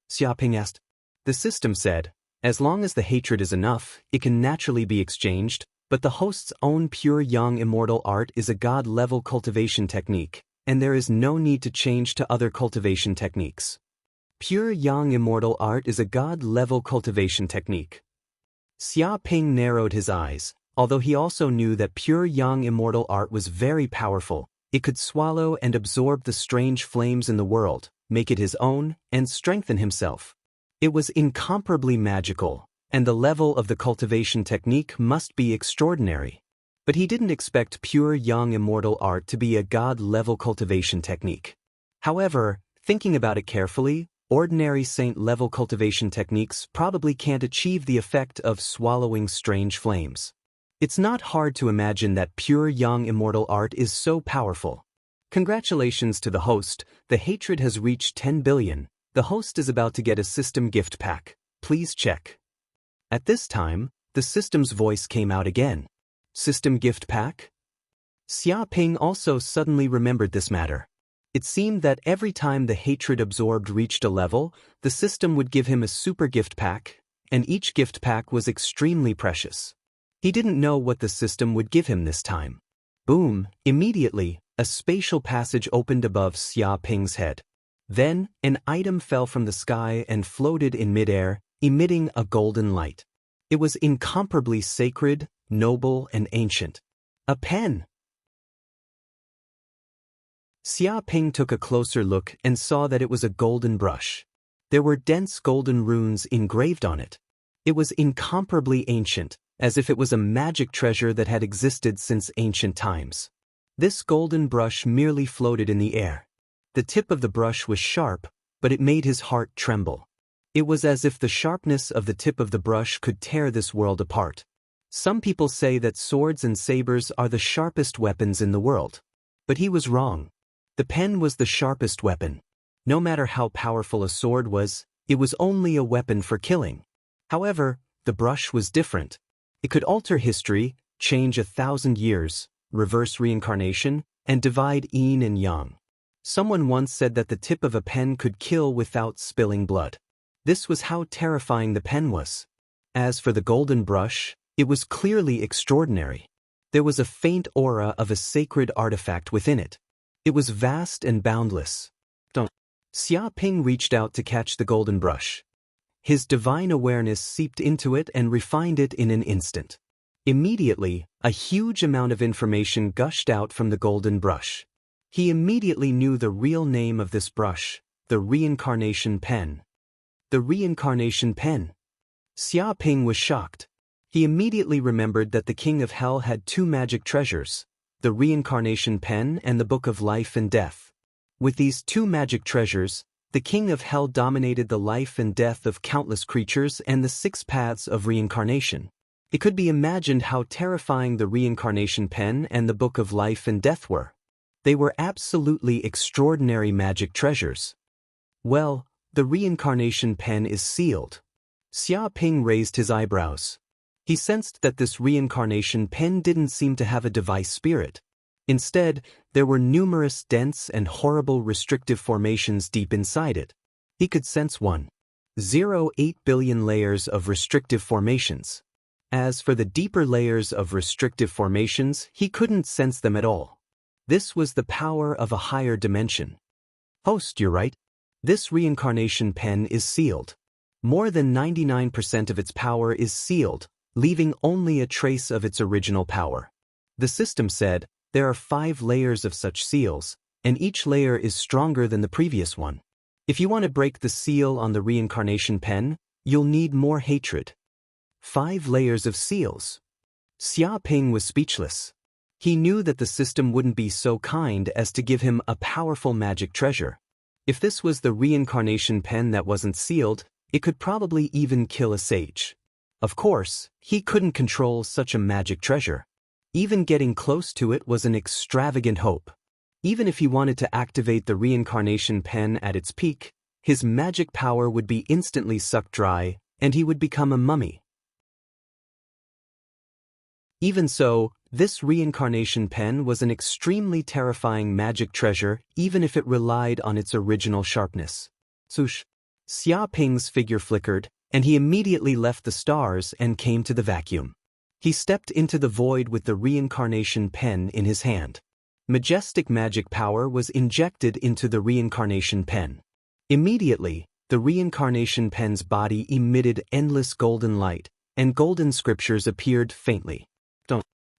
Xia Ping asked. The system said, "As long as the hatred is enough, it can naturally be exchanged, but the host's own pure young immortal art is a God-level cultivation technique, and there is no need to change to other cultivation techniques." Pure young immortal art is a God-level cultivation technique. Xia Ping narrowed his eyes. Although he also knew that pure young immortal art was very powerful, it could swallow and absorb the strange flames in the world, make it his own, and strengthen himself. It was incomparably magical, and the level of the cultivation technique must be extraordinary. But he didn't expect pure young immortal art to be a God-level cultivation technique. However, thinking about it carefully, ordinary saint-level cultivation techniques probably can't achieve the effect of swallowing strange flames. It's not hard to imagine that pure young immortal art is so powerful. Congratulations to the host, the hatred has reached 10 billion. The host is about to get a system gift pack. Please check. At this time, the system's voice came out again. System gift pack? Xia Ping also suddenly remembered this matter. It seemed that every time the hatred absorbed reached a level, the system would give him a super gift pack, and each gift pack was extremely precious. He didn't know what the system would give him this time. Boom! Immediately, a spatial passage opened above Xia Ping's head. Then, an item fell from the sky and floated in midair, emitting a golden light. It was incomparably sacred, noble, and ancient. A pen! Xia Ping took a closer look and saw that it was a golden brush. There were dense golden runes engraved on it. It was incomparably ancient, as if it was a magic treasure that had existed since ancient times. This golden brush merely floated in the air. The tip of the brush was sharp, but it made his heart tremble. It was as if the sharpness of the tip of the brush could tear this world apart. Some people say that swords and sabers are the sharpest weapons in the world. But he was wrong. The pen was the sharpest weapon. No matter how powerful a sword was, it was only a weapon for killing. However, the brush was different. It could alter history, change 1,000 years, reverse reincarnation, and divide yin and yang. Someone once said that the tip of a pen could kill without spilling blood. This was how terrifying the pen was. As for the golden brush, it was clearly extraordinary. There was a faint aura of a sacred artifact within it. It was vast and boundless. Xia Ping reached out to catch the golden brush. His divine awareness seeped into it and refined it in an instant. Immediately, a huge amount of information gushed out from the golden brush. He immediately knew the real name of this brush, the reincarnation pen. The reincarnation pen. Xia Ping was shocked. He immediately remembered that the King of Hell had two magic treasures, the reincarnation pen and the Book of Life and Death. With these two magic treasures, the King of Hell dominated the life and death of countless creatures and the six paths of reincarnation. It could be imagined how terrifying the reincarnation pen and the Book of Life and Death were. They were absolutely extraordinary magic treasures. Well, the reincarnation pen is sealed. Xia Ping raised his eyebrows. He sensed that this reincarnation pen didn't seem to have a device spirit. Instead, there were numerous dense and horrible restrictive formations deep inside it. He could sense 1.08 billion layers of restrictive formations. As for the deeper layers of restrictive formations, he couldn't sense them at all. This was the power of a higher dimension. Host, you're right. This reincarnation pen is sealed. More than 99% of its power is sealed, leaving only a trace of its original power. The system said, there are 5 layers of such seals, and each layer is stronger than the previous one. If you want to break the seal on the reincarnation pen, you'll need more hatred. 5 layers of seals. Xia Ping was speechless. He knew that the system wouldn't be so kind as to give him a powerful magic treasure. If this was the reincarnation pen that wasn't sealed, it could probably even kill a sage. Of course, he couldn't control such a magic treasure. Even getting close to it was an extravagant hope. Even if he wanted to activate the reincarnation pen at its peak, his magic power would be instantly sucked dry, and he would become a mummy. Even so, this reincarnation pen was an extremely terrifying magic treasure even if it relied on its original sharpness. Swoosh! Xia Ping's figure flickered, and he immediately left the stars and came to the vacuum. He stepped into the void with the reincarnation pen in his hand. Majestic magic power was injected into the reincarnation pen. Immediately, the reincarnation pen's body emitted endless golden light, and golden scriptures appeared faintly.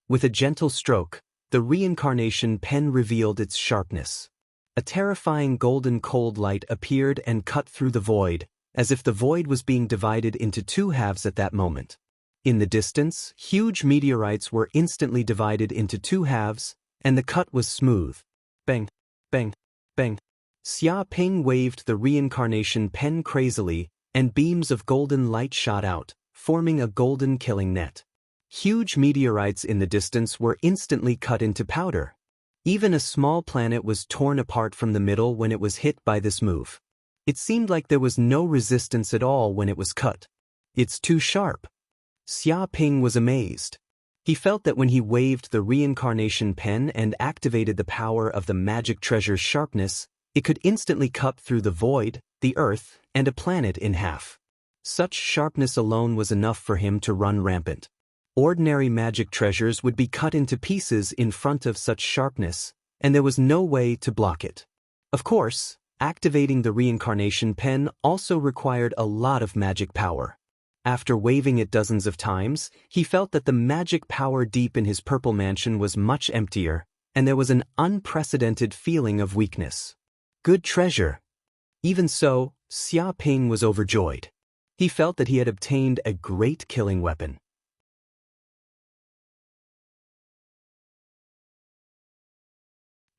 With a gentle stroke, the reincarnation pen revealed its sharpness. A terrifying golden cold light appeared and cut through the void, as if the void was being divided into 2 halves at that moment. In the distance, huge meteorites were instantly divided into 2 halves, and the cut was smooth. Bang, bang, bang. Xia Ping waved the reincarnation pen crazily, and beams of golden light shot out, forming a golden killing net. Huge meteorites in the distance were instantly cut into powder. Even a small planet was torn apart from the middle when it was hit by this move. It seemed like there was no resistance at all when it was cut. It's too sharp. Xia Ping was amazed. He felt that when he waved the reincarnation pen and activated the power of the magic treasure's sharpness, it could instantly cut through the void, the earth, and a planet in half. Such sharpness alone was enough for him to run rampant. Ordinary magic treasures would be cut into pieces in front of such sharpness, and there was no way to block it. Of course, activating the reincarnation pen also required a lot of magic power. After waving it dozens of times, he felt that the magic power deep in his purple mansion was much emptier, and there was an unprecedented feeling of weakness. Good treasure. Even so, Xia Ping was overjoyed. He felt that he had obtained a great killing weapon.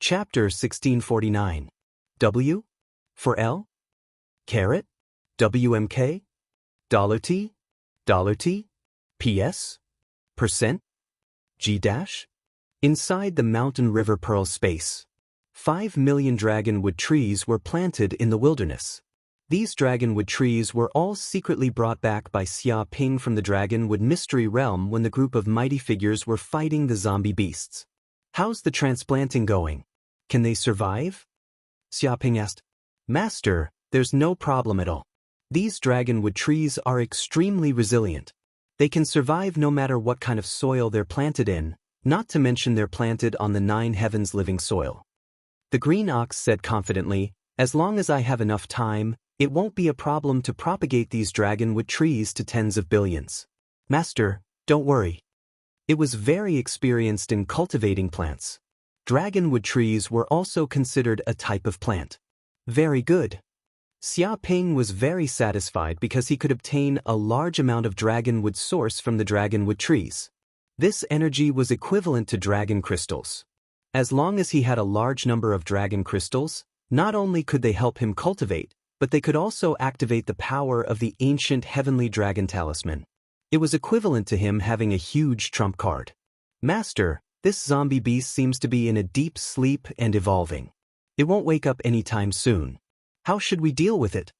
Chapter 1649. W? For L? Carat? WMK? $T? $T? PS? Percent? G dash? Inside the mountain river pearl space, 5 million dragonwood trees were planted in the wilderness. These dragonwood trees were all secretly brought back by Xia Ping from the dragonwood mystery realm when the group of mighty figures were fighting the zombie beasts. How's the transplanting going? Can they survive? Xia Ping asked. Master, there's no problem at all. These dragonwood trees are extremely resilient. They can survive no matter what kind of soil they're planted in, not to mention they're planted on the 9 heavens living soil. The green ox said confidently, as long as I have enough time, it won't be a problem to propagate these dragonwood trees to tens of billions. Master, don't worry. It was very experienced in cultivating plants. Dragonwood trees were also considered a type of plant. Very good. Xia Ping was very satisfied because he could obtain a large amount of dragonwood source from the dragonwood trees. This energy was equivalent to dragon crystals. As long as he had a large number of dragon crystals, not only could they help him cultivate, but they could also activate the power of the ancient heavenly dragon talisman. It was equivalent to him having a huge trump card. Master, this zombie beast seems to be in a deep sleep and evolving. It won't wake up anytime soon. How should we deal with it?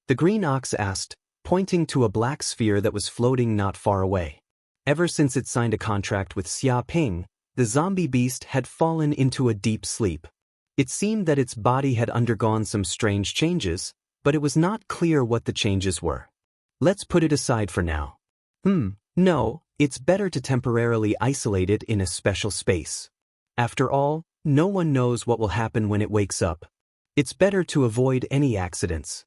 The green ox asked, pointing to a black sphere that was floating not far away. Ever since it signed a contract with Xia Ping, the zombie beast had fallen into a deep sleep. It seemed that its body had undergone some strange changes, but it was not clear what the changes were. Let's put it aside for now. No, it's better to temporarily isolate it in a special space. After all, no one knows what will happen when it wakes up. It's better to avoid any accidents.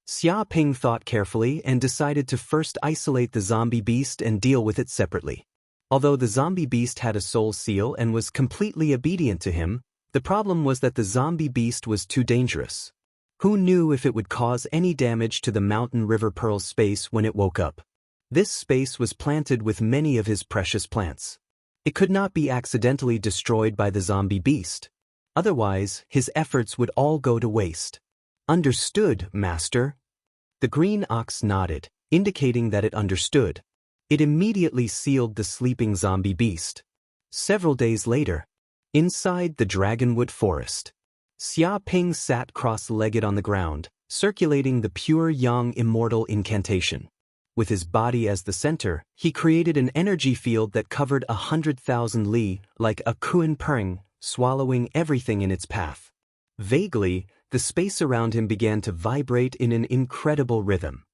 Xia Ping thought carefully and decided to first isolate the zombie beast and deal with it separately. Although the zombie beast had a soul seal and was completely obedient to him, the problem was that the zombie beast was too dangerous. Who knew if it would cause any damage to the Mountain River Pearl space when it woke up? This space was planted with many of his precious plants. It could not be accidentally destroyed by the zombie beast. Otherwise, his efforts would all go to waste. Understood, Master? The green ox nodded, indicating that it understood. It immediately sealed the sleeping zombie beast. Several days later, inside the dragonwood forest, Xia Ping sat cross-legged on the ground, circulating the pure yang immortal incantation. With his body as the center, he created an energy field that covered 100,000 li, like a Kuan Pering, swallowing everything in its path. Vaguely, the space around him began to vibrate in an incredible rhythm.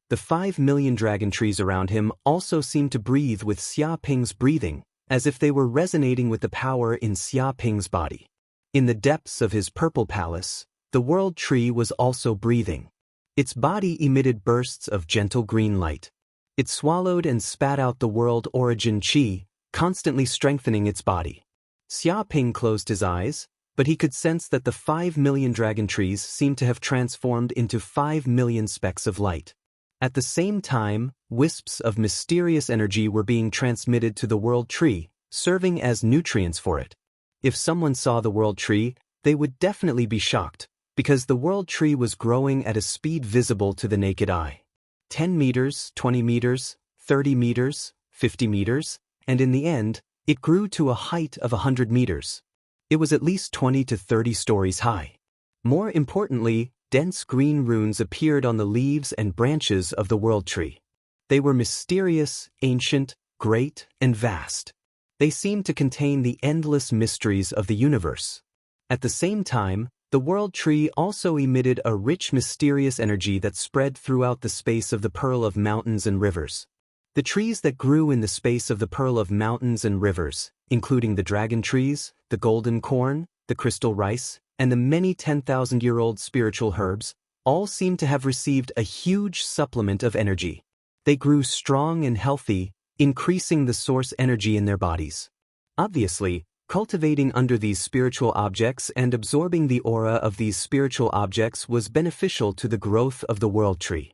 The 5 million dragon trees around him also seemed to breathe with Xia Ping's breathing, as if they were resonating with the power in Xia Ping's body. In the depths of his purple palace, the world tree was also breathing. Its body emitted bursts of gentle green light. It swallowed and spat out the world origin qi, constantly strengthening its body. Xia Ping closed his eyes, but he could sense that the 5 million dragon trees seemed to have transformed into 5 million specks of light. At the same time, wisps of mysterious energy were being transmitted to the world tree, serving as nutrients for it. If someone saw the world tree, they would definitely be shocked, because the world tree was growing at a speed visible to the naked eye. 10 meters, 20 meters, 30 meters, 50 meters, and in the end, it grew to a height of 100 meters. It was at least 20 to 30 stories high. More importantly, dense green runes appeared on the leaves and branches of the world tree. They were mysterious, ancient, great, and vast. They seemed to contain the endless mysteries of the universe. At the same time, the world tree also emitted a rich mysterious energy that spread throughout the space of the Pearl of Mountains and Rivers. The trees that grew in the space of the Pearl of Mountains and Rivers, including the dragon trees, the golden corn, the crystal rice, and the many 10,000-year-old spiritual herbs, all seemed to have received a huge supplement of energy. They grew strong and healthy, increasing the source energy in their bodies. Obviously, cultivating under these spiritual objects and absorbing the aura of these spiritual objects was beneficial to the growth of the world tree.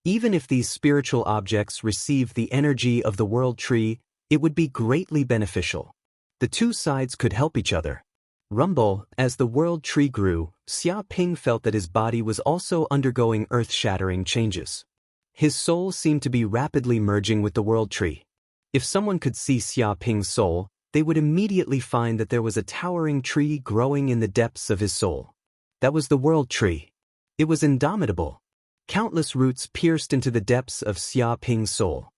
Even if these spiritual objects received the energy of the world tree, it would be greatly beneficial. The two sides could help each other. Rumble, as the world tree grew, Xia Ping felt that his body was also undergoing earth-shattering changes. His soul seemed to be rapidly merging with the world tree. If someone could see Xia Ping's soul, they would immediately find that there was a towering tree growing in the depths of his soul. That was the world tree. It was indomitable. Countless roots pierced into the depths of Xia Ping's soul.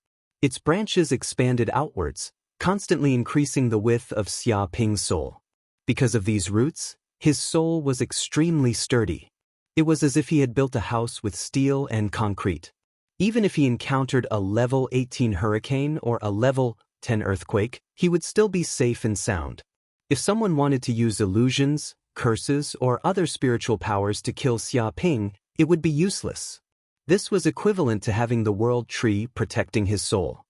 Its branches expanded outwards, constantly increasing the width of Xia Ping's soul. Because of these roots, his soul was extremely sturdy. It was as if he had built a house with steel and concrete. Even if he encountered a level 18 hurricane or a level 10 earthquake, he would still be safe and sound. If someone wanted to use illusions, curses, or other spiritual powers to kill Xia Ping, it would be useless. This was equivalent to having the world tree protecting his soul.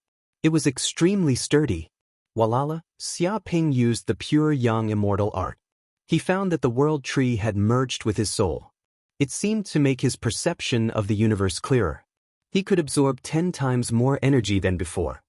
It was extremely sturdy. Walala, Xia Ping used the pure yang immortal art. He found that the world tree had merged with his soul. It seemed to make his perception of the universe clearer. He could absorb 10 times more energy than before.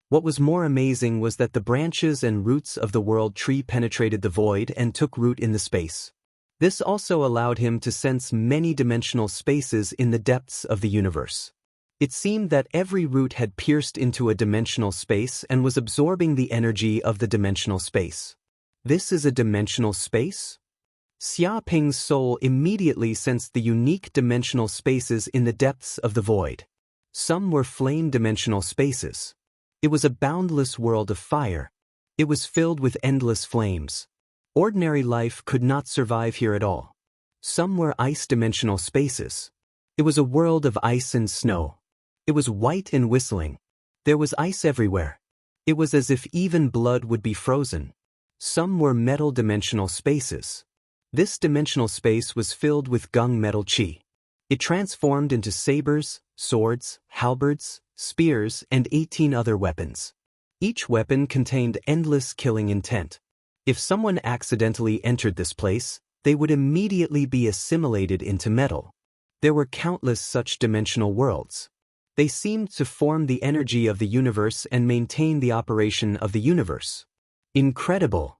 What was more amazing was that the branches and roots of the world tree penetrated the void and took root in the space. This also allowed him to sense many dimensional spaces in the depths of the universe. It seemed that every root had pierced into a dimensional space and was absorbing the energy of the dimensional space. This is a dimensional space? Xia Ping's soul immediately sensed the unique dimensional spaces in the depths of the void. Some were flame-dimensional spaces. It was a boundless world of fire. It was filled with endless flames. Ordinary life could not survive here at all. Some were ice-dimensional spaces. It was a world of ice and snow. It was white and whistling. There was ice everywhere. It was as if even blood would be frozen. Some were metal-dimensional spaces. This dimensional space was filled with gung metal chi. It transformed into sabers, swords, halberds, spears, and 18 other weapons. Each weapon contained endless killing intent. If someone accidentally entered this place, they would immediately be assimilated into metal. There were countless such dimensional worlds. They seemed to form the energy of the universe and maintain the operation of the universe. Incredible!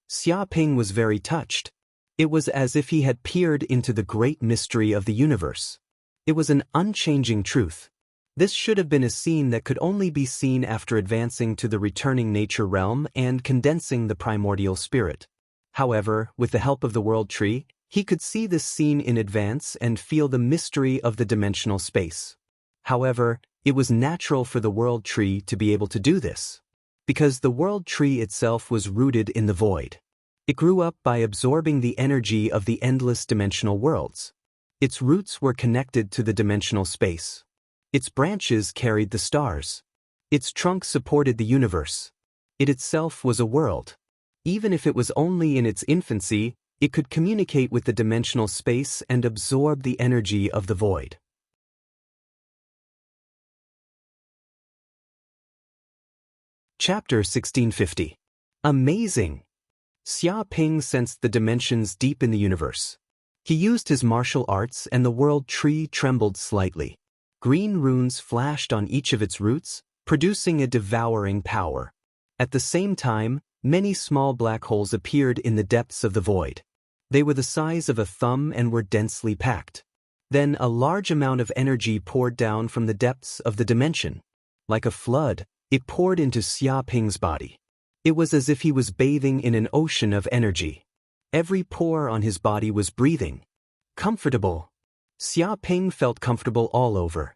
Xia Ping was very touched. It was as if he had peered into the great mystery of the universe. It was an unchanging truth. This should have been a scene that could only be seen after advancing to the returning nature realm and condensing the primordial spirit. However, with the help of the world tree, he could see this scene in advance and feel the mystery of the dimensional space. However, it was natural for the world tree to be able to do this, because the world tree itself was rooted in the void. It grew up by absorbing the energy of the endless dimensional worlds. Its roots were connected to the dimensional space. Its branches carried the stars. Its trunk supported the universe. It itself was a world. Even if it was only in its infancy, it could communicate with the dimensional space and absorb the energy of the void. Chapter 1650. Amazing! Xia Ping sensed the dimensions deep in the universe. He used his martial arts and the world tree trembled slightly. Green runes flashed on each of its roots, producing a devouring power. At the same time, many small black holes appeared in the depths of the void. They were the size of a thumb and were densely packed. Then a large amount of energy poured down from the depths of the dimension. Like a flood, it poured into Xia Ping's body. It was as if he was bathing in an ocean of energy. Every pore on his body was breathing. Comfortable. Xia Ping felt comfortable all over.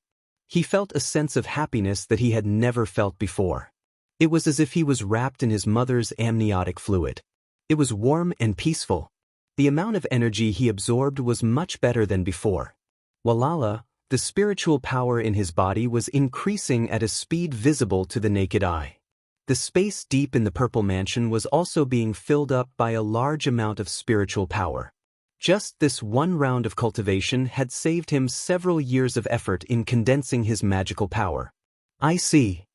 He felt a sense of happiness that he had never felt before. It was as if he was wrapped in his mother's amniotic fluid. It was warm and peaceful. The amount of energy he absorbed was much better than before. Walala, the spiritual power in his body was increasing at a speed visible to the naked eye. The space deep in the purple mansion was also being filled up by a large amount of spiritual power. Just this one round of cultivation had saved him several years of effort in condensing his magical power. I see.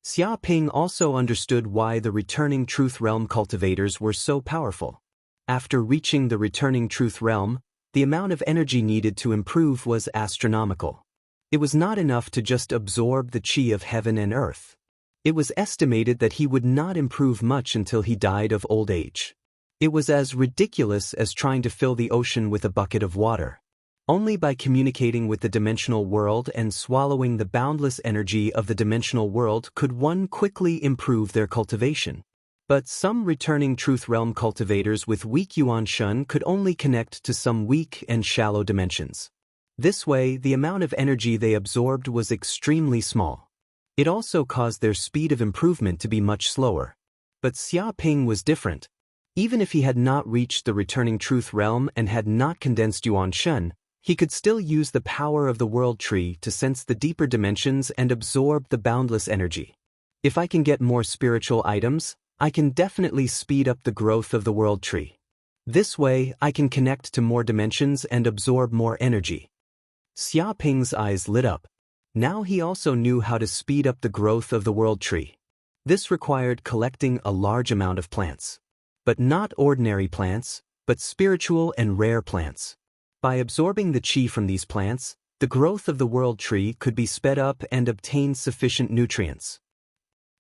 Xia Ping also understood why the returning truth realm cultivators were so powerful. After reaching the returning truth realm, the amount of energy needed to improve was astronomical. It was not enough to just absorb the chi of heaven and earth. It was estimated that he would not improve much until he died of old age. It was as ridiculous as trying to fill the ocean with a bucket of water. Only by communicating with the dimensional world and swallowing the boundless energy of the dimensional world could one quickly improve their cultivation. But some returning truth realm cultivators with weak yuan shun could only connect to some weak and shallow dimensions. This way, the amount of energy they absorbed was extremely small. It also caused their speed of improvement to be much slower. But Xia Ping was different. Even if he had not reached the returning truth realm and had not condensed yuan shun, he could still use the power of the world tree to sense the deeper dimensions and absorb the boundless energy. If I can get more spiritual items, I can definitely speed up the growth of the world tree. This way, I can connect to more dimensions and absorb more energy. Xia Ping's eyes lit up. Now he also knew how to speed up the growth of the world tree. This required collecting a large amount of plants. But not ordinary plants, but spiritual and rare plants. By absorbing the chi from these plants, the growth of the world tree could be sped up and obtain sufficient nutrients.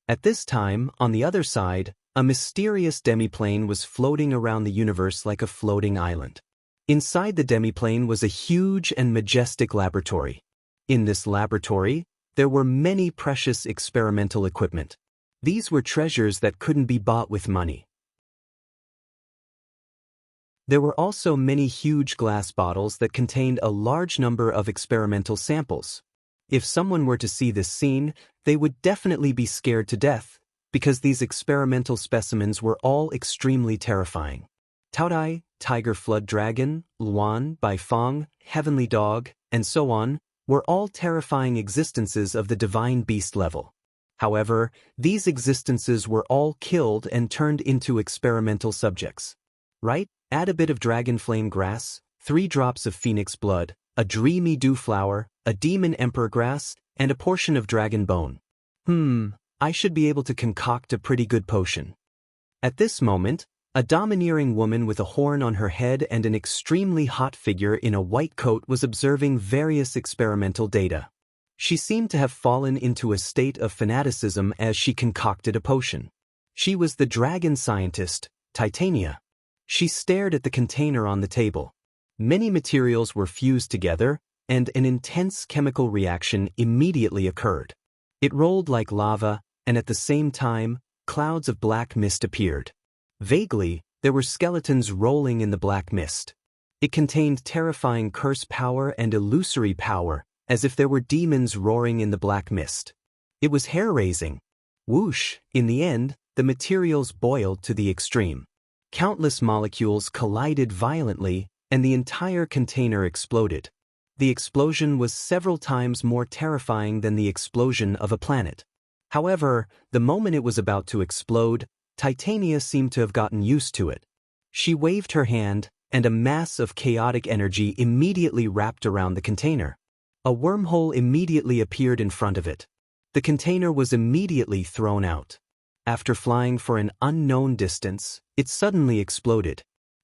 At this time, on the other side, a mysterious demiplane was floating around the universe like a floating island. Inside the demiplane was a huge and majestic laboratory. In this laboratory, there were many precious experimental equipment. These were treasures that couldn't be bought with money. There were also many huge glass bottles that contained a large number of experimental samples. If someone were to see this scene, they would definitely be scared to death, because these experimental specimens were all extremely terrifying. Taodai, tiger flood dragon, Luan, Baifeng, heavenly dog, and so on, were all terrifying existences of the divine beast level. However, these existences were all killed and turned into experimental subjects. Right? Add a bit of dragon flame grass, 3 drops of phoenix blood, a dreamy dew flower, a demon emperor grass, and a portion of dragon bone. I should be able to concoct a pretty good potion. At this moment, a domineering woman with a horn on her head and an extremely hot figure in a white coat was observing various experimental data. She seemed to have fallen into a state of fanaticism as she concocted a potion. She was the dragon scientist, Titania. She stared at the container on the table. Many materials were fused together, and an intense chemical reaction immediately occurred. It rolled like lava, and at the same time, clouds of black mist appeared. Vaguely, there were skeletons rolling in the black mist. It contained terrifying curse power and illusory power, as if there were demons roaring in the black mist. It was hair-raising. Whoosh! In the end, the materials boiled to the extreme. Countless molecules collided violently, and the entire container exploded. The explosion was several times more terrifying than the explosion of a planet. However, the moment it was about to explode, Titania seemed to have gotten used to it. She waved her hand, and a mass of chaotic energy immediately wrapped around the container. A wormhole immediately appeared in front of it. The container was immediately thrown out. After flying for an unknown distance, it suddenly exploded.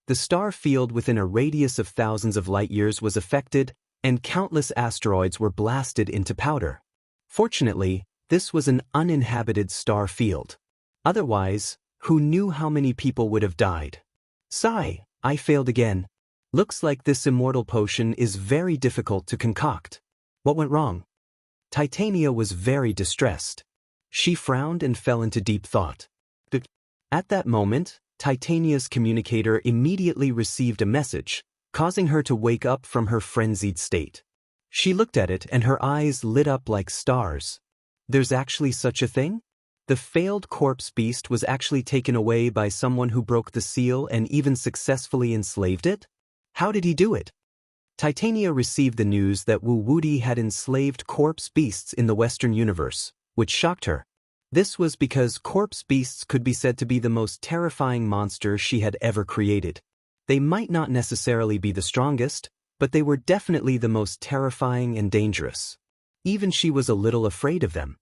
The star field within a radius of thousands of light-years was affected, and countless asteroids were blasted into powder. Fortunately, this was an uninhabited star field. Otherwise, who knew how many people would have died? Sigh, I failed again. Looks like this immortal potion is very difficult to concoct. What went wrong? Titania was very distressed. She frowned and fell into deep thought. At that moment, Titania's communicator immediately received a message, causing her to wake up from her frenzied state. She looked at it and her eyes lit up like stars. There's actually such a thing? The failed corpse beast was actually taken away by someone who broke the seal and even successfully enslaved it? How did he do it? Titania received the news that Wu Wudi had enslaved corpse beasts in the Western universe, which shocked her. This was because corpse beasts could be said to be the most terrifying monster she had ever created. They might not necessarily be the strongest, but they were definitely the most terrifying and dangerous. Even she was a little afraid of them.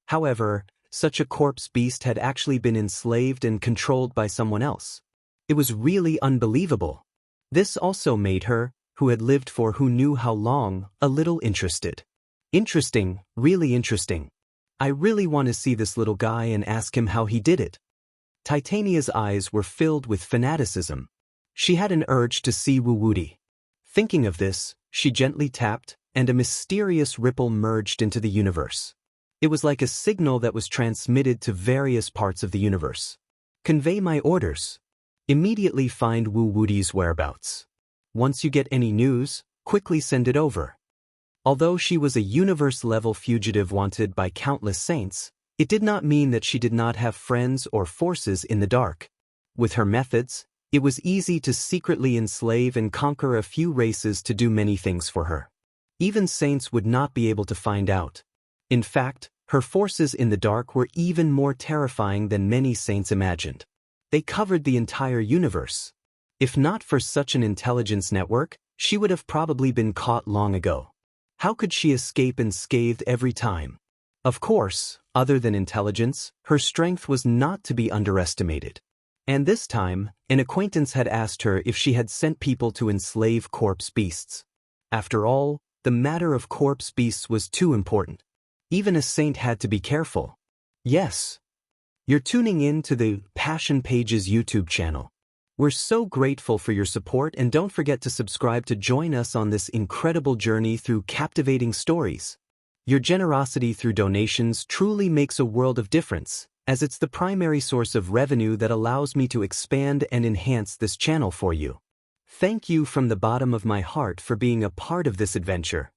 However, such a corpse beast had actually been enslaved and controlled by someone else. It was really unbelievable. This also made her, who had lived for who knew how long, a little interested. Interesting, really interesting. I really want to see this little guy and ask him how he did it. Titania's eyes were filled with fanaticism. She had an urge to see Wu Wudi. Thinking of this, she gently tapped, and a mysterious ripple merged into the universe. It was like a signal that was transmitted to various parts of the universe. Convey my orders. Immediately find Wu Wudi's whereabouts. Once you get any news, quickly send it over. Although she was a universe-level fugitive wanted by countless saints, it did not mean that she did not have friends or forces in the dark. With her methods, it was easy to secretly enslave and conquer a few races to do many things for her. Even saints would not be able to find out. In fact, her forces in the dark were even more terrifying than many saints imagined. They covered the entire universe. If not for such an intelligence network, she would have probably been caught long ago. How could she escape unscathed every time? Of course, other than intelligence, her strength was not to be underestimated. And this time, an acquaintance had asked her if she had sent people to enslave corpse beasts. After all, the matter of corpse beasts was too important. Even a saint had to be careful. Yes. You're tuning in to the Passion Pages YouTube channel. We're so grateful for your support, and don't forget to subscribe to join us on this incredible journey through captivating stories. Your generosity through donations truly makes a world of difference, as it's the primary source of revenue that allows me to expand and enhance this channel for you. Thank you from the bottom of my heart for being a part of this adventure.